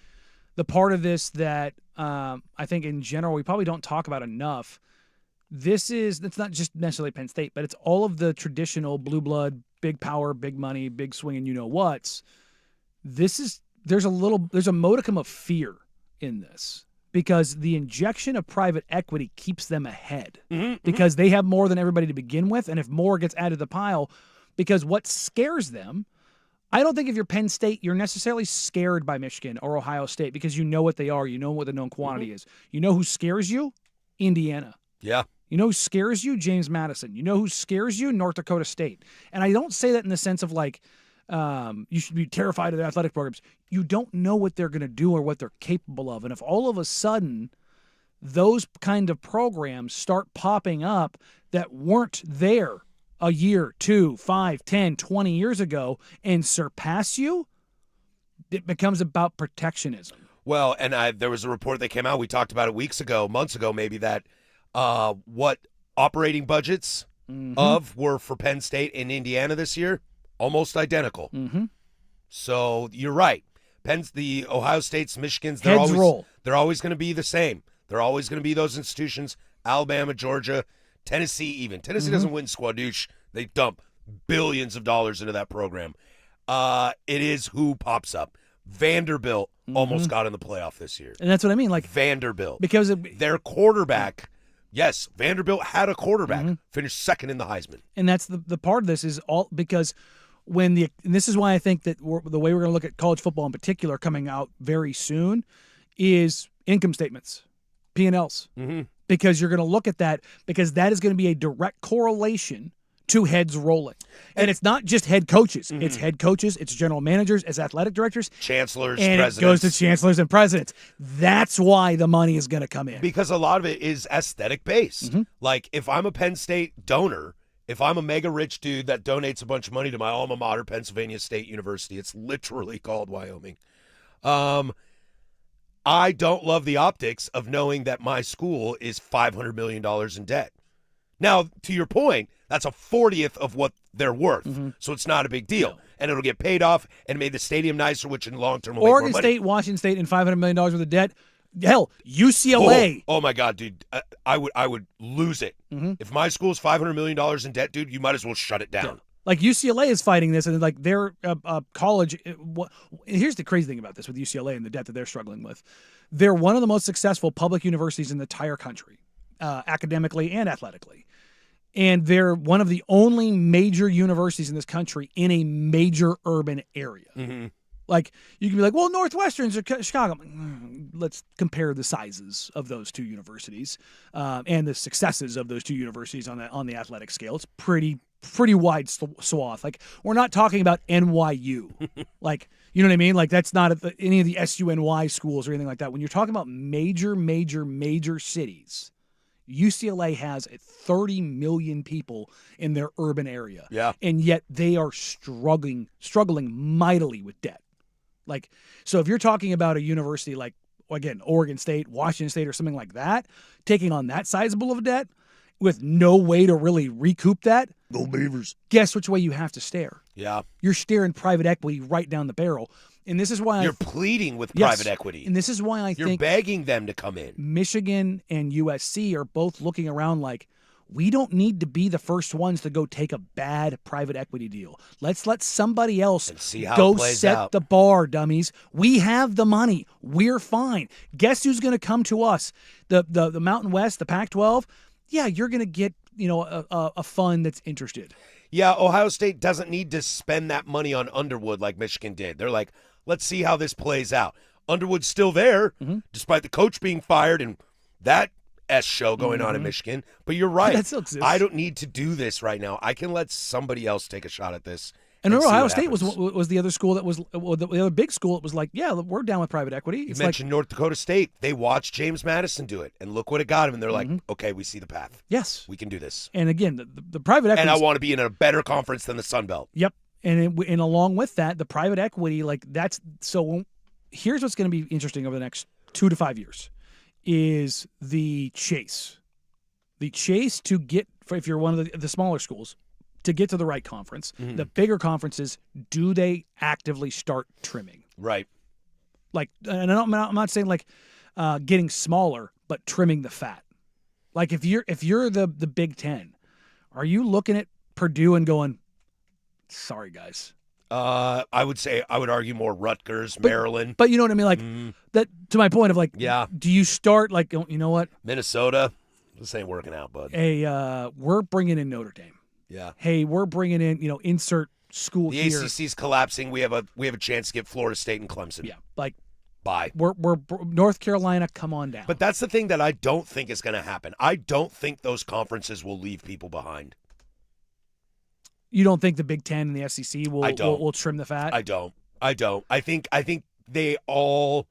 part of this that I think in general we probably don't talk about enough. It's not just necessarily Penn State, but it's all of the traditional blue blood, big power, big money, big swinging, you know what's. There's a modicum of fear in this because the injection of private equity keeps them ahead because they have more than everybody to begin with, and if more gets added to the pile, because what scares them. I don't think if you're Penn State, you're necessarily scared by Michigan or Ohio State because you know what they are. You know what the known quantity is. You know who scares you? Indiana. Yeah. You know who scares you? James Madison. You know who scares you? North Dakota State. And I don't say that in the sense of like you should be terrified of their athletic programs. You don't know what they're going to do or what they're capable of. And if all of a sudden those kind of programs start popping up that weren't there a year, 2, 5, 10, 20 years ago and surpass you, it becomes about protectionism. Well, and there was a report that came out, we talked about it months ago maybe, that what operating budgets were for Penn State and Indiana this year, almost identical. So you're right. The Ohio States, Michigans, they're always going to be the same. They're always going to be those institutions, Alabama, Georgia, Tennessee even. Tennessee doesn't win squadouche. They dump billions of dollars into that program. It is who pops up. Vanderbilt almost got in the playoff this year. And that's what I mean. Like Vanderbilt. Because their quarterback, yes, Vanderbilt had a quarterback, finished second in the Heisman. And that's the part of this is all because and this is why I think that the way we're going to look at college football in particular coming out very soon is income statements, P&Ls. Because you're going to look at that because that is going to be a direct correlation to heads rolling. And it's not just head coaches. It's head coaches, it's general managers, it's athletic directors. Chancellors, and presidents. It goes to chancellors and presidents. That's why the money is going to come in. Because a lot of it is aesthetic based. Like if I'm a Penn State donor, if I'm a mega rich dude that donates a bunch of money to my alma mater, Pennsylvania State University, it's literally called Wyoming. I don't love the optics of knowing that my school is $500 million in debt. Now, to your point, that's a 40th of what they're worth, so it's not a big deal. No. And it'll get paid off and made the stadium nicer, which in the long term will Oregon make more State, money. Washington State, and $500 million worth of debt. Hell, UCLA. Oh my God, dude. I would lose it. If my school's $500 million in debt, dude, you might as well shut it down. Yeah. Like UCLA is fighting this, and like their college. Here's the crazy thing about this with UCLA and the debt that they're struggling with. They're one of the most successful public universities in the entire country, academically and athletically. And they're one of the only major universities in this country in a major urban area. Like, you can be like, well, Northwestern's or Chicago. Let's compare the sizes of those two universities and the successes of those two universities on the athletic scale. It's pretty wide swath. Like, we're not talking about NYU. Like, you know what I mean? Like, that's not any of the SUNY schools or anything like that. When you're talking about major cities, UCLA has 30 million people in their urban area. Yeah. And yet they are struggling mightily with debt. Like, so if you're talking about a university like, again, Oregon State, Washington State, or something like that, taking on that sizable of a debt with no way to really recoup that, Go Beavers. Guess which way you have to stare. Yeah. You're staring private equity right down the barrel. And this is why you're pleading with private equity. And this is why I think you're begging them to come in. Michigan and USC are both looking around like, we don't need to be the first ones to go take a bad private equity deal. Let's let somebody else go set the bar, dummies. We have the money. We're fine. Guess who's going to come to us? The Mountain West, the Pac-12. Yeah, you're going to get a fund that's interested. Yeah, Ohio State doesn't need to spend that money on Underwood like Michigan did. They're like, let's see how this plays out. Underwood's still there, despite the coach being fired and that show going on in Michigan. But you're right. That still exists. I don't need to do this right now. I can let somebody else take a shot at this. And Ohio State was the other school that was the other big school. It was like, yeah, we're down with private equity. You mentioned North Dakota State. They watched James Madison do it, and look what it got him. And they're like, okay, we see the path. Yes, we can do this. And again, the private equity. And I want to be in a better conference than the Sun Belt. Yep. And along with that, the private equity, like that's so. Here's what's going to be interesting over the next 2 to 5 years, is the chase to get if you're one of the smaller schools, to get to the right conference. Mm-hmm. The bigger conferences, do they actively start trimming? Right. Like, and I'm not saying like getting smaller, but trimming the fat. Like if you're the Big Ten, are you looking at Purdue and going, sorry guys? I would argue more Rutgers, Maryland. But you know what I mean? Like that, to my point of like, Yeah. do you start like, you know what? Minnesota, this ain't working out, bud. Hey, we're bringing in Notre Dame. Yeah. Hey, we're bringing in, insert school The here. ACC's collapsing. We have a chance to get Florida State and Clemson. Yeah, like Bye. we're North Carolina. Come on down. But that's the thing that I don't think is going to happen. I don't think those conferences will leave people behind. You don't think the Big Ten and the SEC will trim the fat? I don't. I think they all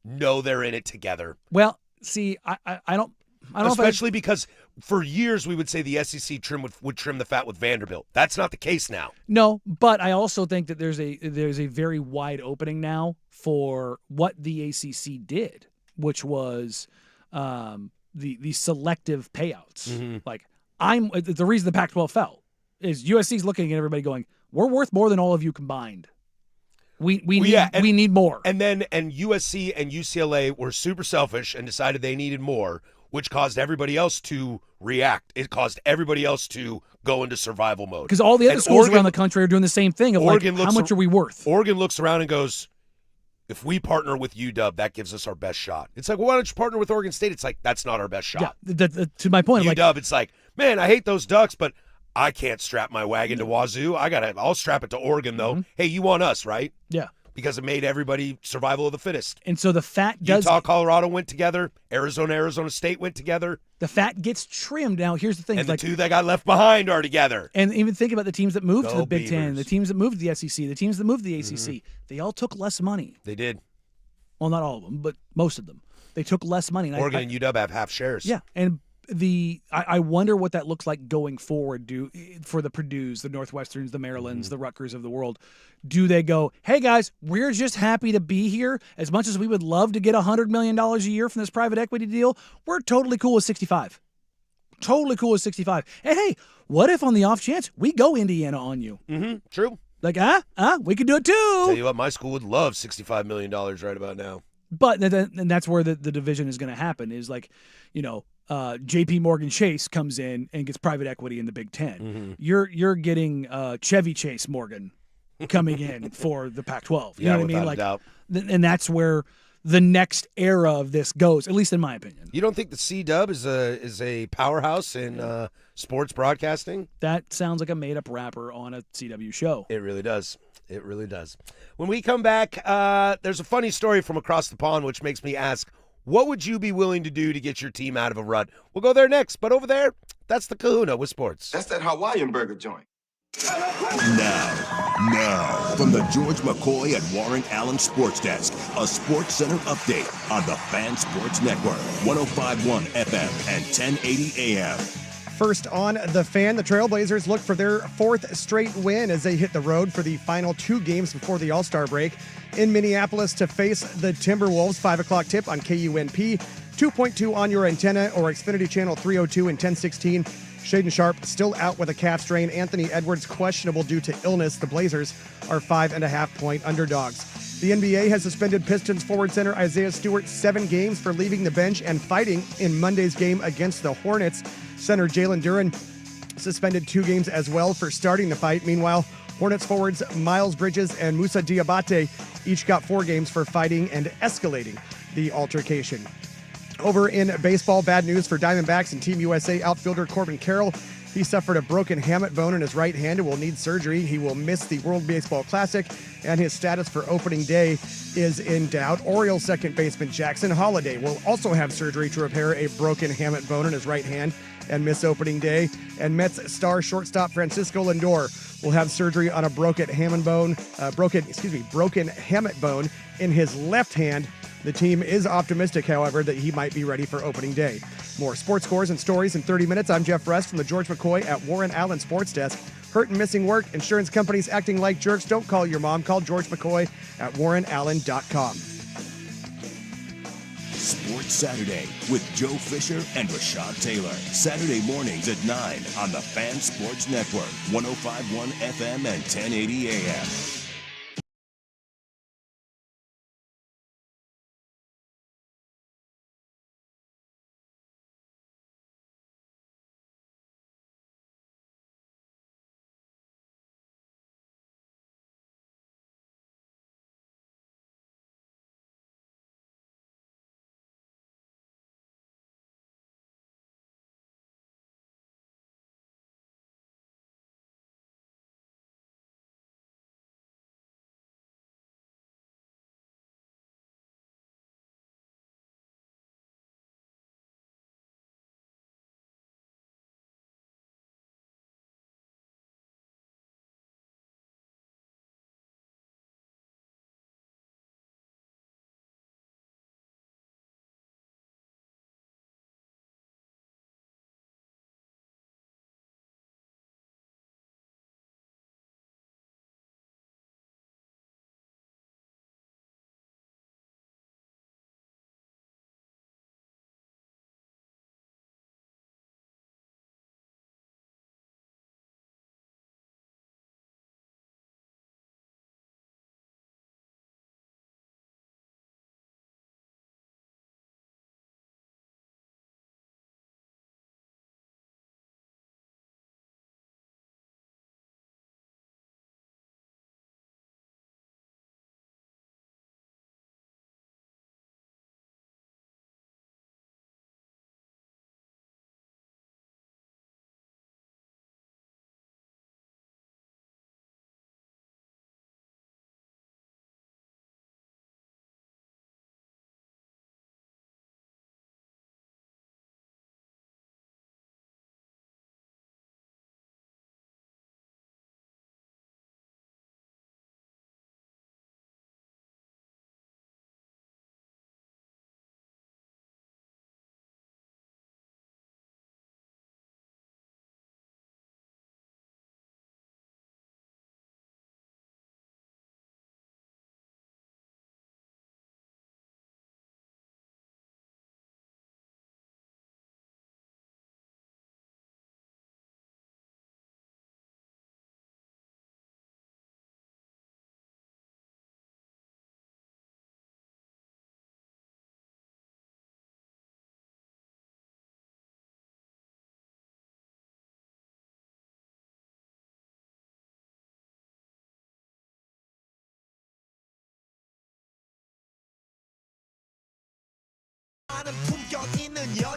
know they're in it together. Well, see, I don't. Especially because for years we would say the SEC would trim the fat with Vanderbilt. That's not the case now. No, but I also think that there's a very wide opening now for what the ACC did, which was the selective payouts. Mm-hmm. Like the reason the Pac-12 fell is USC's looking at everybody going, we're worth more than all of you combined. We need more. And USC and UCLA were super selfish and decided they needed more, which caused everybody else to react. It caused everybody else to go into survival mode. Because all the other schools around the country are doing the same thing. Of how much are we worth? Oregon looks around and goes, if we partner with UW, that gives us our best shot. It's like, well, why don't you partner with Oregon State? It's like, that's not our best shot. Yeah, to my point. UW, it's like, man, I hate those Ducks, but I can't strap my wagon to Wazoo. I'll strap it to Oregon, though. Mm-hmm. Hey, you want us, right? Yeah. Because it made everybody survival of the fittest. And so the fat does. Utah, Colorado went together. Arizona State went together. The fat gets trimmed. Now, here's the thing. And the two that got left behind are together. And even think about the teams that moved to the Big Beavers. Ten, the teams that moved to the SEC, the teams that moved to the ACC. Mm-hmm. They all took less money. They did. Well, not all of them, but most of them. They took less money. And Oregon and UW have half shares. Yeah, and I wonder what that looks like going forward for the Purdues, the Northwesterns, the Marylands, the Rutgers of the world. Do they go, hey, guys, we're just happy to be here. As much as we would love to get $100 million a year from this private equity deal, we're totally cool with 65. Totally cool with 65. And, hey, what if on the off chance we go Indiana on you? Mm-hmm. True. Like, we could do it too. Tell you what, my school would love $65 million right about now. But and that's where the division is going to happen is like, J.P. Morgan Chase comes in and gets private equity in the Big Ten. Mm-hmm. You're getting Chevy Chase Morgan coming in for the Pac-12. You know what I mean? Like, and that's where the next era of this goes, at least in my opinion. You don't think the C-Dub is a powerhouse in sports broadcasting? That sounds like a made-up rapper on a CW show. It really does. It really does. When we come back, there's a funny story from across the pond, which makes me ask, what would you be willing to do to get your team out of a rut? We'll go there next, but over there, that's the Kahuna with sports. That's that Hawaiian burger joint. Now, from the George McCoy and Warren Allen Sports Desk, a Sports Center update on the Fan Sports Network, 105.1 FM and 1080 AM. First on The Fan, the Trailblazers look for their fourth straight win as they hit the road for the final two games before the All-Star break in Minneapolis to face the Timberwolves. 5 o'clock tip on KUNP, 2.2 on your antenna or Xfinity Channel 302 and 1016. Shaden Sharp still out with a calf strain. Anthony Edwards questionable due to illness. The Blazers are 5.5-point underdogs. The NBA has suspended Pistons forward center Isaiah Stewart 7 games for leaving the bench and fighting in Monday's game against the Hornets. Center Jalen Duren suspended 2 games as well for starting the fight. Meanwhile, Hornets forwards Miles Bridges and Musa Diabate each got 4 games for fighting and escalating the altercation. Over in baseball, bad news for Diamondbacks and Team USA outfielder Corbin Carroll. He suffered a broken hamate bone in his right hand and will need surgery. He will miss the World Baseball Classic, and his status for opening day is in doubt. Orioles second baseman Jackson Holliday will also have surgery to repair a broken hamate bone in his right hand and miss opening day. And Mets star shortstop Francisco Lindor will have surgery on a broken hamate bone in his left hand. The team is optimistic, however, that he might be ready for opening day. More sports scores and stories in 30 minutes. I'm Jeff Rest from the George McCoy at Warren Allen Sports Desk. Hurt and missing work, insurance companies acting like jerks. Don't call your mom. Call George McCoy at warrenallen.com. Sports Sports Saturday with Joe Fisher and Rashad Taylor. Saturday mornings at 9 on the Fan Sports Network, 105.1 FM and 1080 AM.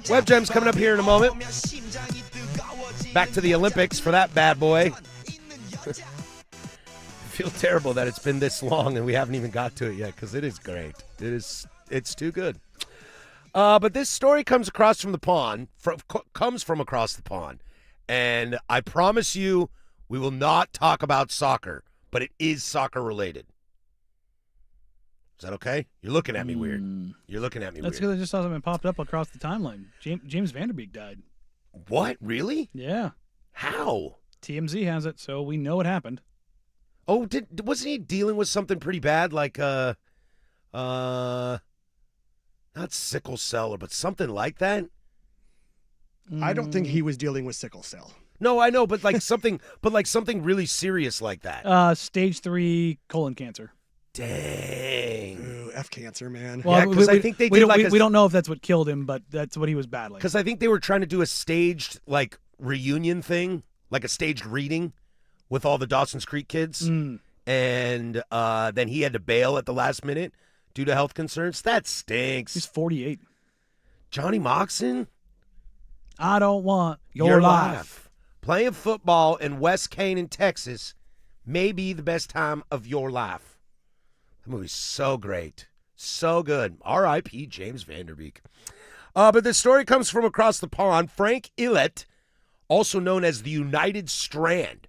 Web Gem's coming up here in a moment. Back to the Olympics for that bad boy. I feel terrible that it's been this long and we haven't even got to it yet because it is great. It's too good. But this story comes across from the pond, comes from across the pond. And I promise you we will not talk about soccer, but it is soccer related. Is that okay? You're looking at me weird. You're looking at me That's weird. because I just saw something popped up across the timeline. James Vanderbeek died. What? Really? Yeah. How? TMZ has it, so we know it happened. Oh, wasn't he dealing with something pretty bad, like not sickle cell, but something like that? I don't think he was dealing with sickle cell. No, I know, but like something really serious like that. Stage 3 colon cancer. Dang. Ooh, F cancer, man. Well, yeah, because I think they did we don't know if that's what killed him, but that's what he was battling. Because I think they were trying to do a staged like reunion thing, like a staged reading with all the Dawson's Creek kids, and then he had to bail at the last minute due to health concerns. That stinks. He's 48. Johnny Moxon? I don't want your life. Playing football in West Canaan, Texas may be the best time of your life. That movie's so great. So good. R.I.P. James Vanderbeek. But this story comes from across the pond. Frank Illett, also known as the United Strand,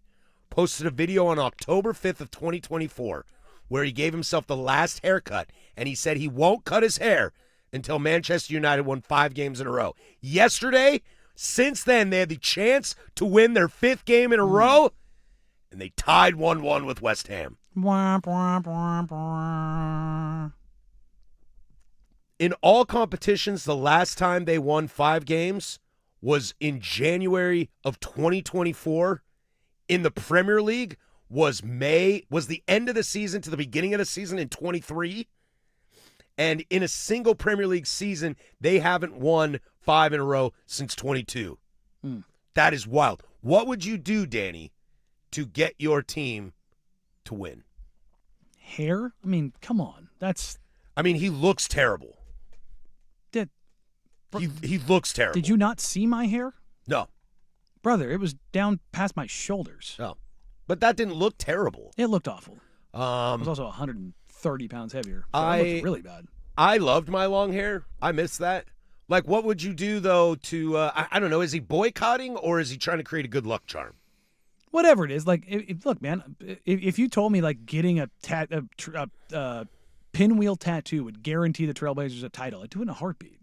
posted a video on October 5th of 2024 where he gave himself the last haircut, and he said he won't cut his hair until Manchester United won 5 games in a row. Yesterday, since then, they had the chance to win their 5th game in a row, and they tied 1-1 with West Ham. In all competitions, the last time they won 5 games was in January of 2024. In the Premier League was the end of the season to the beginning of the season in 23. And in a single Premier League season, they haven't won 5 in a row since 22. That is wild. What would you do, Danny, to get your team to win? Hair? I mean, come on. He looks terrible. He looks terrible. Did you not see my hair? No. Brother, it was down past my shoulders. Oh. But that didn't look terrible. It looked awful. I was also 130 pounds heavier. So it looked really bad. I loved my long hair. I miss that. Like, what would you do, though, to, I don't know, is he boycotting or is he trying to create a good luck charm? Whatever it is. Like, look, man, if you told me, like, getting a pinwheel tattoo would guarantee the Trailblazers a title, I'd do it in a heartbeat.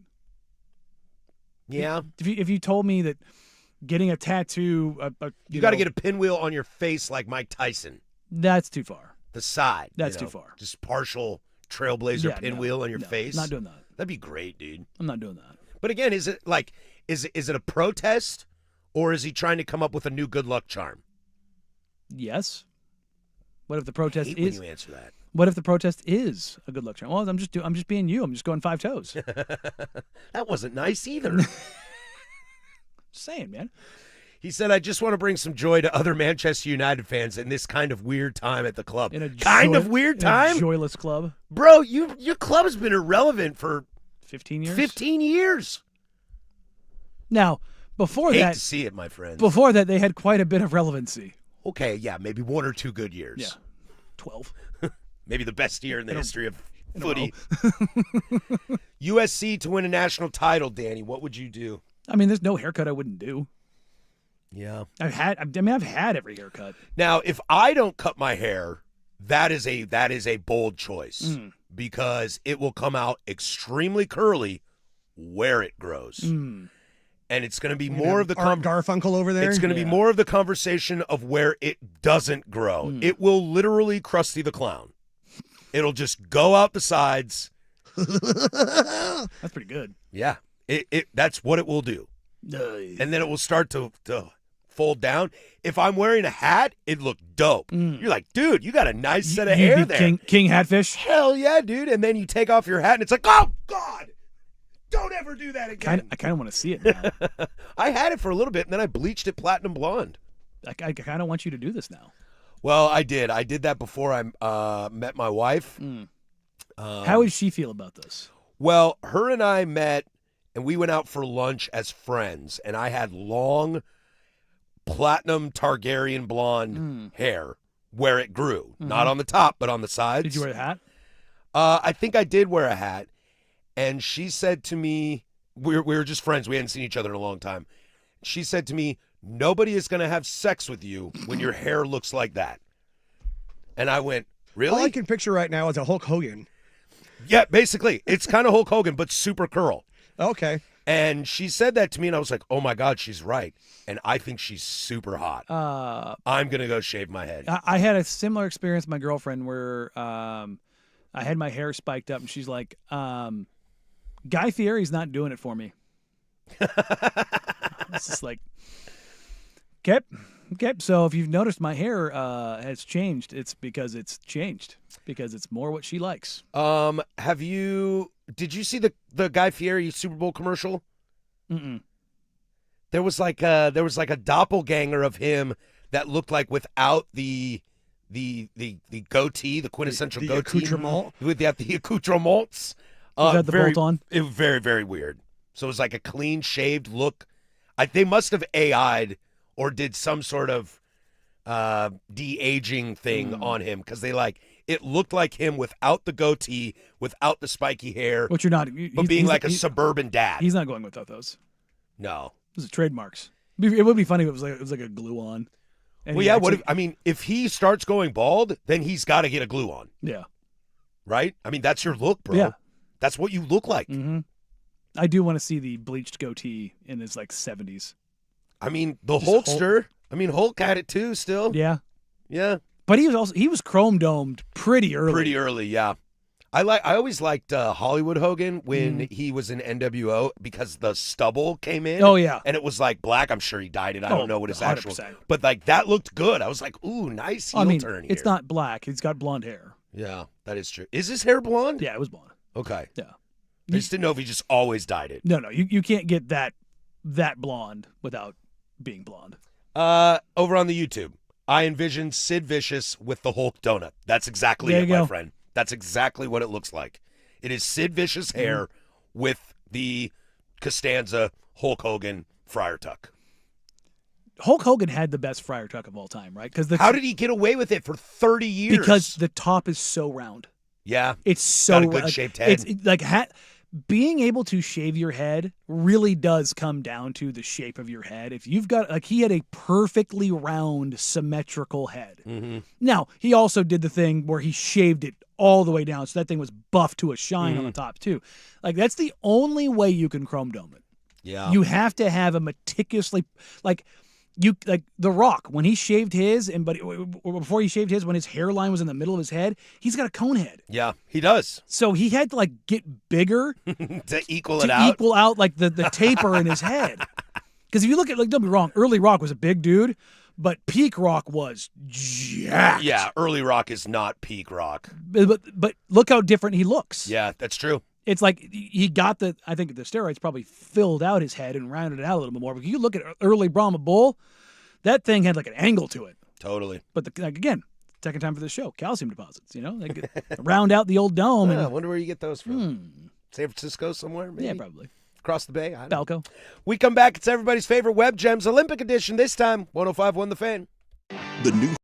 Yeah. If you told me that getting a tattoo, you got to get a pinwheel on your face like Mike Tyson. That's too far. The side. That's too far. Just partial Trailblazer pinwheel on your face. Not doing that. That'd be great, dude. I'm not doing that. But again, is it a protest or is he trying to come up with a new good luck charm? Yes. What if the protest when is? you answer that. What if the protest is a good luck charm? Well, I'm just being you. I'm just going 5 toes. That wasn't nice either. Just saying, man. He said, I just want to bring some joy to other Manchester United fans in this kind of weird time at the club. In a weird time? A joyless club. Bro, your club has been irrelevant for 15 years. 15 years. Now, before Hate that, to see it, my friend. Before that, they had quite a bit of relevancy. Okay, yeah, maybe 1 or 2 good years. Yeah, 12. Maybe the best year in the history of footy. USC to win a national title, Danny. What would you do? I mean, there's no haircut I wouldn't do. Yeah. I've had every haircut. Now, if I don't cut my hair, that is a bold choice because it will come out extremely curly where it grows. And it's going to be more of the Art Garfunkel over there. It's going to be more of the conversation of where it doesn't grow. It will literally Krusty the Clown. It'll just go out the sides. That's pretty good. Yeah. That's what it will do. And then it will start to fold down. If I'm wearing a hat, it look dope. You're like, dude, you got a nice set of hair there. King Hatfish? Hell yeah, dude. And then you take off your hat and it's like, oh, God. Don't ever do that again. I kind of want to see it now. I had it for a little bit, and then I bleached it platinum blonde. I kind of want you to do this now. Well, I did. I did that before I met my wife. How would she feel about this? Well, her and I met, and we went out for lunch as friends, and I had long platinum Targaryen blonde hair where it grew. Not on the top, but on the sides. Did you wear a hat? I think I did wear a hat. And she said to me, we were just friends. We hadn't seen each other in a long time. She said to me, nobody is going to have sex with you when your hair looks like that. And I went, really? All I can picture right now is a Hulk Hogan. Yeah, basically. It's kind of Hulk Hogan, but super curl. Okay. And she said that to me, and I was like, oh, my God, she's right. And I think she's super hot. I'm going to go shave my head. I had a similar experience with my girlfriend where I had my hair spiked up, and she's like, Guy Fieri's not doing it for me. It's just like, okay. So if you've noticed my hair has changed, it's because it's changed. Because it's more what she likes. Did you see the Guy Fieri Super Bowl commercial? Mm-mm. There was like a doppelganger of him that looked like without the goatee, the quintessential the goatee. accoutrement. With the accoutrements. Had the bolt on? It was very, very weird. So it was like a clean shaved look. They must have AI'd or did some sort of de-aging thing on him because it looked like him without the goatee, without the spiky hair. Which you're not. But being like a suburban dad. He's not going without those. No. Those are trademarks. It would be funny if it was like a glue on. Well, yeah. If he starts going bald, then he's got to get a glue on. Yeah. Right? I mean, that's your look, bro. Yeah. That's what you look like. Mm-hmm. I do want to see the bleached goatee in his 70s. I mean, the Hulkster. Hulk had it too still. Yeah. Yeah. But he was chrome domed pretty early. Pretty early, yeah. I always liked Hollywood Hogan when he was in NWO because the stubble came in. Oh, yeah. And it was like black. I'm sure he dyed it. I don't know what his 100%. actual. But like that looked good. I was like, ooh, nice heel turn here. It's not black. He's got blonde hair. Yeah, that is true. Is his hair blonde? Yeah, it was blonde. Okay. Yeah. I just didn't know if he just always dyed it. No, you can't get that blonde without being blonde. Over on the YouTube, I envisioned Sid Vicious with the Hulk donut. That's exactly it, my friend. That's exactly what it looks like. It is Sid Vicious hair with the Costanza Hulk Hogan friar tuck. Hulk Hogan had the best friar tuck of all time, right? How did he get away with it for 30 years? Because the top is so round. Yeah. It's so got a good shaped head. It's like being able to shave your head really does come down to the shape of your head. If you've got, like, he had a perfectly round, symmetrical head. Mm-hmm. Now, he also did the thing where he shaved it all the way down, so that thing was buffed to a shine on the top, too. Like, that's the only way you can chrome dome it. Yeah. You have to have a meticulously, like The Rock, when he shaved his, before he shaved his, when his hairline was in the middle of his head, he's got a cone head. Yeah, he does. So he had to get bigger to equal it out. Equal out the taper in his head. Because if you look at, don't be wrong, early Rock was a big dude, but peak Rock was jacked. Yeah, early Rock is not peak Rock. But look how different he looks. Yeah, that's true. It's like he got I think the steroids probably filled out his head and rounded it out a little bit more. But you look at early Brahma Bull, that thing had like an angle to it. Totally. But again, second time for the show, calcium deposits, they could round out the old dome. I wonder where you get those from. San Francisco somewhere, maybe? Yeah, probably. Across the bay? I don't know. Balco. We come back. It's everybody's favorite Web Gems Olympic edition. This time, 105.1 The Fan. The new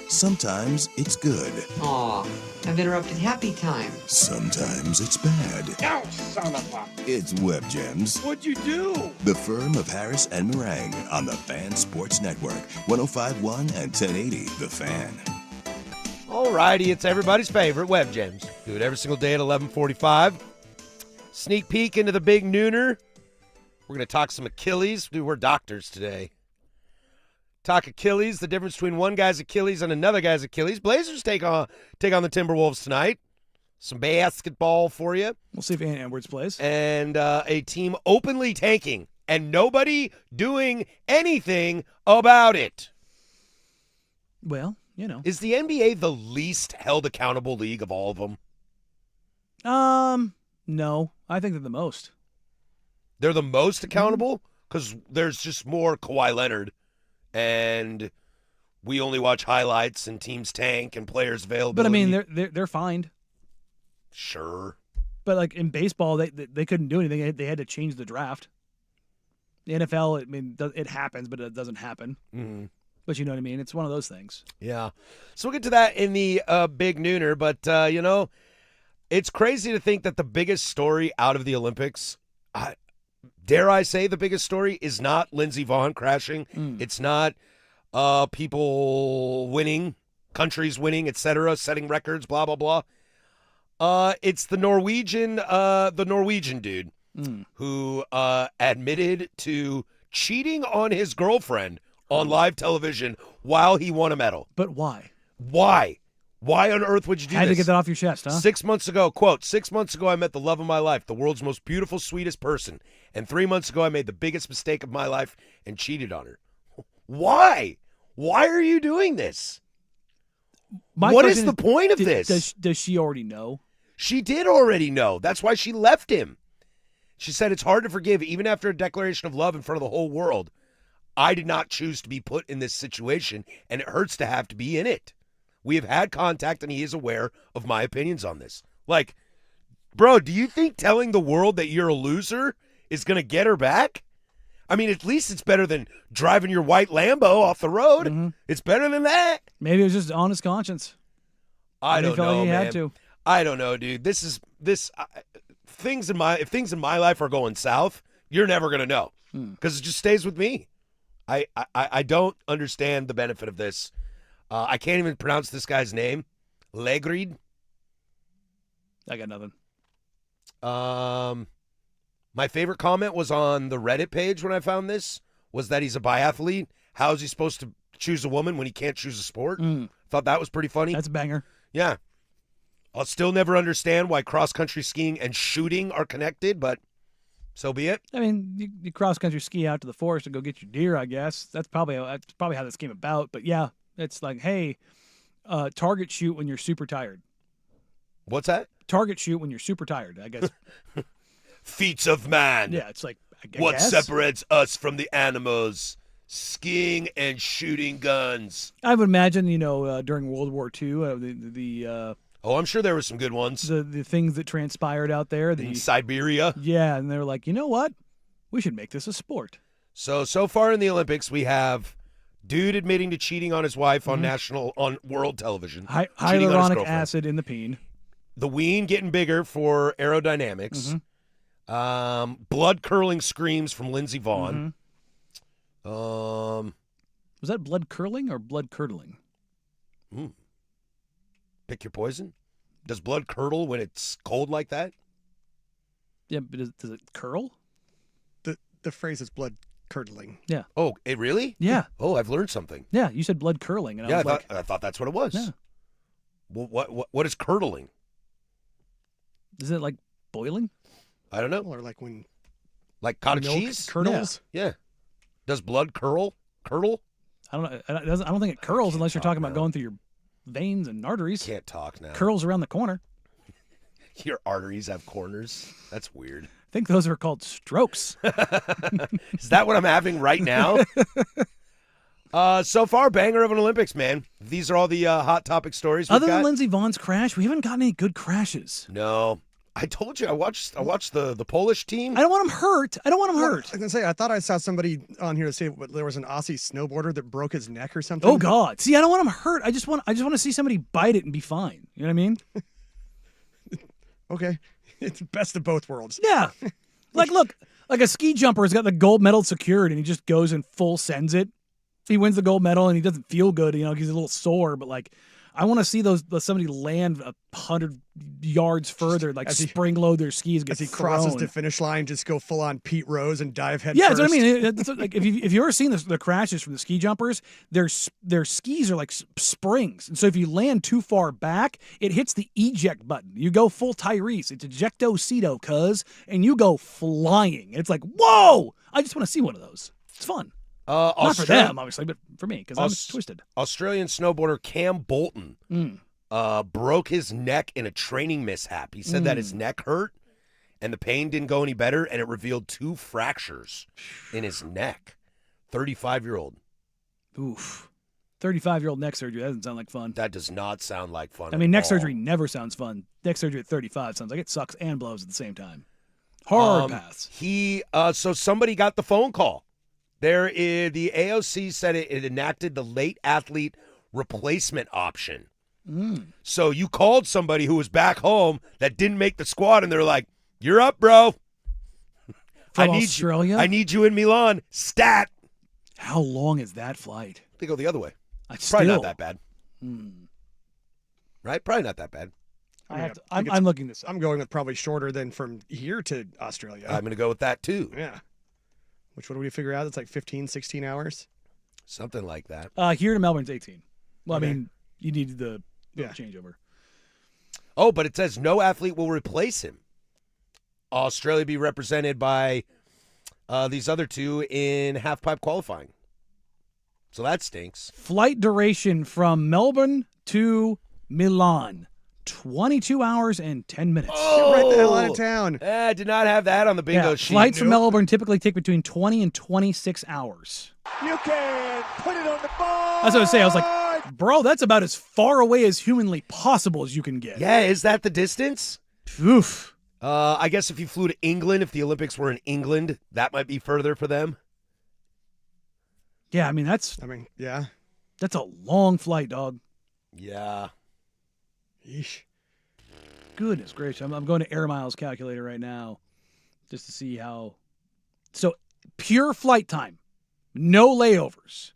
Sometimes it's good. Aw, I've interrupted happy time. Sometimes it's bad. No, son of a... It's Web Gems. What'd you do? The firm of Harris and Meringue on the Fan Sports Network. 105.1 and 1080 The Fan. Alrighty, it's everybody's favorite Web Gems. Do it every single day at 11:45. Sneak peek into the big nooner. We're going to talk some Achilles. Dude, we're doctors today. Talk Achilles, the difference between one guy's Achilles and another guy's Achilles. Blazers take on the Timberwolves tonight. some basketball for you. We'll see if Ann Edwards plays. And a team openly tanking and nobody doing anything about it. Well, you know. Is the NBA the least held accountable league of all of them? No. I think they're the most. They're the most accountable? Because there's just more Kawhi Leonard, and we only watch highlights and teams tank and players availability. But, I mean, they're fined. Sure. But, like, in baseball, they couldn't do anything. They had to change the draft. The NFL, I mean, it happens, but it doesn't happen. Mm-hmm. But you know what I mean? It's one of those things. Yeah. So we'll get to that in the big nooner. But, you know, it's crazy to think that the biggest story out of the Olympics, dare I say the biggest story, is not Lindsey Vonn crashing. It's not people winning, countries winning, etc., setting records, blah, blah, blah. It's the Norwegian dude who admitted to cheating on his girlfriend on live television while he won a medal. But why? Why? Why on earth would you do Had this? to get that off your chest, huh? 6 months ago, quote, 6 months ago I met the love of my life, the world's most beautiful, sweetest person. And 3 months ago I made the biggest mistake of my life and cheated on her. Why? Why are you doing this? What is the point of this? Does she already know? She did already know. That's why she left him. She said it's hard to forgive even after a declaration of love in front of the whole world. I did not choose to be put in this situation, and it hurts to have to be in it. We have had contact, and he is aware of my opinions on this. Like, bro, do you think telling the world that you're a loser is going to get her back? I mean, at least it's better than driving your white Lambo off the road. Mm-hmm. It's better than that. Maybe it was just honest conscience. I don't know, man. Had to. I don't know, dude. If things in my life are going south, you're never going to know because it just stays with me. I don't understand the benefit of this. I can't even pronounce this guy's name. Legrid. I got nothing. My favorite comment was on the Reddit page when I found this, was that he's a biathlete. How is he supposed to choose a woman when he can't choose a sport? Thought that was pretty funny. That's a banger. Yeah. I'll still never understand why cross-country skiing and shooting are connected, but so be it. I mean, you cross-country ski out to the forest and go get your deer, I guess. That's probably how this came about. But, yeah, it's like, hey, target shoot when you're super tired. What's that? Target shoot when you're super tired, I guess. Feats of man. Yeah, it's like, I what guess. separates us from the animals? Skiing and shooting guns. I would imagine, during World War II, oh, I'm sure there were some good ones. The things that transpired out there. In Siberia. Yeah, and they were like, you know what? We should make this a sport. So far in the Olympics, we have dude admitting to cheating on his wife on world television. Hyaluronic acid in the peen. The ween getting bigger for aerodynamics. Blood curling screams from Lindsey Vonn. Was that blood curling or blood curdling? Pick your poison. Does blood curdle when it's cold like that? Yeah, but does it curl? The phrase is blood curdling. Yeah. Oh, it really? Yeah. Oh, I've learned something. Yeah, you said blood curling, and I thought that's what it was. Yeah. Well, what is curdling? Is it like boiling? I don't know. Or like when cottage milk cheese curdles? Yeah. Does blood curdle? I don't know. I don't think it curls unless you're talking about going through your veins and arteries. Can't talk now. Curls around the corner. Your arteries have corners. That's weird. I think those are called strokes. Is that what I'm having right now? So far, banger of an Olympics, man. These are all the hot topic stories we've Other than got. Lindsey Vonn's crash, we haven't gotten any good crashes. No. I told you, I watched the Polish team. I don't want him hurt. I was going to say, I thought I saw somebody on here say there was an Aussie snowboarder that broke his neck or something. Oh, God. See, I don't want him hurt. I just want to see somebody bite it and be fine. You know what I mean? Okay. It's best of both worlds. Yeah. Look, a ski jumper has got the gold medal secured, and he just goes and full sends it. He wins the gold medal, and he doesn't feel good. He's a little sore, but, I want to see somebody land 100 yards further, like spring load their skis, get as he thrown. crosses the finish line, just go full on Pete Rose and dive head Yeah, first. that's what I mean. It's like if you've ever seen the crashes from the ski jumpers, their skis are like springs, and so if you land too far back, it hits the eject button. You go full Tyrese. It's ejecto-cedo, and you go flying. It's like, whoa! I just want to see one of those. It's fun. Not for them, obviously, but for me, because I'm twisted. Australian snowboarder Cam Bolton broke his neck in a training mishap. He said that his neck hurt, and the pain didn't go any better, and it revealed 2 fractures in his neck. 35-year-old. Oof. 35-year-old neck surgery. That doesn't sound like fun. That does not sound like fun. I mean, neck surgery never sounds fun. Neck surgery at 35 sounds like it sucks and blows at the same time. Hard pass. So somebody got the phone call. The AOC said it enacted the late athlete replacement option. So you called somebody who was back home that didn't make the squad, and they're like, "You're up, bro. From Australia? I need you in Milan. Stat." How long is that flight? They go the other way. Probably not that bad. Right? Probably not that bad. I'm looking this up. I'm going with probably shorter than from here to Australia. I'm going to go with that, too. Yeah. What do we figure out? It's like 15, 16 hours? Something like that. Here to Melbourne's 18. Well, Okay. I mean, you needed the changeover. Oh, but it says no athlete will replace him. Australia be represented by these other 2 in half-pipe qualifying. So that stinks. Flight duration from Melbourne to Milan, 22 hours and 10 minutes. Oh, Get right the hell out of town. I did not have that on the bingo sheet. Flights from Melbourne typically take between 20 and 26 hours. You can put it on the board. That's what I was saying. I was like, bro, that's about as far away as humanly possible as you can get. Yeah, is that the distance? Oof. I guess if you flew to England, if the Olympics were in England, that might be further for them. Yeah, I mean, yeah. That's a long flight, dog. Yeah. Yeesh. Goodness gracious. I'm going to air miles calculator right now just to see how. So, pure flight time, no layovers,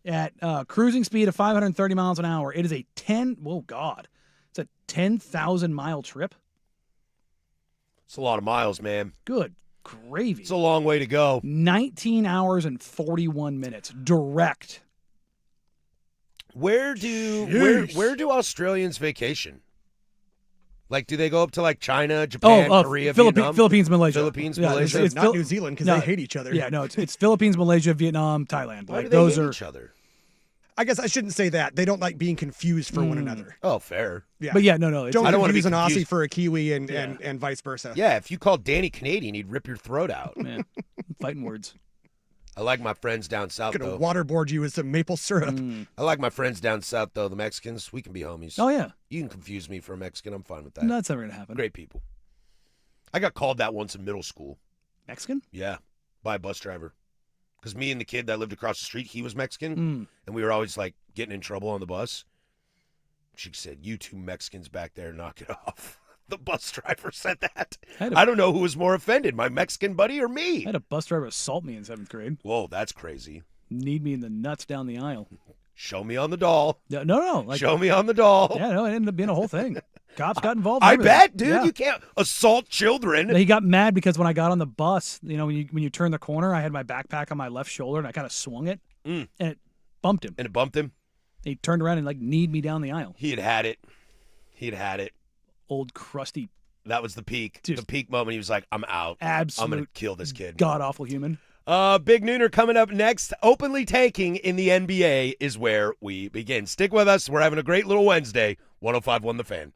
at cruising speed of 530 miles an hour. It is a 10,000 mile trip. It's a lot of miles, man. Good gravy. It's a long way to go. 19 hours and 41 minutes direct. Where do Australians vacation? Like, do they go up to like China, Japan, Korea, Vietnam? Philippines, Malaysia. Malaysia. It's not New Zealand because they hate each other. Yeah, no, it's Philippines, Malaysia, Vietnam, Thailand. Why Like do they those hate are each other? I guess I shouldn't say that. They don't like being confused for one another. Oh, fair. Yeah. But yeah, no. Don't I don't want to confuse be an Aussie confused. for a Kiwi and vice versa. Yeah, if you called Danny Canadian, he'd rip your throat out. Man, fighting words. I like my friends down south, Gonna though. waterboard you with some maple syrup. I like my friends down south, though. The Mexicans, we can be homies. Oh, yeah. You can confuse me for a Mexican. I'm fine with that. No, that's never going to happen. Great people. I got called that once in middle school. Mexican? Yeah, by a bus driver. Because me and the kid that lived across the street, he was Mexican, and we were always, like, getting in trouble on the bus. She said, "You two Mexicans back there, knock it off." The bus driver said that. I don't know who was more offended, my Mexican buddy or me. I had a bus driver assault me in 7th grade. Whoa, that's crazy. Need me in the nuts down the aisle. Show me on the doll. No. Like, show me on the doll. Yeah, no, it ended up being a whole thing. Cops got involved. in I everything. bet, dude. Yeah. You can't assault children. He got mad because when I got on the bus, you know, when you turn the corner, I had my backpack on my left shoulder and I kind of swung it, and it bumped him. And it bumped him? He turned around and like kneed me down the aisle. He'd had it. Old crusty. That was the peak. The peak moment. He was like, "I'm out. Absolute. I'm going to kill this kid." God awful human. Big Nooner coming up next. Openly tanking in the NBA is where we begin. Stick with us. We're having a great little Wednesday. 105.1 The Fan.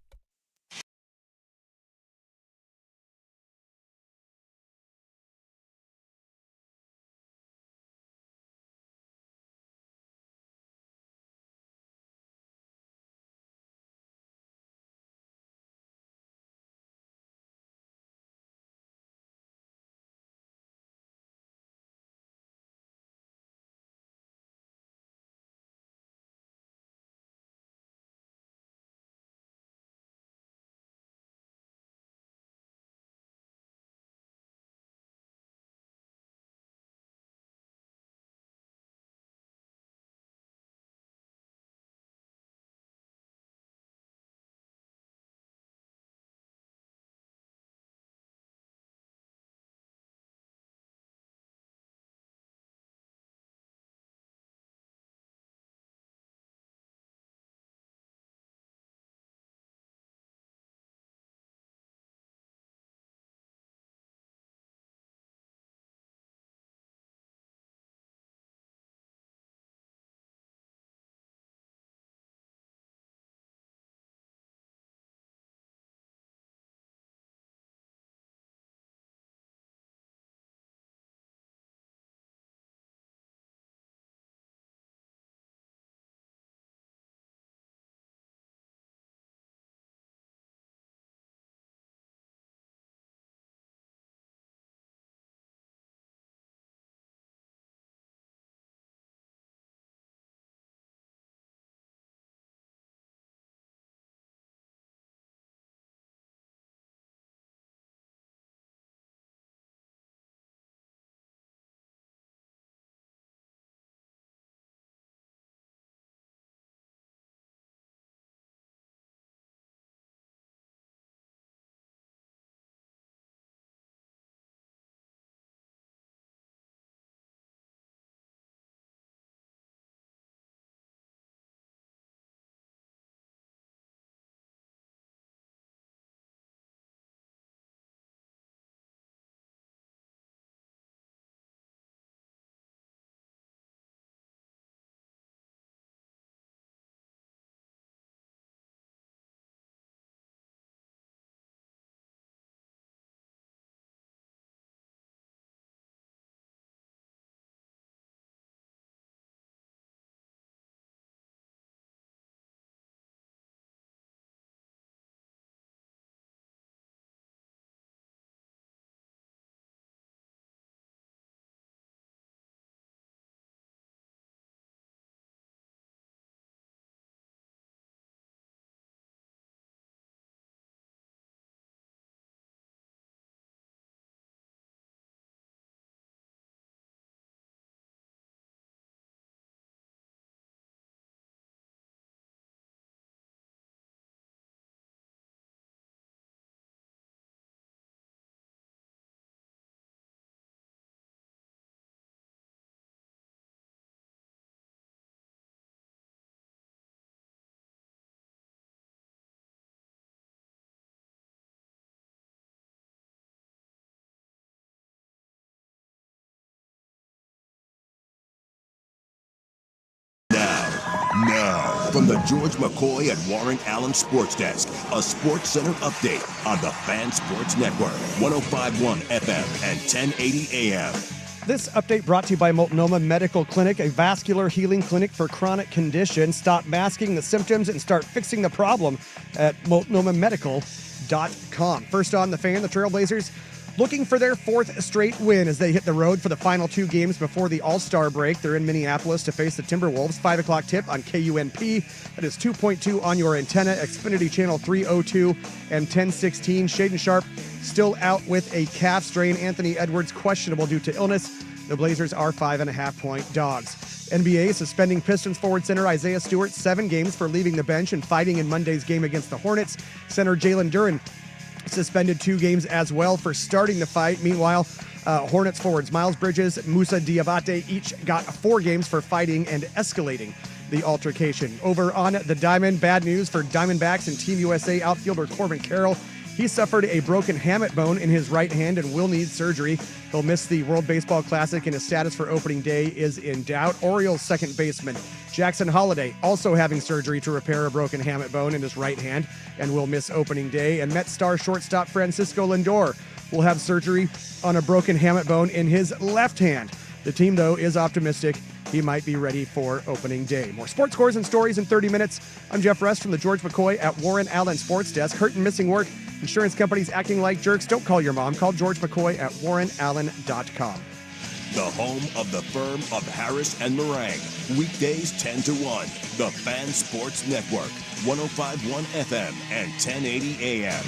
From the George McCoy and Warren Allen Sports Desk, a Sports Center update on the Fan Sports Network, 105.1 FM and 1080 AM. This update brought to you by Multnomah Medical Clinic, a vascular healing clinic for chronic conditions. Stop masking the symptoms and start fixing the problem at multnomahmedical.com. First on the Fan, the Trailblazers looking for their fourth straight win as they hit the road for the final two games before the All-Star break. They're in Minneapolis to face the Timberwolves. 5 o'clock tip on KUNP. That is 2.2 on your antenna, Xfinity Channel 302 and 1016. Shaden Sharp still out with a calf strain. Anthony Edwards questionable due to illness. The Blazers are 5.5-point dogs. NBA suspending Pistons forward center Isaiah Stewart 7 games for leaving the bench and fighting in Monday's game against the Hornets. Center Jalen Duren suspended 2 games as well for starting the fight. Meanwhile, Hornets forwards Miles Bridges, Musa Diabate each got 4 games for fighting and escalating the altercation. Over on the Diamond, bad news for Diamondbacks and Team USA outfielder Corbin Carroll. He suffered a broken hamate bone in his right hand and will need surgery. He'll miss the World Baseball Classic, and his status for opening day is in doubt. Orioles second baseman Jackson Holliday also having surgery to repair a broken hamate bone in his right hand and will miss opening day. And Mets star shortstop Francisco Lindor will have surgery on a broken hamate bone in his left hand. The team, though, is optimistic he might be ready for opening day. More sports scores and stories in 30 minutes. I'm Jeff Rest from the George McCoy at Warren Allen Sports Desk. Hurt and missing work. Insurance companies acting like jerks. Don't call your mom. Call George McCoy at warrenallen.com. The home of the firm of Harris and Meringue. Weekdays 10 to 1. The Fan Sports Network, 105.1 FM and 1080 AM.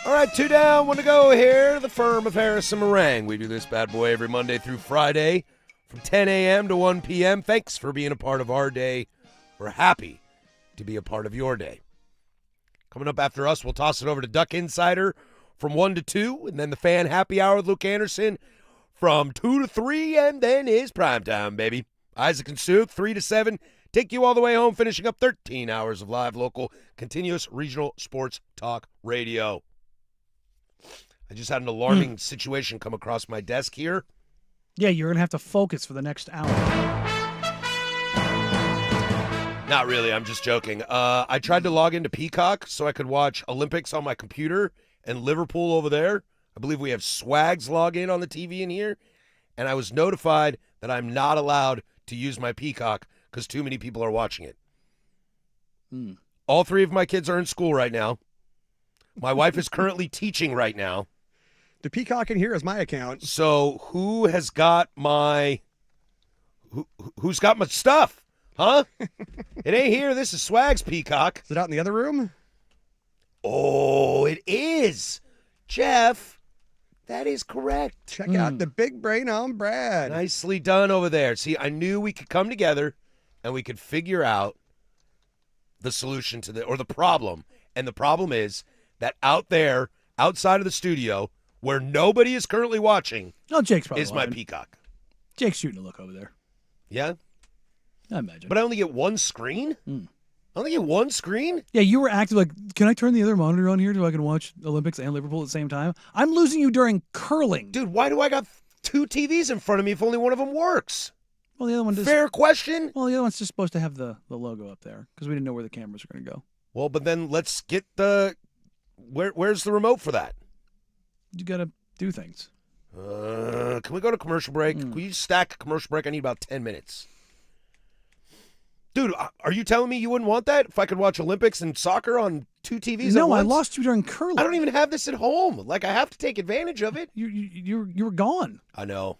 All right, 2 down, 1 to go here. The firm of Harris and Meringue. We do this bad boy every Monday through Friday from 10 a.m. to 1 p.m. Thanks for being a part of our day. We're happy to be a part of your day. Coming up after us, we'll toss it over to Duck Insider from 1 to 2, and then the Fan Happy Hour with Luke Anderson from 2 to 3, and then is primetime, baby. Isaac and Suk, 3 to 7. Take you all the way home, finishing up 13 hours of live, local, continuous regional sports talk radio. I just had an alarming situation come across my desk here. Yeah, you're going to have to focus for the next hour. Not really, I'm just joking. I tried to log into Peacock so I could watch Olympics on my computer and Liverpool over there. I believe we have Swags log in on the TV in here. And I was notified that I'm not allowed to use my Peacock because too many people are watching it. All 3 of my kids are in school right now. My wife is currently teaching right now. The Peacock in here is my account. So who's got my stuff? Huh? It ain't here. This is Swag's Peacock. Is it out in the other room? Oh, it is. Jeff, that is correct. Check out the big brain on Brad. Nicely done over there. See, I knew we could come together and we could figure out the solution to the problem. And the problem is that out there, outside of the studio, where nobody is currently watching, Jake's probably is my Peacock. Jake's shooting a look over there. Yeah? I imagine. But I only get one screen? I only get one screen? Yeah, you were active like, can I turn the other monitor on here so I can watch Olympics and Liverpool at the same time? I'm losing you during curling. Dude, why do I got 2 TVs in front of me if only one of them works? Well, the other one does. Fair question? Well, the other one's just supposed to have the logo up there because we didn't know where the cameras were going to go. Well, but then let's get the... Where's the remote for that? You got to do things. Can we go to commercial break? Can you stack a commercial break? I need about 10 minutes. Dude, are you telling me you wouldn't want that? If I could watch Olympics and soccer on 2 TVs at No, once? I lost you during curling. I don't even have this at home. Like, I have to take advantage of it. You were gone. I know.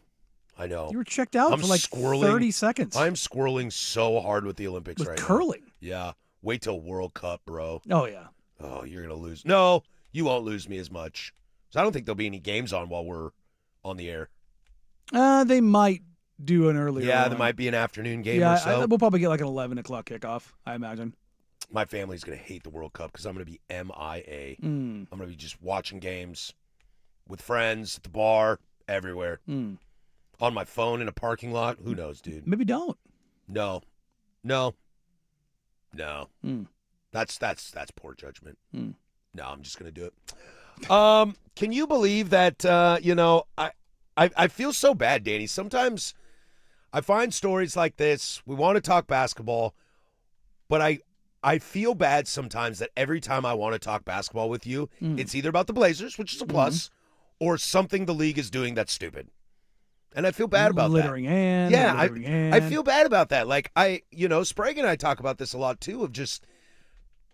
You were checked out for like 30 seconds. I'm squirreling so hard with the Olympics with right curling. now. Yeah. Wait till World Cup, bro. Oh, yeah. Oh, you're going to lose. No, you won't lose me as much. So I don't think there'll be any games on while we're on the air. They might do an earlier Yeah, one. there might be an afternoon game or so. We'll probably get like an 11 o'clock kickoff, I imagine. My family's going to hate the World Cup because I'm going to be MIA. I'm going to be just watching games with friends at the bar, everywhere. On my phone in a parking lot. Who knows, dude? Maybe don't. No. That's poor judgment. No, I'm just going to do it. Can you believe that, I feel so bad, Danny. Sometimes I find stories like this. We want to talk basketball, but I feel bad sometimes that every time I want to talk basketball with you, it's either about the Blazers, which is a plus, or something the league is doing that's stupid. And I feel bad about littering that. And yeah, littering I feel bad about that. Like, Sprague and I talk about this a lot, too, of just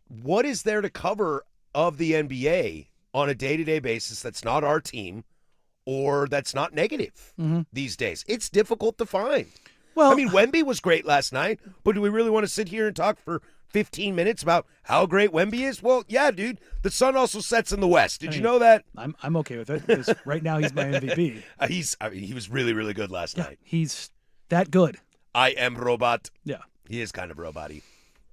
what is there to cover of the NBA on a day-to-day basis that's not our team or that's not negative these days. It's difficult to find. Well, I mean, Wemby was great last night, but do we really want to sit here and talk for 15 minutes about how great Wemby is? Well, yeah, dude. The sun also sets in the west. Did you know that? I'm okay with it because right now he's my MVP. He was really, really good last night. He's that good. I am robot. Yeah. He is kind of robot-y.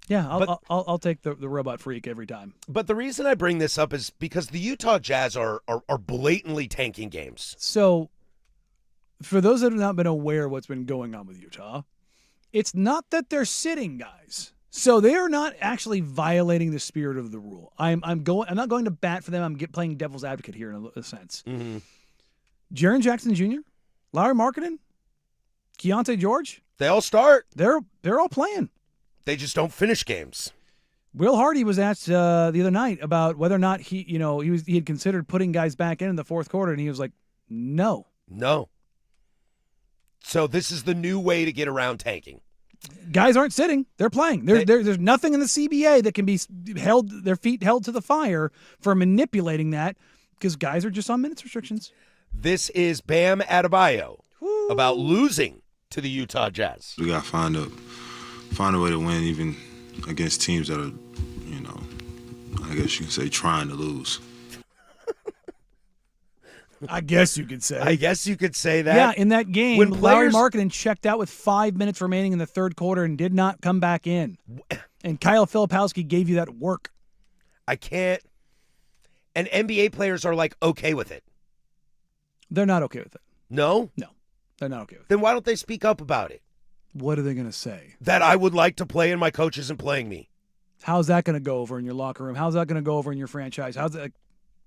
Yeah, I'll take the robot freak every time. But the reason I bring this up is because the Utah Jazz are blatantly tanking games. So, for those that have not been aware of what's been going on with Utah, it's not that they're sitting guys. So they are not actually violating the spirit of the rule. I'm not going to bat for them. I'm playing devil's advocate here in a sense. Jaren Jackson Jr., Lauri Markkanen, Keontae George. They all start. They're all playing. They just don't finish games. Will Hardy was asked the other night about whether or not he had considered putting guys back in the fourth quarter, and he was like, no. So this is the new way to get around tanking. Guys aren't sitting; they're playing. There's nothing in the CBA that can be their feet held to the fire for manipulating that, because guys are just on minutes restrictions. This is Bam Adebayo about losing to the Utah Jazz. We got to find a way to win, even against teams that are, I guess you can say, trying to lose. I guess you could say. that. Yeah, in that game, Lauri Markkanen checked out with 5 minutes remaining in the third quarter and did not come back in. And Kyle Filipowski gave you that work. I can't. And NBA players are okay with it. They're not okay with it. No? No, they're not okay with it. Then why don't they speak up about it? What are they going to say? That I would like to play and my coach isn't playing me. How's that going to go over in your locker room? How's that going to go over in your franchise? How's that?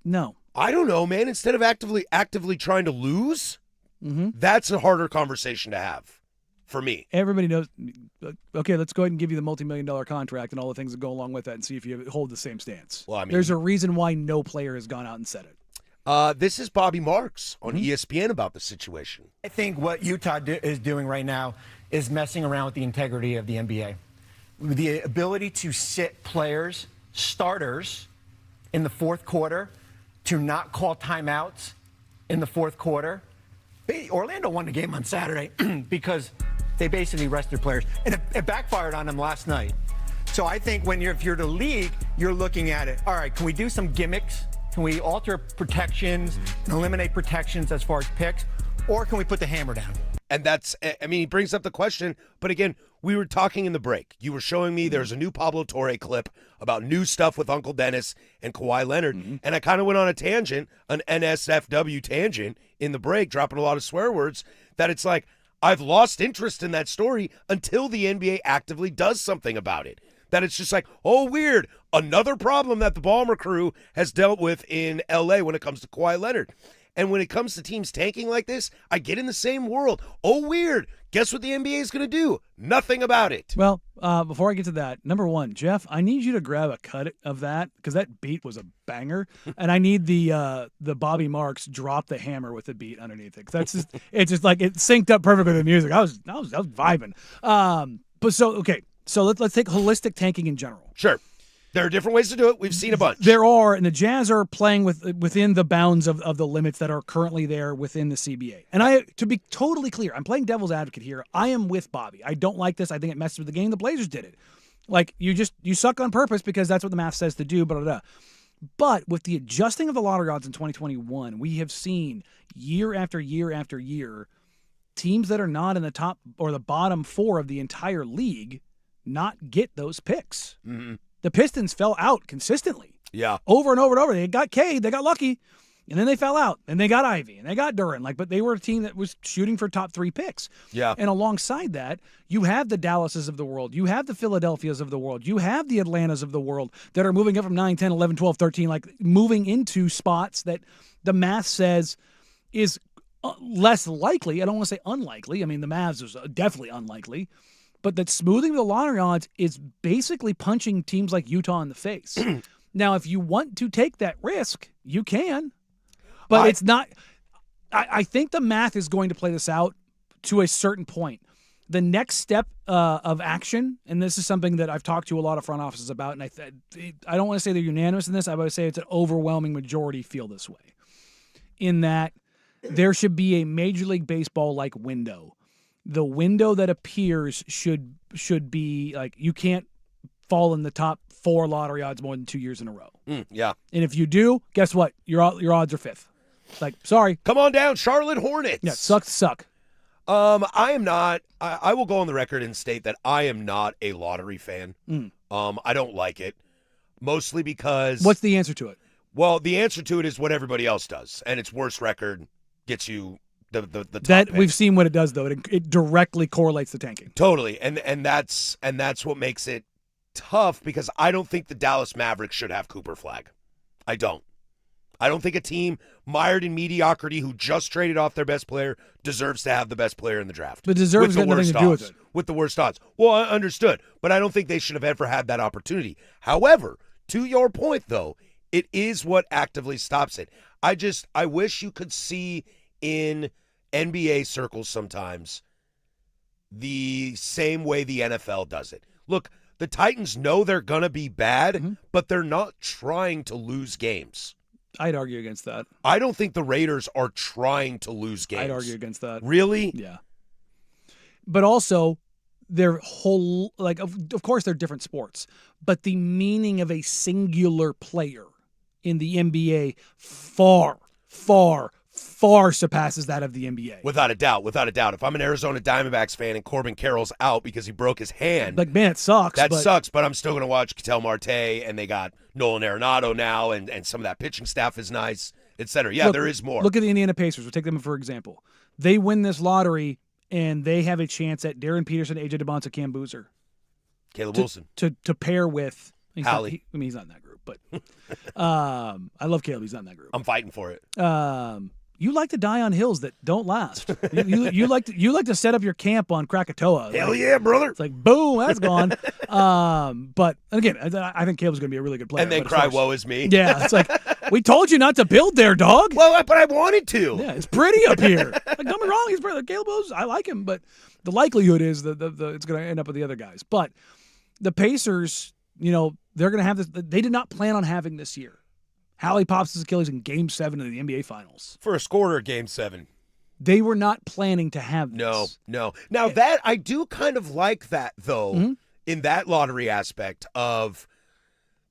No. I don't know, man. Instead of actively trying to lose, that's a harder conversation to have for me. Everybody knows, okay, let's go ahead and give you the multi-million-dollar contract and all the things that go along with that and see if you hold the same stance. Well, I mean, there's a reason why no player has gone out and said it. This is Bobby Marks on ESPN about the situation. I think what Utah is doing right now is messing around with the integrity of the NBA. The ability to sit players, starters, in the fourth quarter, to not call timeouts in the fourth quarter. Orlando won the game on Saturday because they basically rested players, and it backfired on them last night. So I think if you're the league, you're looking at it. All right, can we do some gimmicks? Can we alter protections and eliminate protections as far as picks? Or can we put the hammer down? And he brings up the question, but again, we were talking in the break. You were showing me there's a new Pablo Torre clip about new stuff with Uncle Dennis and Kawhi Leonard, and I kind of went on a tangent, an NSFW tangent in the break, dropping a lot of swear words, that it's like, I've lost interest in that story until the NBA actively does something about it. That it's just like, oh, weird, another problem that the Ballmer crew has dealt with in L.A. when it comes to Kawhi Leonard. And when it comes to teams tanking like this, I get in the same world. Oh, weird. Guess what the NBA is going to do? Nothing about it. Well, before I get to that, number one, Jeff, I need you to grab a cut of that because that beat was a banger, and I need the Bobby Marks drop the hammer with the beat underneath it. That's just it's just like it synced up perfectly with the music. I was vibing. So let's take holistic tanking in general. Sure. There are different ways to do it. We've seen a bunch. There are, and the Jazz are playing within the bounds of the limits that are currently there within the CBA. And to be totally clear, I'm playing devil's advocate here. I am with Bobby. I don't like this. I think it messes with the game. The Blazers did it. Like, you suck on purpose because that's what the math says to do, blah, blah, blah. But with the adjusting of the lottery odds in 2021, we have seen year after year after year teams that are not in the top or the bottom four of the entire league not get those picks. The Pistons fell out consistently. Yeah. Over and over and over. They got Cade, they got lucky, and then they fell out. And they got Ivy, and they got Duran. But they were a team that was shooting for top 3 picks. Yeah. And alongside that, you have the Dallases of the world. You have the Philadelphias of the world. You have the Atlantas of the world that are moving up from 9, 10, 11, 12, 13, moving into spots that the math says is less likely. I don't want to say unlikely. I mean, the Mavs is definitely unlikely. But that smoothing the lottery odds is basically punching teams like Utah in the face. Now, if you want to take that risk, you can. But it's not – I think the math is going to play this out to a certain point. The next step of action, and this is something that I've talked to a lot of front offices about, and I don't want to say they're unanimous in this. I would say it's an overwhelming majority feel this way, in that there should be a Major League Baseball-like window. The window that appears should be like you can't fall in the top 4 lottery odds more than 2 years in a row. Yeah. And if you do, guess what? Your odds are 5th. Like, sorry. Come on down, Charlotte Hornets. Yeah, suck. I am not. I will go on the record and state that I am not a lottery fan. I don't like it, mostly because. What's the answer to it? Well, the answer to it is what everybody else does, and its worst record gets you the top that pick. We've seen what it does though. It directly correlates to tanking. Totally, and that's what makes it tough, because I don't think the Dallas Mavericks should have Cooper Flag. I don't think a team mired in mediocrity who just traded off their best player deserves to have the best player in the draft. But deserves got nothing to do with it. With the worst odds. Well, I understood, but I don't think they should have ever had that opportunity. However, to your point though, it is what actively stops it. I wish you could see in NBA circles sometimes the same way the NFL does it. Look, the Titans know they're going to be bad, but they're not trying to lose games. I'd argue against that. I don't think the Raiders are trying to lose games. I'd argue against that. Really? Yeah. But also, their whole, of course they're different sports, but the meaning of a singular player in the NBA far surpasses that of the NBA. Without a doubt. If I'm an Arizona Diamondbacks fan and Corbin Carroll's out because he broke his hand. Man, it sucks. That sucks, but I'm still going to watch Ketel Marte, and they got Nolan Arenado now, and some of that pitching staff is nice, et cetera. Yeah, there is more. Look at the Indiana Pacers. We'll take them for example. They win this lottery, and they have a chance at Darren Peterson, AJ DeBonta, Cam Boozer. Caleb Wilson. To pair with Hallie. He's not in that group, but I love Caleb. He's not in that group. I'm fighting for it. You like to die on hills that don't last. you like to set up your camp on Krakatoa. Hell yeah, brother! It's like boom, that's gone. But again, I think Caleb's going to be a really good player. And then cry, "Woe is me!" Yeah, it's like we told you not to build there, dog. Well, but I wanted to. Yeah, it's pretty up here. Like, don't get me wrong, he's pretty. Caleb Bowes, I like him, but the likelihood is that it's going to end up with the other guys. But the Pacers, they're going to have this. They did not plan on having this year. Hallie pops his Achilles in Game 7 of the NBA Finals. For a scorer, Game 7. They were not planning to have this. No. Now, that I do kind of like that, though, in that lottery aspect of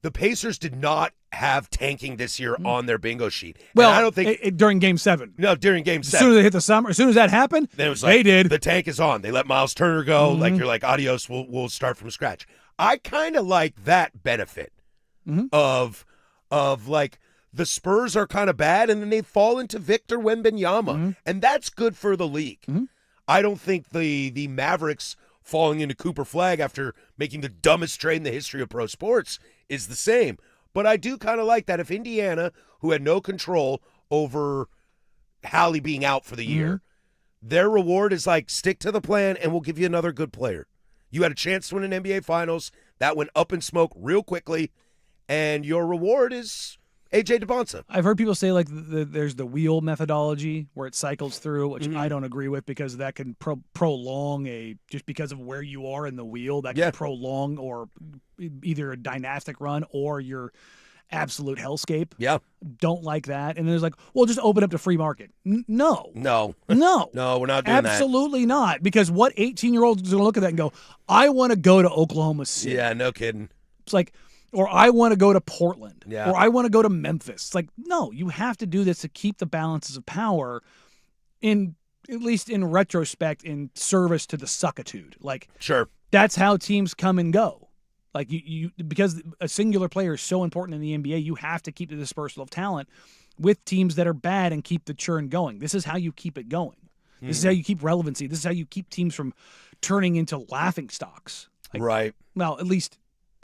the Pacers did not have tanking this year on their bingo sheet. Well, and I don't think during Game 7. No, during Game 7. As soon as they hit the summer, as soon as that happened, then it was like, they did. The tank is on. They let Miles Turner go. Like, you're like, adios, we'll start from scratch. I kind of like that benefit of like, the Spurs are kind of bad, and then they fall into Victor Wembanyama, and that's good for the league. I don't think the Mavericks falling into Cooper Flag after making the dumbest trade in the history of pro sports is the same. But I do kind of like that if Indiana, who had no control over Hallie being out for the year, their reward is like, stick to the plan, and we'll give you another good player. You had a chance to win an NBA Finals. That went up in smoke real quickly, and your reward is AJ DeBonta. I've heard people say there's the wheel methodology where it cycles through, which I don't agree with, because that can prolong just because of where you are in the wheel, that can prolong or either a dynastic run or your absolute hellscape. Yeah. Don't like that. And there's just open up to free market. No. No, we're not doing that. Absolutely not. Because what 18-year-old is going to look at that and go, I want to go to Oklahoma City. Yeah, no kidding. It's like, or I want to go to Portland, or I want to go to Memphis. It's like, no, you have to do this to keep the balances of power at least in retrospect, in service to the suckitude. Like, sure, that's how teams come and go. Like you because a singular player is so important in the NBA, you have to keep the dispersal of talent with teams that are bad and keep the churn going. This is how you keep it going. This is how you keep relevancy. This is how you keep teams from turning into laughing stocks. Like, right. Well, at least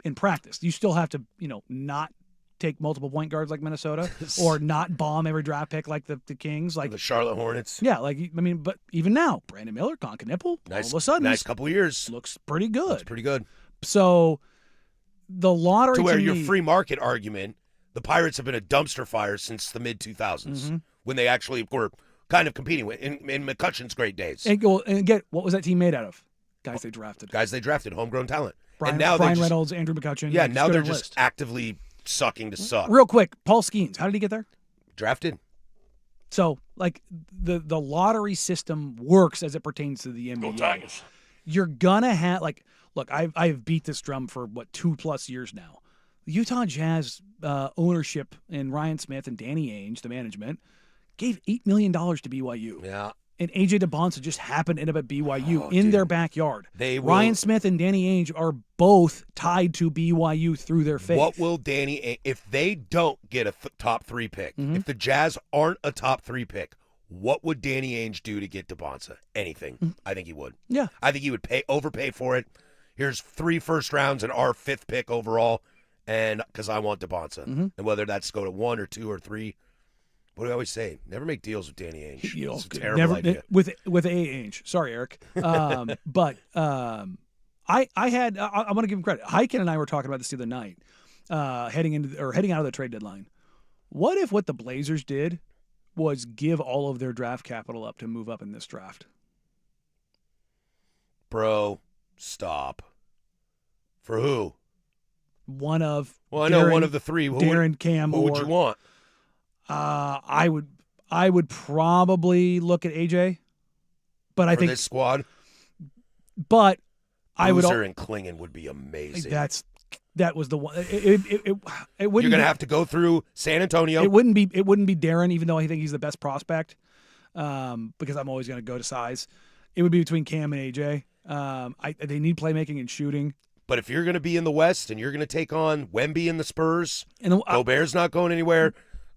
in practice, you still have to, not take multiple point guards like Minnesota or not bomb every draft pick like the Kings, like the Charlotte Hornets. Yeah, but even now, Brandon Miller, Concanipple, all of a sudden, nice couple years, looks pretty good. Looks pretty good. So the lottery to where your free market argument, the Pirates have been a dumpster fire since the mid 2000s when they actually were kind of competing with in McCutcheon's great days. And again, what was that team made out of? Guys they drafted, homegrown talent. Brian, and now Brian Reynolds, Andrew McCutcheon. Yeah, now they're just actively sucking to suck. Real quick, Paul Skeens, how did he get there? Drafted. So, the lottery system works as it pertains to the NBA. Go Tigers. You're gonna have look, I've beat this drum for 2+ years now. The Utah Jazz ownership and Ryan Smith and Danny Ainge, the management, gave $8 million to BYU. Yeah. And AJ DeBonsa just happened to end up at BYU in their backyard. Ryan Smith and Danny Ainge are both tied to BYU through their faith. What will if they don't get a top 3 pick, if the Jazz aren't a top 3 pick, what would Danny Ainge do to get DeBonsa? Anything. I think he would. Yeah. I think he would overpay for it. Here's 3 first rounds and our 5th pick overall, and because I want DeBonsa. And whether that's go to 1 or 2 or 3. What do I always say? Never make deals with Danny Ainge. It's a terrible idea. With A. Ainge. Sorry, Eric. But I want to give him credit. Hyken and I were talking about this the other night, heading out of the trade deadline. What if what the Blazers did was give all of their draft capital up to move up in this draft? Bro, stop. For who? One of I know one of the 3. Darren, Cam, who would you want? I would probably look at AJ, but I think this squad. But I would. Boozer and Klingon would be amazing. That was the one. It wouldn't. You're gonna have to go through San Antonio. It wouldn't be Darren, even though I think he's the best prospect. Because I'm always gonna go to size. It would be between Cam and AJ. They need playmaking and shooting. But if you're gonna be in the West and you're gonna take on Wemby and the Spurs, Gobert's not going anywhere.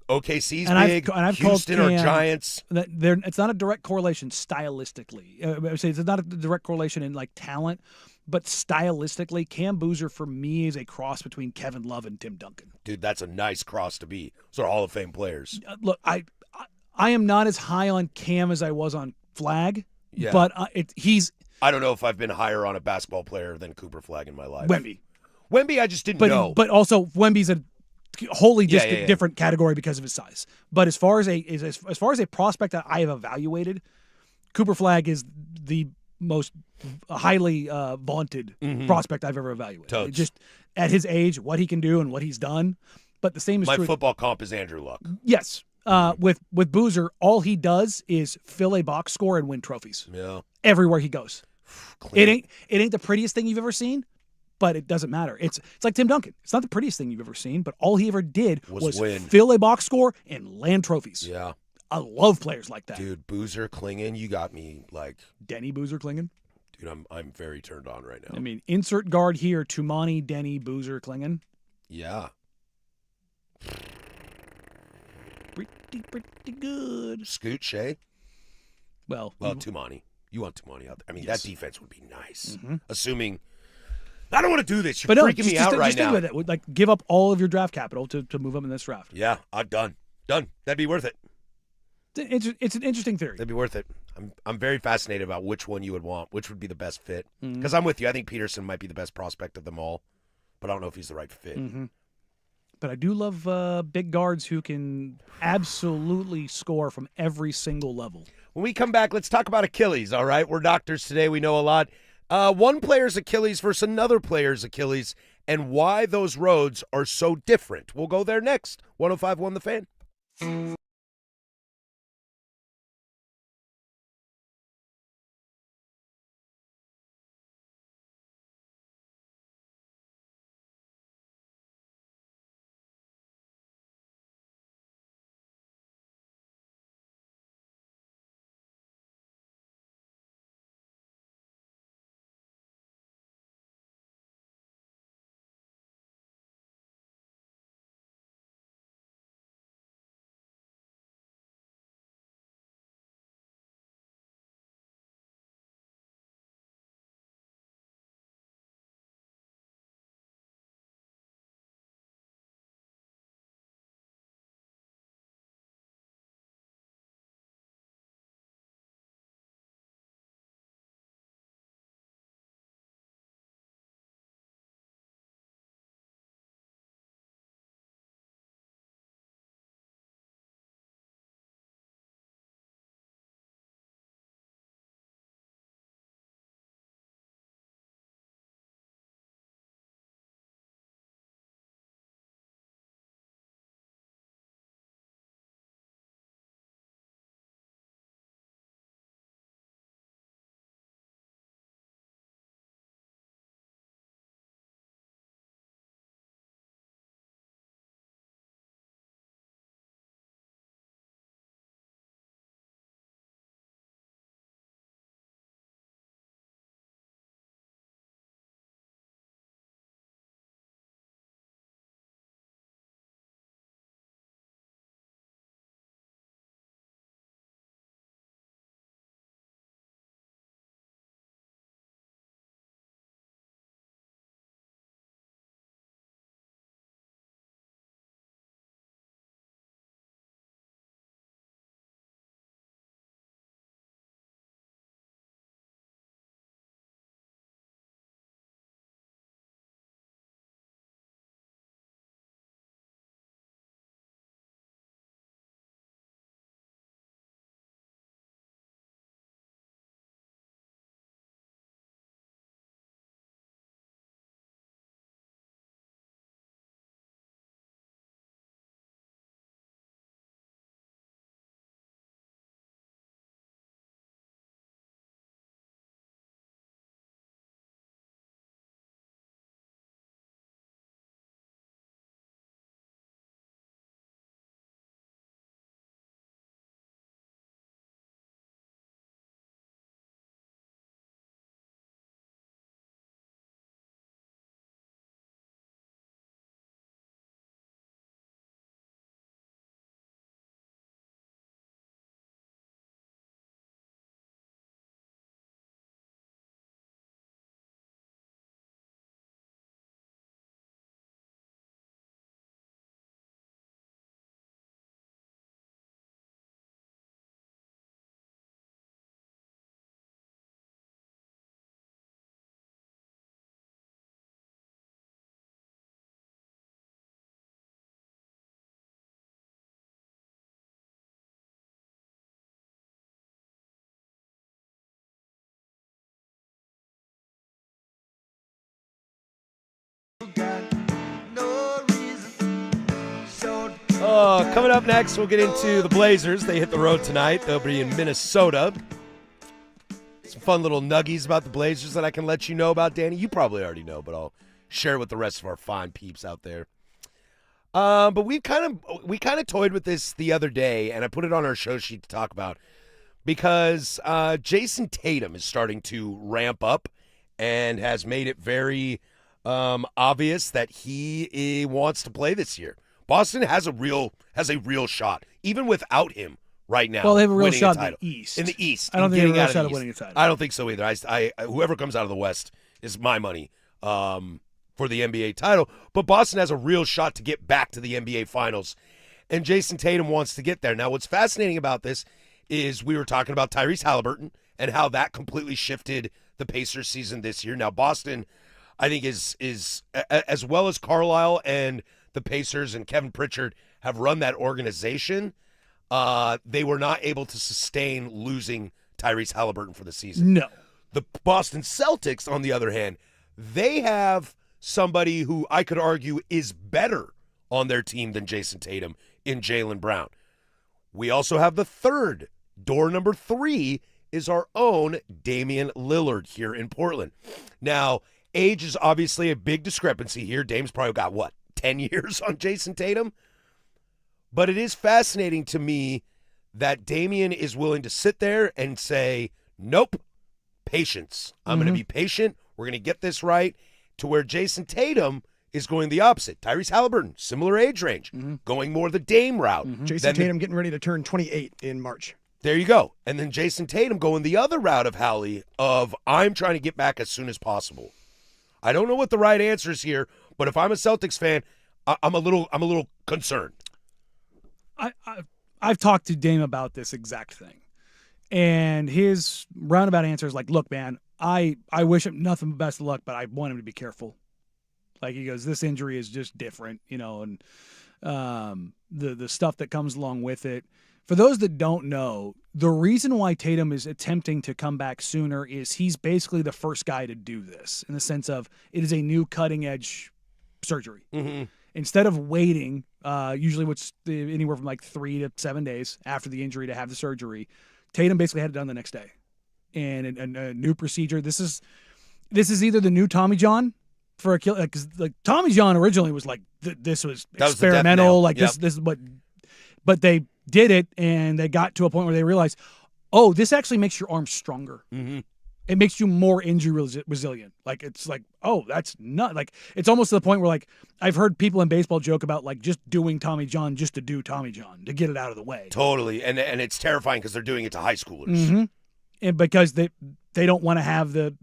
OKC's big. I've Houston called or Giants. It's not a direct correlation stylistically. I would say it's not a direct correlation in talent, but stylistically, Cam Boozer for me is a cross between Kevin Love and Tim Duncan. Dude, that's a nice cross to be. Those are Hall of Fame players. Look, I am not as high on Cam as I was on Flag. Yeah. But he's. I don't know if I've been higher on a basketball player than Cooper Flag in my life. Wemby, I just didn't know. But also, Wemby's a wholly different category because of his size. But as far as a prospect that I have evaluated, Cooper Flag is the most highly vaunted prospect I've ever evaluated. Totes. Just at his age, what he can do and what he's done. But the same is my true. football comp is Andrew Luck. Yes. With Boozer, all he does is fill a box score and win trophies. Yeah. Everywhere he goes. It ain't the prettiest thing you've ever seen, but it doesn't matter. It's like Tim Duncan. It's not the prettiest thing you've ever seen, but all he ever did was win. Fill a box score and land trophies. Yeah. I love players like that. Dude, Boozer, Klingon, you got me like Denny Boozer Klingon. Dude, I'm very turned on right now. I mean, insert guard here, Tumani, Denny, Boozer, Klingon. Yeah. Pretty good. Scoot, Shea. Well, Tumani. You want Tumani out there. I mean, that defense would be nice. Assuming I don't want to do this. You're freaking me out right just now. Think about it. Like, give up all of your draft capital to move up in this draft. Yeah, I'm done. That'd be worth it. It's an interesting theory. That'd be worth it. I'm very fascinated about which one you would want, which would be the best fit. Because I'm with you. I think Peterson might be the best prospect of them all, but I don't know if he's the right fit. But I do love big guards who can absolutely score from every single level. When we come back, let's talk about Achilles, all right? We're doctors today. We know a lot. One player's Achilles versus another player's Achilles and why those roads are so different. We'll go there next. 105.1 The Fan. Coming up next, we'll get into the Blazers. They hit the road tonight. They'll be in Minnesota. Some fun little nuggies about the Blazers that I can let you know about, Danny. You probably already know, but I'll share with the rest of our fine peeps out there. But we kind of toyed with this the other day, and I put it on our show sheet to talk about because Jason Tatum is starting to ramp up and has made it very obvious that he wants to play this year. Boston has a real shot, even without him right now. Well, they have a real shot in the East. In the East. I don't think they have a real out of shot the of winning a East. title. I don't think so either. I whoever comes out of the West is my money for the NBA title. But Boston has a real shot to get back to the NBA Finals, and Jason Tatum wants to get there. Now, what's fascinating about this is we were talking about Tyrese Halliburton and how that completely shifted the Pacers season this year. Now, Boston, I think, is as well as Carlisle and the Pacers and Kevin Pritchard have run that organization, they were not able to sustain losing Tyrese Halliburton for the season. No. The Boston Celtics, on the other hand, they have somebody who I could argue is better on their team than Jason Tatum in Jaylen Brown. We also have the third. Door number 3 is our own Damian Lillard here in Portland. Now, age is obviously a big discrepancy here. Dame's probably got, 10 years on Jason Tatum? But it is fascinating to me that Damian is willing to sit there and say, nope, patience. I'm going to be patient. We're going to get this right. To where Jason Tatum is going the opposite. Tyrese Halliburton, similar age range, going more the Dame route. Jason Tatum getting ready to turn 28 in March. There you go. And then Jason Tatum going the other route of Hallie of I'm trying to get back as soon as possible. I don't know what the right answer is here, but if I'm a Celtics fan, I'm a little concerned. I've talked to Dame about this exact thing, and his roundabout answer is like, "Look, man, I wish him nothing but best of luck, but I want him to be careful." Like he goes, "This injury is just different, and the stuff that comes along with it." For those that don't know, the reason why Tatum is attempting to come back sooner is he's basically the first guy to do this in the sense of it is a new cutting edge surgery. Instead of waiting, usually anywhere from like 3 to 7 days after the injury to have the surgery, Tatum basically had it done the next day. And a new procedure. This is either the new Tommy John for a kill. Like Tommy John originally was like this was experimental. Like this is what, but they did it and they got to a point where they realized, oh, this actually makes your arm stronger. It makes you more injury resilient. Like it's like, oh, that's not like it's almost to the point where like I've heard people in baseball joke about like just doing Tommy John just to do Tommy John to get it out of the way. Totally, and it's terrifying because they're doing it to high schoolers, and because they don't want to have the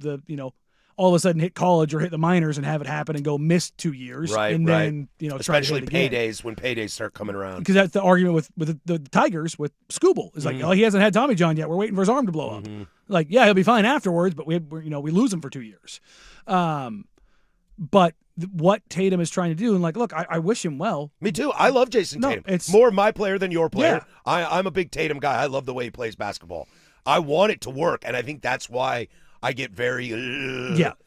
all of a sudden hit college or hit the minors and have it happen and go miss 2 years, and then especially try to hit it paydays when paydays start coming around. Because that's the argument with the Tigers with Scooble is like, oh, he hasn't had Tommy John yet. We're waiting for his arm to blow up. Like, yeah, he'll be fine afterwards, but we lose him for 2 years. But what Tatum is trying to do, and like, look, I wish him well. Me too. I love Jason Tatum. It's more my player than your player. Yeah. I'm a big Tatum guy. I love the way he plays basketball. I want it to work, and I think that's why I get very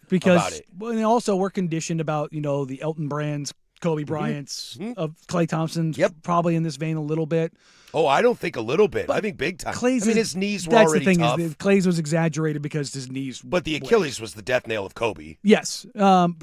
because about it. Well, and also we're conditioned about the Elton Brands, Kobe Bryant's, of Klay Thompson's, probably in this vein a little bit. Oh, I don't think a little bit. But I think big time. His knees were that's already the thing tough. Is Klay's was exaggerated because his knees. But the Achilles was the death nail of Kobe. Yes,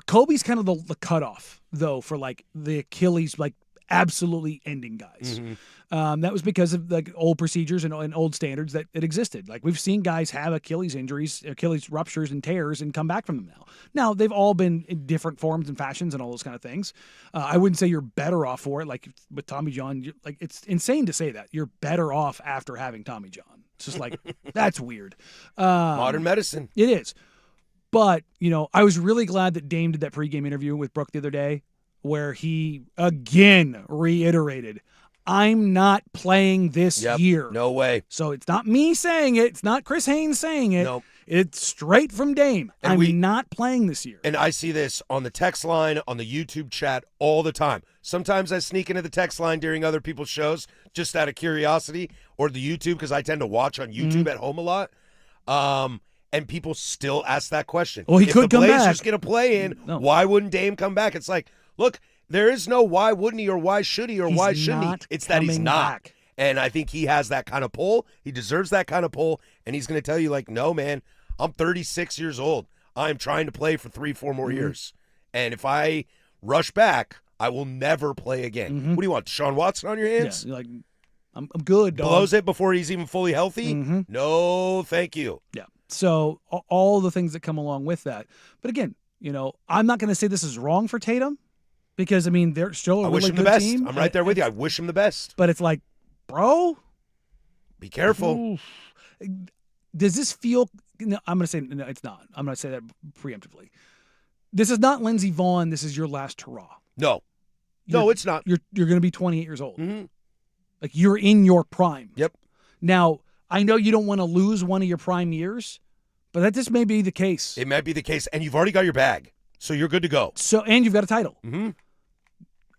Kobe's kind of the cutoff though for like the Achilles, like absolutely ending guys. That was because of like old procedures and old standards that existed. Like we've seen guys have Achilles injuries, Achilles ruptures and tears and come back from them now. Now they've all been in different forms and fashions and all those kind of things. I wouldn't say you're better off for it. Like with Tommy John, like it's insane to say that you're better off after having Tommy John. It's just like, that's weird. Modern medicine. It is. But, I was really glad that Dame did that pregame interview with Brooke the other day where he again reiterated, I'm not playing this year. No way. So it's not me saying it. It's not Chris Haynes saying it. Nope. It's straight from Dame. And I'm not playing this year. And I see this on the text line, on the YouTube chat all the time. Sometimes I sneak into the text line during other people's shows just out of curiosity, or the YouTube because I tend to watch on YouTube at home a lot. And people still ask that question. Well, he could come back. If the Blazers get a play in, why wouldn't Dame come back? It's like, look, There is no why wouldn't he or why should he or why shouldn't he. not It's that he's coming not. back. And I think he has that kind of pull. He deserves that kind of pull. And he's going to tell you, like, no, man, I'm 36 years old. I'm trying to play for 3-4 more years. And if I rush back, I will never play again. What do you want, Deshaun Watson on your hands? Yeah, like, I'm good, dog. Blows it before he's even fully healthy? No, thank you. Yeah. So all the things that come along with that. But again, I'm not going to say this is wrong for Tatum because, I mean, they're still a I wish really him the good best. team. I'm right there with you. I wish him the best. But it's like, bro, be careful. Oof. Does this feel? No, I'm going to say no. It's not. I'm going to say that preemptively. This is not Lindsey Vonn. This is your last hurrah. No, it's not. You're going to be 28 years old. Like you're in your prime. Yep. Now I know you don't want to lose one of your prime years, but that just may be the case. It might be the case, and you've already got your bag, so you're good to go. So and you've got a title.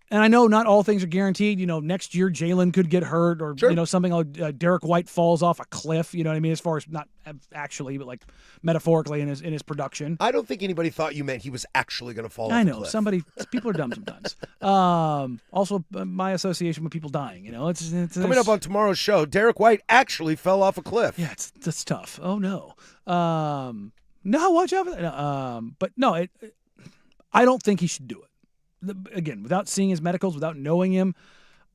And I know not all things are guaranteed. Next year Jalen could get hurt or, something like Derek White falls off a cliff, you know what I mean? As far as not actually, but like metaphorically in his production. I don't think anybody thought you meant he was actually going to fall off a cliff. People are dumb sometimes. Also, my association with people dying, it's Coming up on tomorrow's show, Derek White actually fell off a cliff. Yeah, that's tough. Oh, no. No, watch out for that. But no, I don't think he should do it. Again, without seeing his medicals, without knowing him,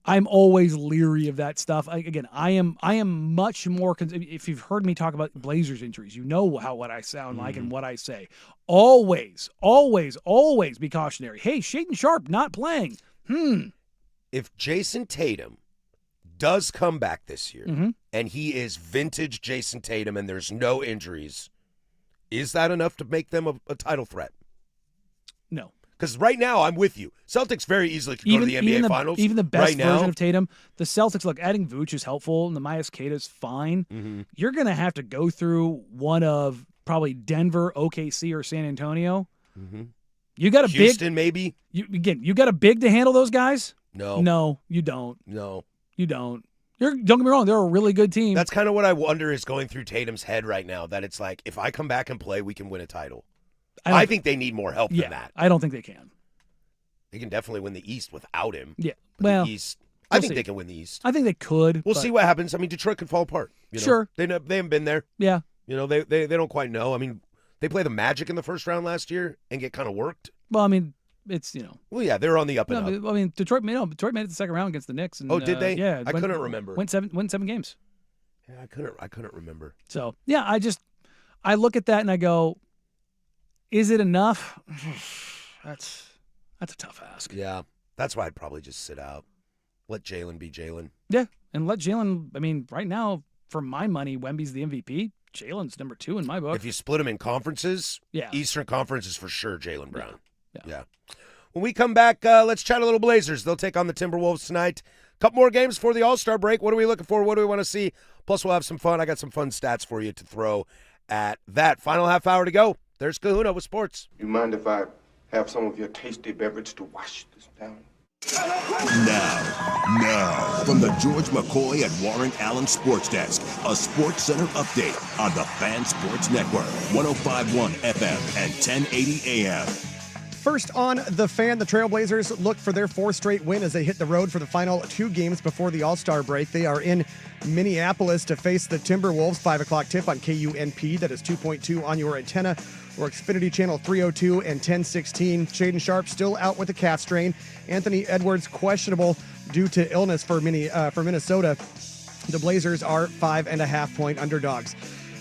I'm always leery of that stuff. I am much more. If you've heard me talk about Blazers injuries, you know what I sound like and what I say. Always, always, always be cautionary. Hey, Shaedon Sharpe not playing. If Jason Tatum does come back this year and he is vintage Jason Tatum and there's no injuries, is that enough to make them a title threat? No. Because right now, I'm with you. Celtics very easily could go to the NBA Finals. Even the best right now. version of Tatum, the Celtics, look, adding Vooch is helpful, and the Myers Kata is fine. You're going to have to go through one of probably Denver, OKC, or San Antonio. You got a Houston, maybe? You got a big to handle those guys? No, you don't. No. You don't. Don't get me wrong, they're a really good team. That's kind of what I wonder is going through Tatum's head right now, that it's like, if I come back and play, we can win a title. I think they need more help than that. I don't think they can. They can definitely win the East without him. Yeah. But well, the East, I think they can win the East. I think they could. We'll see what happens. I mean, Detroit could fall apart. Sure. They haven't been there. Yeah. They don't quite know. I mean, they play the Magic in the first round last year and get kind of worked. Well, I mean, it's, Well, yeah, they're on the up and up. I mean, Detroit made it to the second round against the Knicks. And, did they? Yeah. I couldn't remember. Went seven games. Yeah, I couldn't remember. So, yeah, I look at that and I go, is it enough? That's a tough ask. Yeah, that's why I'd probably just sit out. Let Jalen be Jalen. Yeah, and let Jalen, I mean, right now, for my money, Wemby's the MVP. Jalen's number 2 in my book. If you split them in conferences, yeah. Eastern Conference is for sure Jalen Brown. Yeah. When we come back, let's chat a little Blazers. They'll take on the Timberwolves tonight. Couple more games for the All-Star break. What are we looking for? What do we want to see? Plus, we'll have some fun. I got some fun stats for you to throw at that. Final half hour to go. There's Kahuna with sports. You mind if I have some of your tasty beverage to wash this down? Now, from the George McCoy and Warren Allen Sports Desk, a Sports Center update on the Fan Sports Network, 105.1 FM and 1080 AM. First on The Fan, the Trailblazers look for their 4th straight win as they hit the road for the final 2 games before the All-Star break. They are in Minneapolis to face the Timberwolves. 5 o'clock tip on KUNP. That is 2.2 on your antenna or Xfinity Channel 302 and 1016. Shaedon Sharpe still out with a calf strain. Anthony Edwards questionable due to illness for Minnesota. The Blazers are 5.5-point underdogs.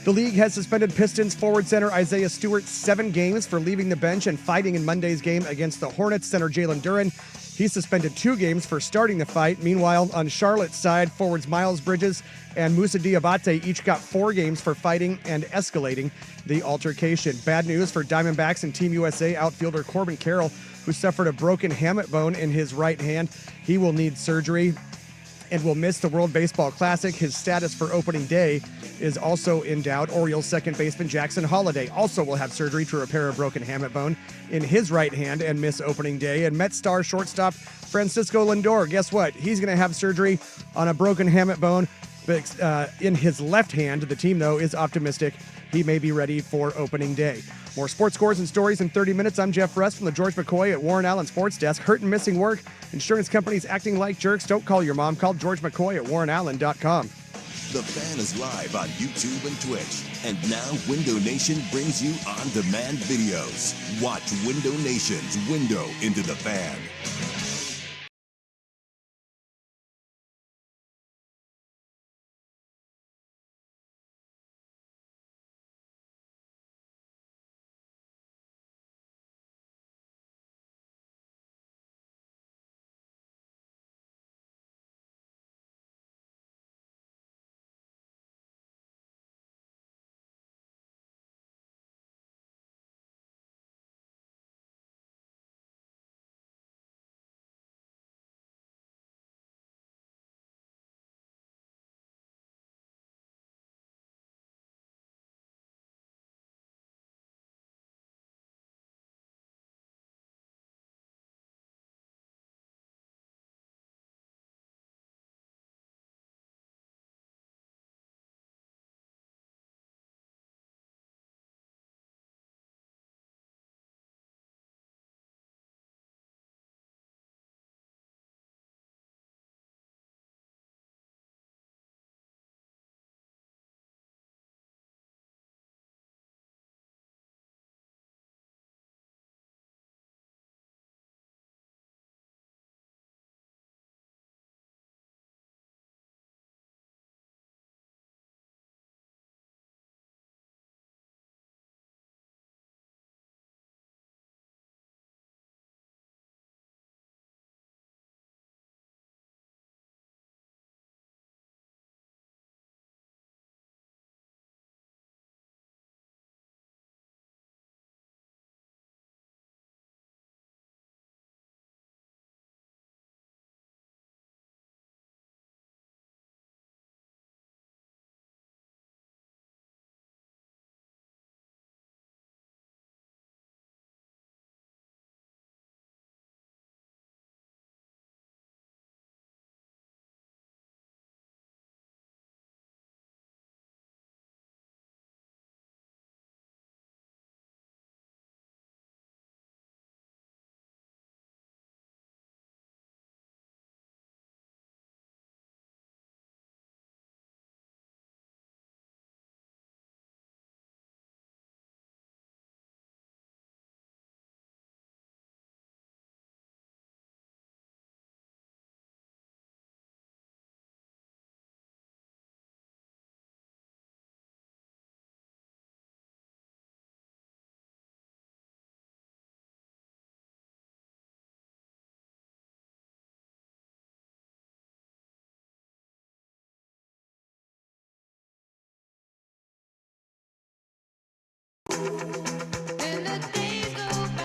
The league has suspended Pistons forward center Isaiah Stewart 7 games for leaving the bench and fighting in Monday's game against the Hornets. Center Jalen Duren, he's suspended 2 games for starting the fight. Meanwhile, on Charlotte's side, forwards Miles Bridges and Moussa Diabate each got 4 games for fighting and escalating the altercation. Bad news for Diamondbacks and Team USA outfielder Corbin Carroll, who suffered a broken hamate bone in his right hand. He will need surgery and will miss the World Baseball Classic. His status for opening day is also in doubt. Orioles second baseman Jackson Holliday also will have surgery to repair a broken hamate bone in his right hand and miss opening day. And Met star shortstop Francisco Lindor, guess what? He's going to have surgery on a broken hamate bone in his left hand. The team, though, is optimistic he may be ready for opening day. More sports scores and stories in 30 minutes. I'm Jeff Rust from the George McCoy at Warren Allen Sports Desk. Hurt and missing work. Insurance companies acting like jerks. Don't call your mom. Call George McCoy at warrenallen.com. The Fan is live on YouTube and Twitch. And now Window Nation brings you on-demand videos. Watch Window Nation's Window into the Fan.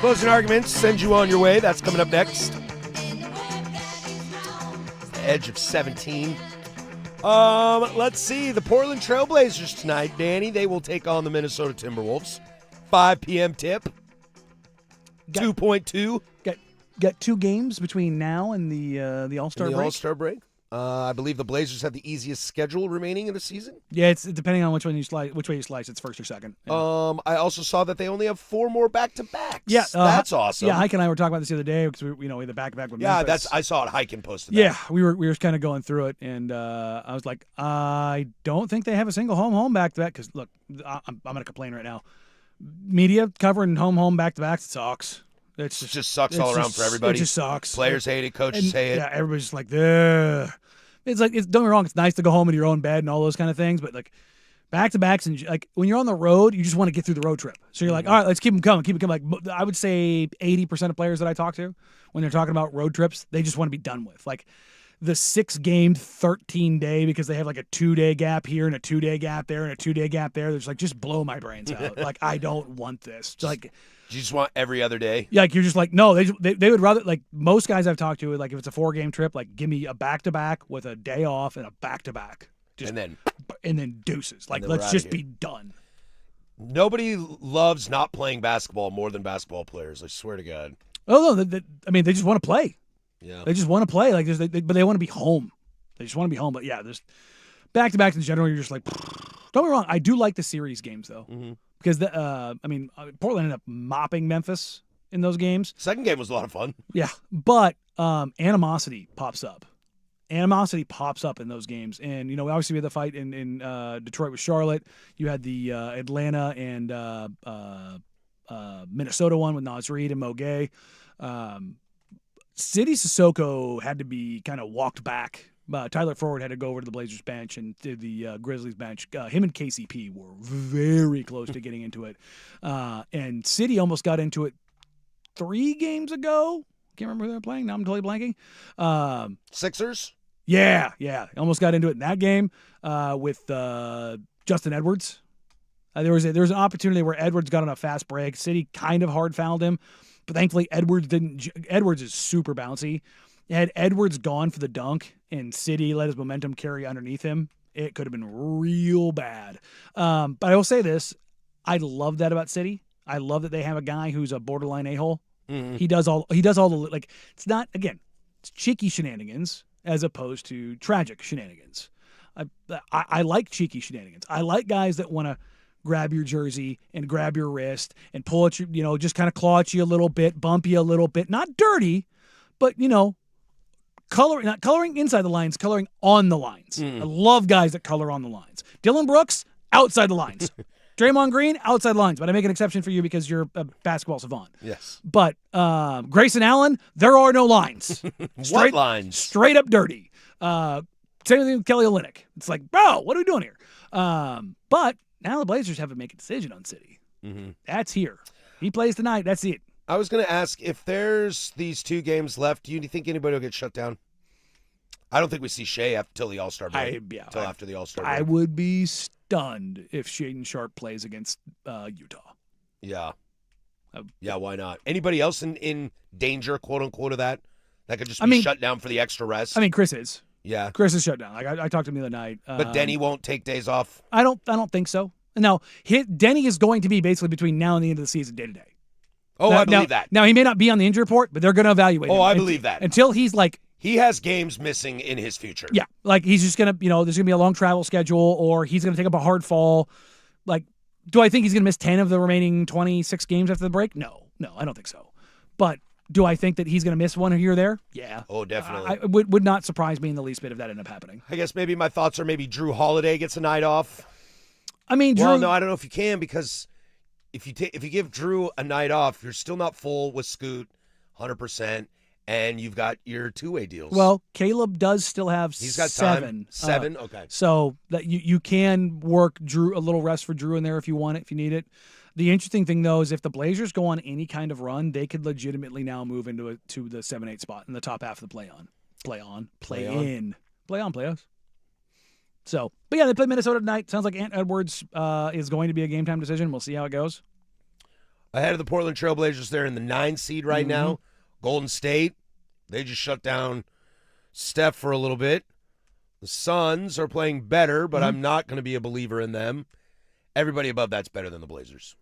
Closing arguments send you on your way. That's coming up next. Edge of 17. Let's see. The Portland Trailblazers tonight, Danny. They will take on the Minnesota Timberwolves. 5 p.m. tip. 2.2. Got 2 games between now and the All-Star break. All-Star break. I believe the Blazers have the easiest schedule remaining in the season. Yeah, it's depending on which way you slice. It's first or second. Yeah. I also saw that they only have 4 more back-to-backs. Yeah, that's awesome. Yeah, Hike and I were talking about this the other day because we had the back-to-back with Memphis. I saw it. Hike and posted that. Yeah, we were kind of going through it, and I was like, I don't think they have a single home back-to-back because look, I'm going to complain right now. Media covering home back-to-backs sucks. It just sucks all around for everybody. It just sucks. Players hate it. Coaches hate it. Yeah, everybody's just like, ugh. Don't get me wrong. It's nice to go home in your own bed and all those kind of things, but like back-to-backs and like when you're on the road, you just want to get through the road trip. So you're like, all right, let's keep them coming. Like I would say 80% of players that I talk to when they're talking about road trips, they just want to be done with. Like the 6-game, 13-day because they have like a 2-day gap here and a 2-day gap there and a 2-day gap there. There's like, just blow my brains out. Like, I don't want this. It's like, you just want every other day? Yeah, like you're just like, no, they would rather, like most guys I've talked to, like if it's a 4-game trip, like give me a back-to-back with a day off and a back-to-back. And then deuces. Like, let's just be done. Nobody loves not playing basketball more than basketball players. I swear to God. Oh, no, they just want to play. Yeah. They just want to play. Like, but they want to be home. They just want to be home. But yeah, there's back-to-backs in general. You're just like, Don't get me wrong. I do like the series games though, Mm-hmm. because Portland ended up mopping Memphis in those games. Second game was a lot of fun. Yeah, but animosity pops up. Animosity pops up in those games, and obviously we had the fight in Detroit with Charlotte. You had the Atlanta and Minnesota one with Naz Reid and Mo Gay. City Sissoko had to be kind of walked back. Tyler Forward had to go over to the Blazers bench and to the Grizzlies bench. Him and KCP were very close to getting into it, and City almost got into it 3 games ago. Can't remember who they were playing. Now I'm totally blanking. Sixers? Yeah. Almost got into it in that game with Justin Edwards. There was an opportunity where Edwards got on a fast break. City kind of hard fouled him, but thankfully Edwards didn't. Edwards is super bouncy. Had Edwards gone for the dunk and City let his momentum carry underneath him, it could have been real bad. But I will say this. I love that about City. I love that they have a guy who's a borderline a-hole. Mm-hmm. He does all the, like, it's not, again, it's cheeky shenanigans as opposed to tragic shenanigans. I like cheeky shenanigans. I like guys that want to grab your jersey and grab your wrist and pull at you, just kind of claw at you a little bit, bump you a little bit, not dirty, but, not coloring inside the lines, coloring on the lines. I love guys that color on the lines. Dylan Brooks, outside the lines. Draymond Green, outside the lines. But I make an exception for you because you're a basketball savant. Yes. But Grayson Allen, there are no lines. What lines? Straight up dirty. Same thing with Kelly Olynyk. It's like, bro, what are we doing here? But now the Blazers have to make a decision on City. Mm-hmm. That's here. He plays tonight. That's it. I was going to ask, if there's these 2 games left, do you think anybody will get shut down? I don't think we see Shea until the All-Star break. Until after the All-Star break. I would be stunned if Shaedon Sharpe plays against Utah. Yeah. Yeah, why not? Anybody else in danger, quote-unquote, of that? That could just be shut down for the extra rest? Chris is. Yeah. Chris is shut down. Like I talked to him the other night. But Denny won't take days off? I don't think so. No, Denny is going to be basically between now and the end of the season day to day. Oh, I believe that. Now, he may not be on the injury report, but they're going to evaluate him. Oh, I believe that. Until he's like... He has games missing in his future. Yeah, like he's just going to, there's going to be a long travel schedule, or he's going to take up a hard fall. Like, do I think he's going to miss 10 of the remaining 26 games after the break? No, I don't think so. But do I think that he's going to miss one here or there? Yeah. Oh, definitely. I would not surprise me in the least bit if that ended up happening. I guess maybe my thoughts are maybe Drew Holiday gets a night off. Drew... Well, no, I don't know if you can, because if you give Drew a night off, you're still not full with Scoot 100%, and you've got your 2-way deals. Well, Caleb does still have He's got 7. Time. 7? Okay. So that you can work Drew, a little rest for Drew in there if you want it, if you need it. The interesting thing, though, is if the Blazers go on any kind of run, they could legitimately now move into to the 7-8 spot in the top half of the playoffs. So, but yeah, they play Minnesota tonight. Sounds like Ant Edwards is going to be a game time decision. We'll see how it goes. Ahead of the Portland Trailblazers, they're in the 9 seed right now. Golden State, they just shut down Steph for a little bit. The Suns are playing better, but I'm not going to be a believer in them. Everybody above that's better than the Blazers.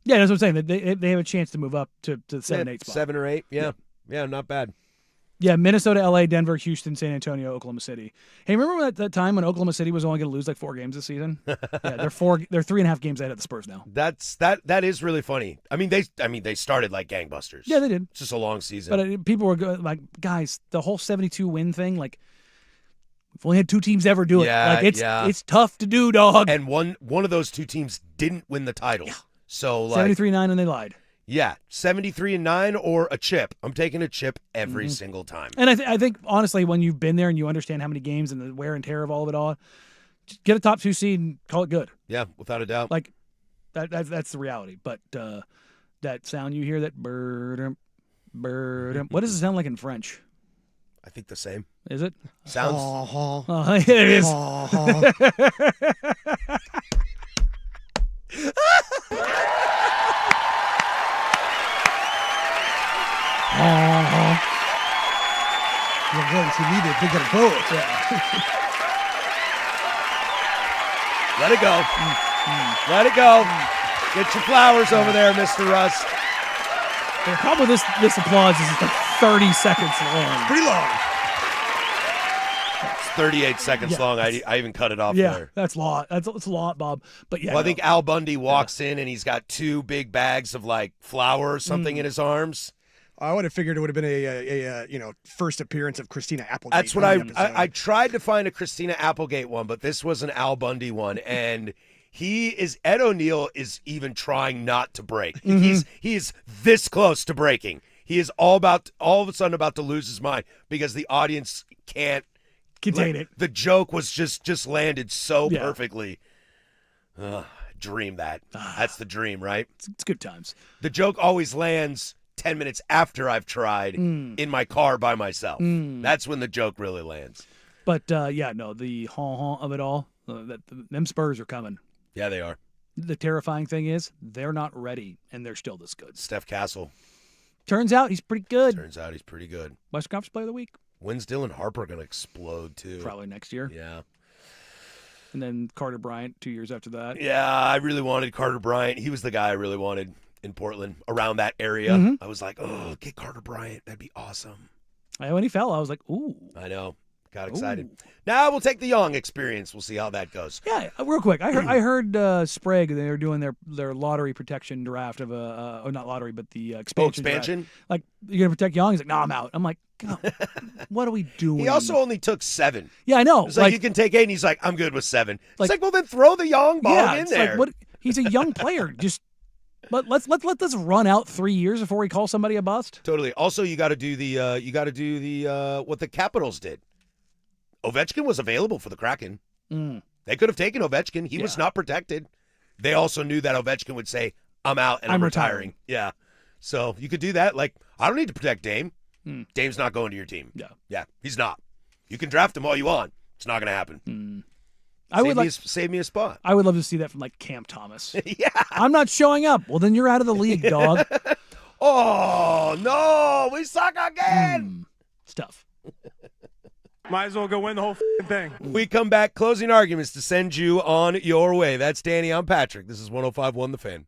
Yeah, that's what I'm saying. They have a chance to move up to the 7-8 spot. 7 or 8, yeah, not bad. Yeah, Minnesota, LA, Denver, Houston, San Antonio, Oklahoma City. Hey, remember that time when Oklahoma City was only going to lose like 4 games this season? Yeah, they're 3.5 games ahead of the Spurs now. That is really funny. I mean, they started like gangbusters. Yeah, they did. It's just a long season. But people were like, guys, the whole 72 win thing, like, we've only had 2 teams ever do it. Yeah, like it's tough to do, dog. And one of those 2 teams didn't win the title. Yeah. So like 73-9 and they lied. Yeah, 73-9 or a chip. I'm taking a chip every single time. And I think, honestly, when you've been there and you understand how many games and the wear and tear of all of it all, just get a top 2 seed and call it good. Yeah, without a doubt. Like, that's the reality. But that sound you hear, that bird, what does it sound like in French? I think the same. Is it? Sounds. It is. You're going to need a bigger boat. Let it go. Let it go. Get your flowers over there, Mr. Russ. The problem with this applause is it's like 30 seconds long. Pretty long. It's 38 seconds long. I even cut it off there. That's a lot. That's a lot, Bob. But yeah. Well, I think Al Bundy walks in and he's got 2 big bags of like flour or something in his arms. I would have figured it would have been a first appearance of Christina Applegate. That's what I tried to find a Christina Applegate one, but this was an Al Bundy one, and Ed O'Neill is even trying not to break. Mm-hmm. He is this close to breaking. He is all of a sudden about to lose his mind because the audience can't contain it. The joke was just landed so perfectly. Dream that. That's the dream, right? It's good times. The joke always lands 10 minutes after I've tried in my car by myself. That's when the joke really lands. But the honk of it all, them Spurs are coming. Yeah, they are. The terrifying thing is they're not ready, and they're still this good. Steph Castle. Turns out he's pretty good. Western Conference Player of the Week. When's Dylan Harper going to explode, too? Probably next year. Yeah. And then Carter Bryant 2 years after that. Yeah, I really wanted Carter Bryant. He was the guy I really wanted in Portland, around that area. I was like, oh, get Carter Bryant. That'd be awesome. When he fell, I was like, ooh. I know. Got excited. Now we'll take the Young experience. We'll see how that goes. Yeah, real quick. I heard Sprague, they were doing their lottery protection draft of not lottery, but the expansion. Expansion? Draft. Like, you're going to protect Young? He's like, no, I'm out. I'm like, God, what are we doing? He also only took 7. Yeah, I know. It's like you can take 8, and he's like, I'm good with 7. It's like, well, then throw the Young ball in there. Like, he's a young player. But let's let this run out 3 years before we call somebody a bust. Totally. Also, you got to do what the Capitals did. Ovechkin was available for the Kraken. They could have taken Ovechkin. He was not protected. They also knew that Ovechkin would say, I'm out and I'm retiring. Yeah. So you could do that. Like, I don't need to protect Dame. Dame's not going to your team. Yeah, he's not. You can draft him all you want. It's not going to happen. Save me a spot. I would love to see that from like Cam Thomas. Yeah. I'm not showing up. Well, then you're out of the league, dog. Oh, no. We suck again. Stuff. Might as well go win the whole thing. We come back, closing arguments to send you on your way. That's Danny. I'm Patrick. This is 105.1 The Fan.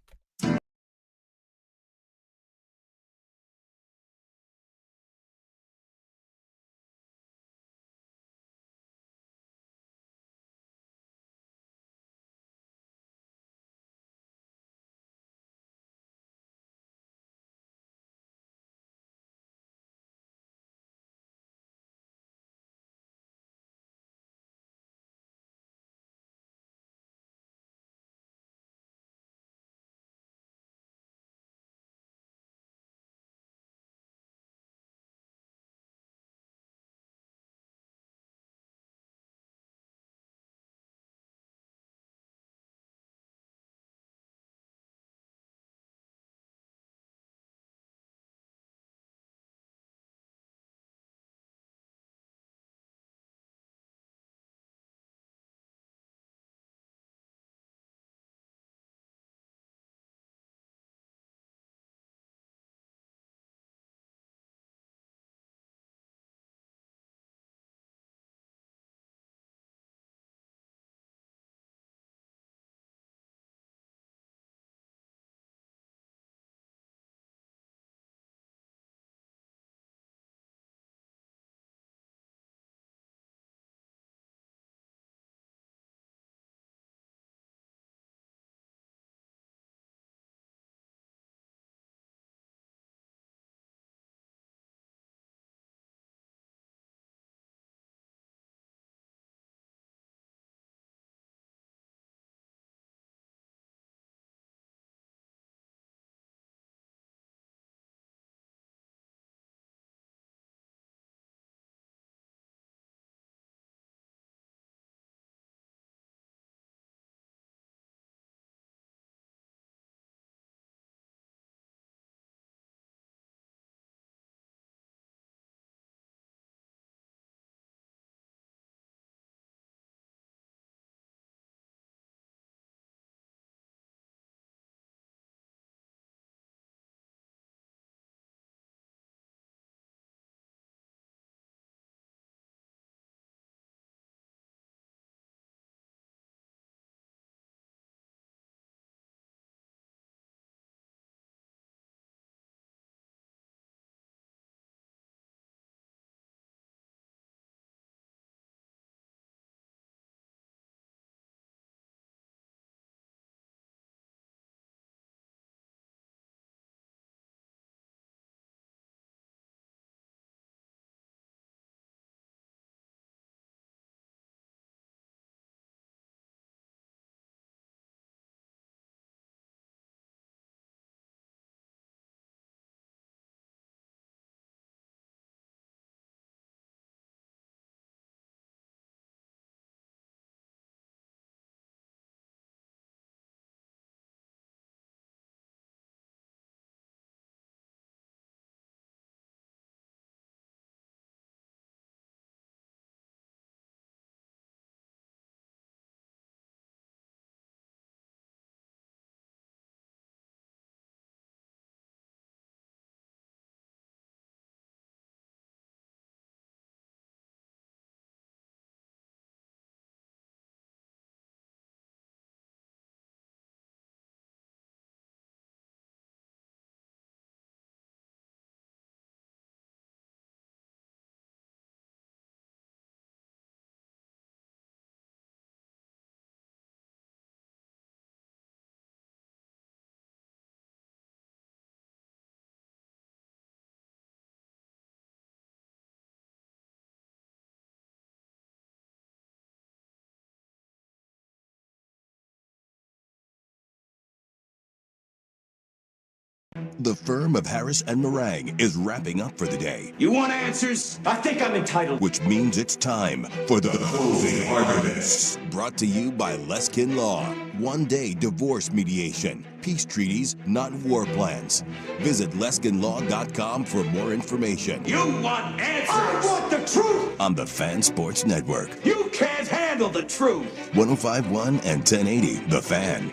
The firm of Harris and Meringue is wrapping up for the day. You want answers? I think I'm entitled. Which means it's time for the closing arguments. Brought to you by Leskin Law. One-day divorce mediation. Peace treaties, not war plans. Visit LeskinLaw.com for more information. You want answers? I want the truth! On the Fan Sports Network. You can't handle the truth! 105.1 and 1080, The Fan.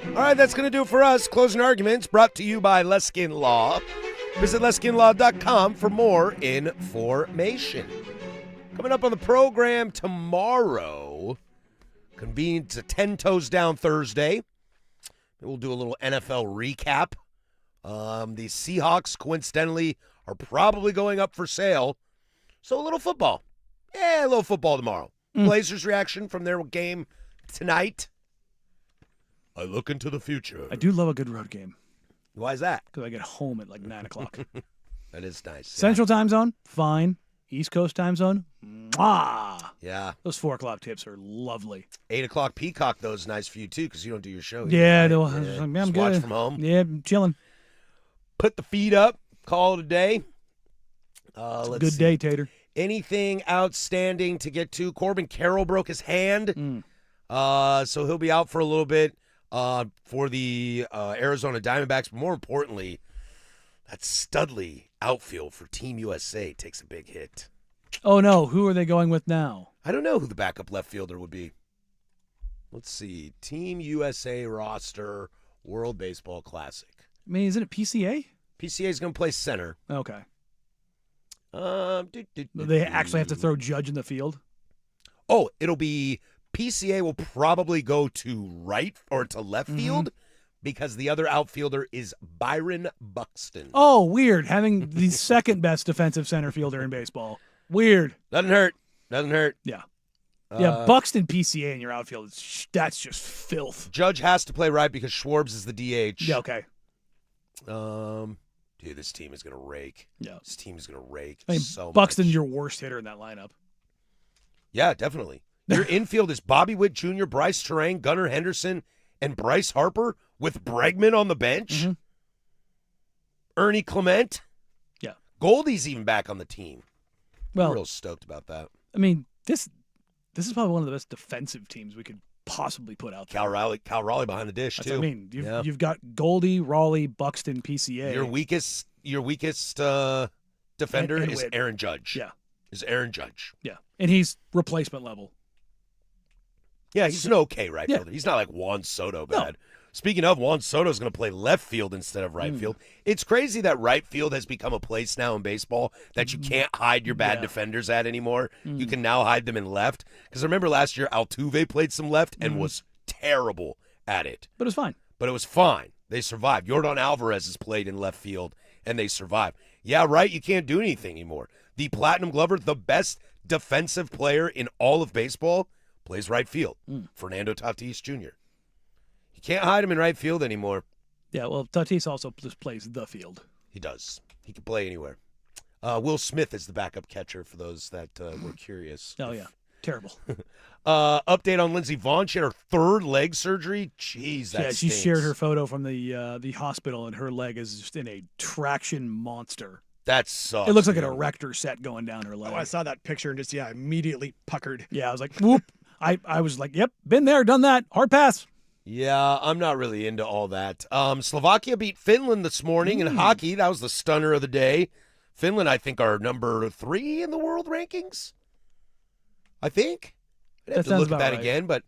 All right, that's going to do it for us. Closing arguments brought to you by Leskin Law. Visit LeskinLaw.com for more information. Coming up on the program tomorrow, convened to 10 Toes Down Thursday. We'll do a little NFL recap. The Seahawks, coincidentally, are probably going up for sale. So a little football. Yeah, a little football tomorrow. Blazers reaction from their game tonight. I look into the future. I do love a good road game. Why is that? Because I get home at like 9 o'clock. That is nice. Central time zone, fine. East Coast time zone, mwah. Yeah. Those 4 o'clock tips are lovely. 8 o'clock Peacock, though, is nice for you, too, because you don't do your show. Yeah, right? I'm Just good. watch from home. Yeah, I'm chilling. Put the feet up. Call it a day. Let's Good see. day, Tater. Anything outstanding to get to? Corbin Carroll broke his hand, so he'll be out for a little bit for the Arizona Diamondbacks. But more importantly, that Studley outfield for Team USA takes a big hit. Oh, no. Who are they going with now? I don't know who the backup left fielder would be. Let's see. Team USA roster, World Baseball Classic. I mean, isn't it PCA? PCA is going to play center. Okay. They actually have to throw Judge in the field? Oh, it'll be PCA will probably go to right or to left field because the other outfielder is Byron Buxton. Oh, weird. Having the second best defensive center fielder in baseball. Weird. Doesn't hurt. Doesn't hurt. Yeah. Yeah, Buxton PCA in your outfield, that's just filth. Judge has to play right because Schwartz is the DH. Yeah, okay. Dude, this team is going to rake. Yeah. This team is going to rake I mean, so Buxton's much. your worst hitter in that lineup. Yeah, definitely. Your infield is Bobby Witt Jr., Bryce Terang, Gunnar Henderson, and Bryce Harper with Bregman on the bench. Ernie Clement. Yeah. Goldie's even back on the team. Well, I'm real stoked about that. I mean, this is probably one of the best defensive teams we could possibly put out there. Cal Raleigh behind the dish, That's too. what I mean. You've got Goldie, Raleigh, Buxton, PCA. Your weakest defender And is Witt. Aaron Judge. Yeah. Is Aaron Judge. Yeah. And he's replacement level. Yeah, he's an okay right Yeah. fielder. He's not like Juan Soto bad. Speaking of, Juan Soto's going to play left field instead of right field. It's crazy that right field has become a place now in baseball that you can't hide your bad defenders at anymore. You can now hide them in left. Because I remember last year Altuve played some left and was terrible at it. But it was fine. But it was fine. They survived. Yordan Alvarez has played in left field, and they survived. Yeah, right, you can't do anything anymore. The Platinum Glover, the best defensive player in all of baseball, plays right field. Fernando Tatis Jr. You can't hide him in right field anymore. Yeah, well, Tatis also just plays the field. He does. He can play anywhere. Will Smith is the backup catcher for those that were curious. Oh, yeah. Terrible. Update on Lindsey Vonn. She had her third leg surgery. Jeez, that she stinks. shared her photo from the hospital, and her leg is just in a traction monster. That sucks. It looks like an man. erector set going down her leg. Oh, I saw that picture and just, immediately puckered. Yeah, I was like, whoop. I was like, yep, been there, done that. Hard pass. Yeah, I'm not really into all that. Slovakia beat Finland this morning in hockey. That was the stunner of the day. Finland, I think, are number 3 in the world rankings. I think. I'd have to look at that again, but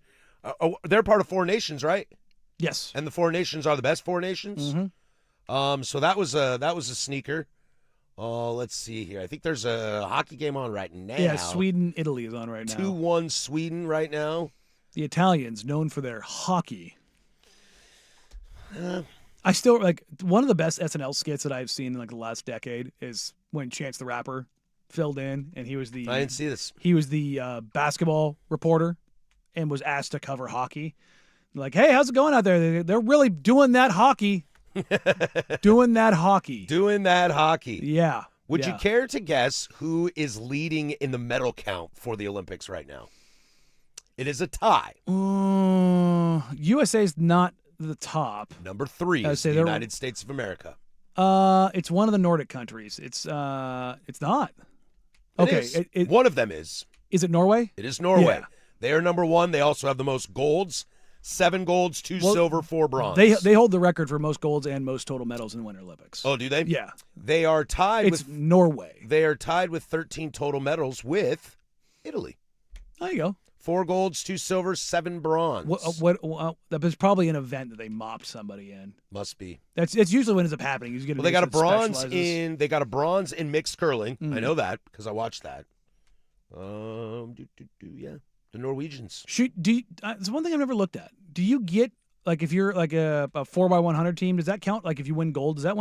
they're part of 4 nations, right? Yes. And the 4 nations are the best 4 nations. So that was a sneaker. Oh, let's see here. I think there's a hockey game on right now. Yeah, Sweden-Italy is on right now. 2-1 Sweden right now. The Italians, known for their hockey. I still, one of the best SNL skits that I've seen in, the last decade is when Chance the Rapper filled in, and he was the... I didn't see this. He was the basketball reporter and was asked to cover hockey. Like, hey, how's it going out there? They're really doing that hockey. Doing that hockey. Yeah. Would you care to guess who is leading in the medal count for the Olympics right now? It is a tie. USA's not the top. Number 3 is the United States of America. It's one of the Nordic countries. It's not. One of them is. Is it Norway? It is Norway. Yeah. They are number 1. They also have the most golds. 7 golds, 2 silver, 4 bronze. They hold the record for most golds and most total medals in the Winter Olympics. Oh, do they? Yeah. They are tied with Norway. They are tied with 13 total medals with Italy. There you go. 4 golds, 2 silvers, 7 bronze. That was probably an event that they mopped somebody in. Must be. That's usually what ends up happening. They got a bronze in. They got a bronze in mixed curling. I know that because I watched that. Yeah, the Norwegians. It's one thing I've never looked at. Do you get if you're like a 4x100 team? Does that count? Like if you win gold, does that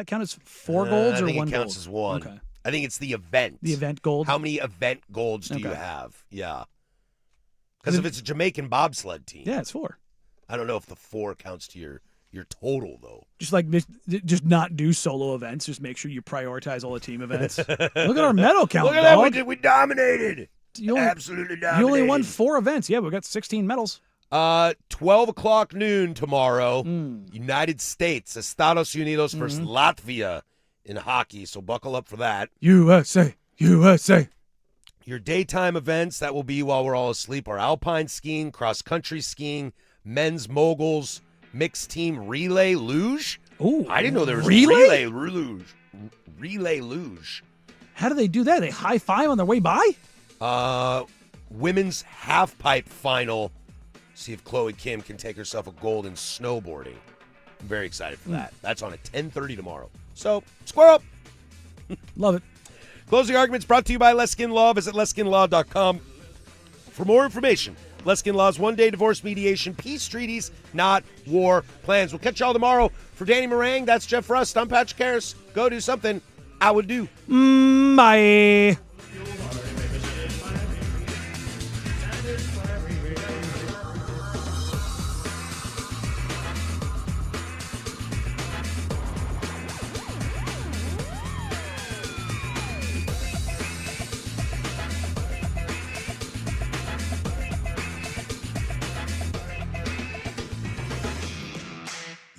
count as 4 golds or 1 gold? I think it counts as 1. Okay. I think it's the event. The event gold. How many event golds do you have? Yeah. Because if it's a Jamaican bobsled team, yeah, it's 4. I don't know if the 4 counts to your total though. Just not do solo events. Just make sure you prioritize all the team events. Look at our medal count. Look at that. We dominated. Absolutely dominated. You only won 4 events. Yeah, we got 16 medals. 12 o'clock noon tomorrow. United States, Estados Unidos versus Latvia in hockey. So buckle up for that. USA. Your daytime events that will be while we're all asleep are alpine skiing, cross country skiing, men's moguls, mixed team relay luge. Oh, I didn't know there was relay luge. Relay luge. How do they do that? They high five on their way by? Women's half pipe final. See if Chloe Kim can take herself a gold in snowboarding. I'm very excited for that. That's on at 10:30 tomorrow. So, square up. Love it. Closing Arguments brought to you by Leskin Law. Visit leskinlaw.com for more information. Leskin Law's one-day divorce mediation, peace treaties, not war plans. We'll catch y'all tomorrow. For Danny Meringue, that's Jeff Rust. I'm Patrick Harris. Go do something I would do. Bye.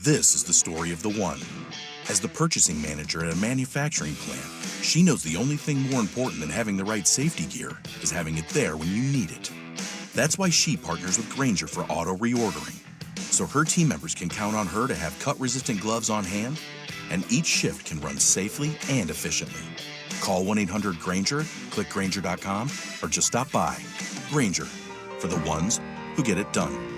This is the story of the one. As the purchasing manager at a manufacturing plant, she knows the only thing more important than having the right safety gear is having it there when you need it. That's why she partners with Grainger for auto reordering, so her team members can count on her to have cut-resistant gloves on hand, and each shift can run safely and efficiently. Call 1-800-GRAINGER, click Grainger.com, or just stop by. Grainger, for the ones who get it done.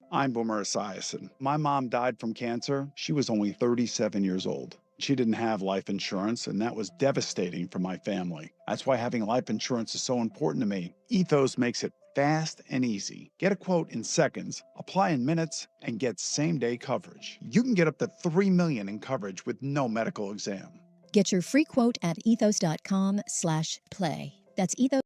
I'm Boomer Esiason. My mom died from cancer. She was only 37 years old. She didn't have life insurance, and that was devastating for my family. That's why having life insurance is so important to me. Ethos makes it fast and easy. Get a quote in seconds, apply in minutes, and get same-day coverage. You can get up to $3 million in coverage with no medical exam. Get your free quote at ethos.com/play. That's ethos.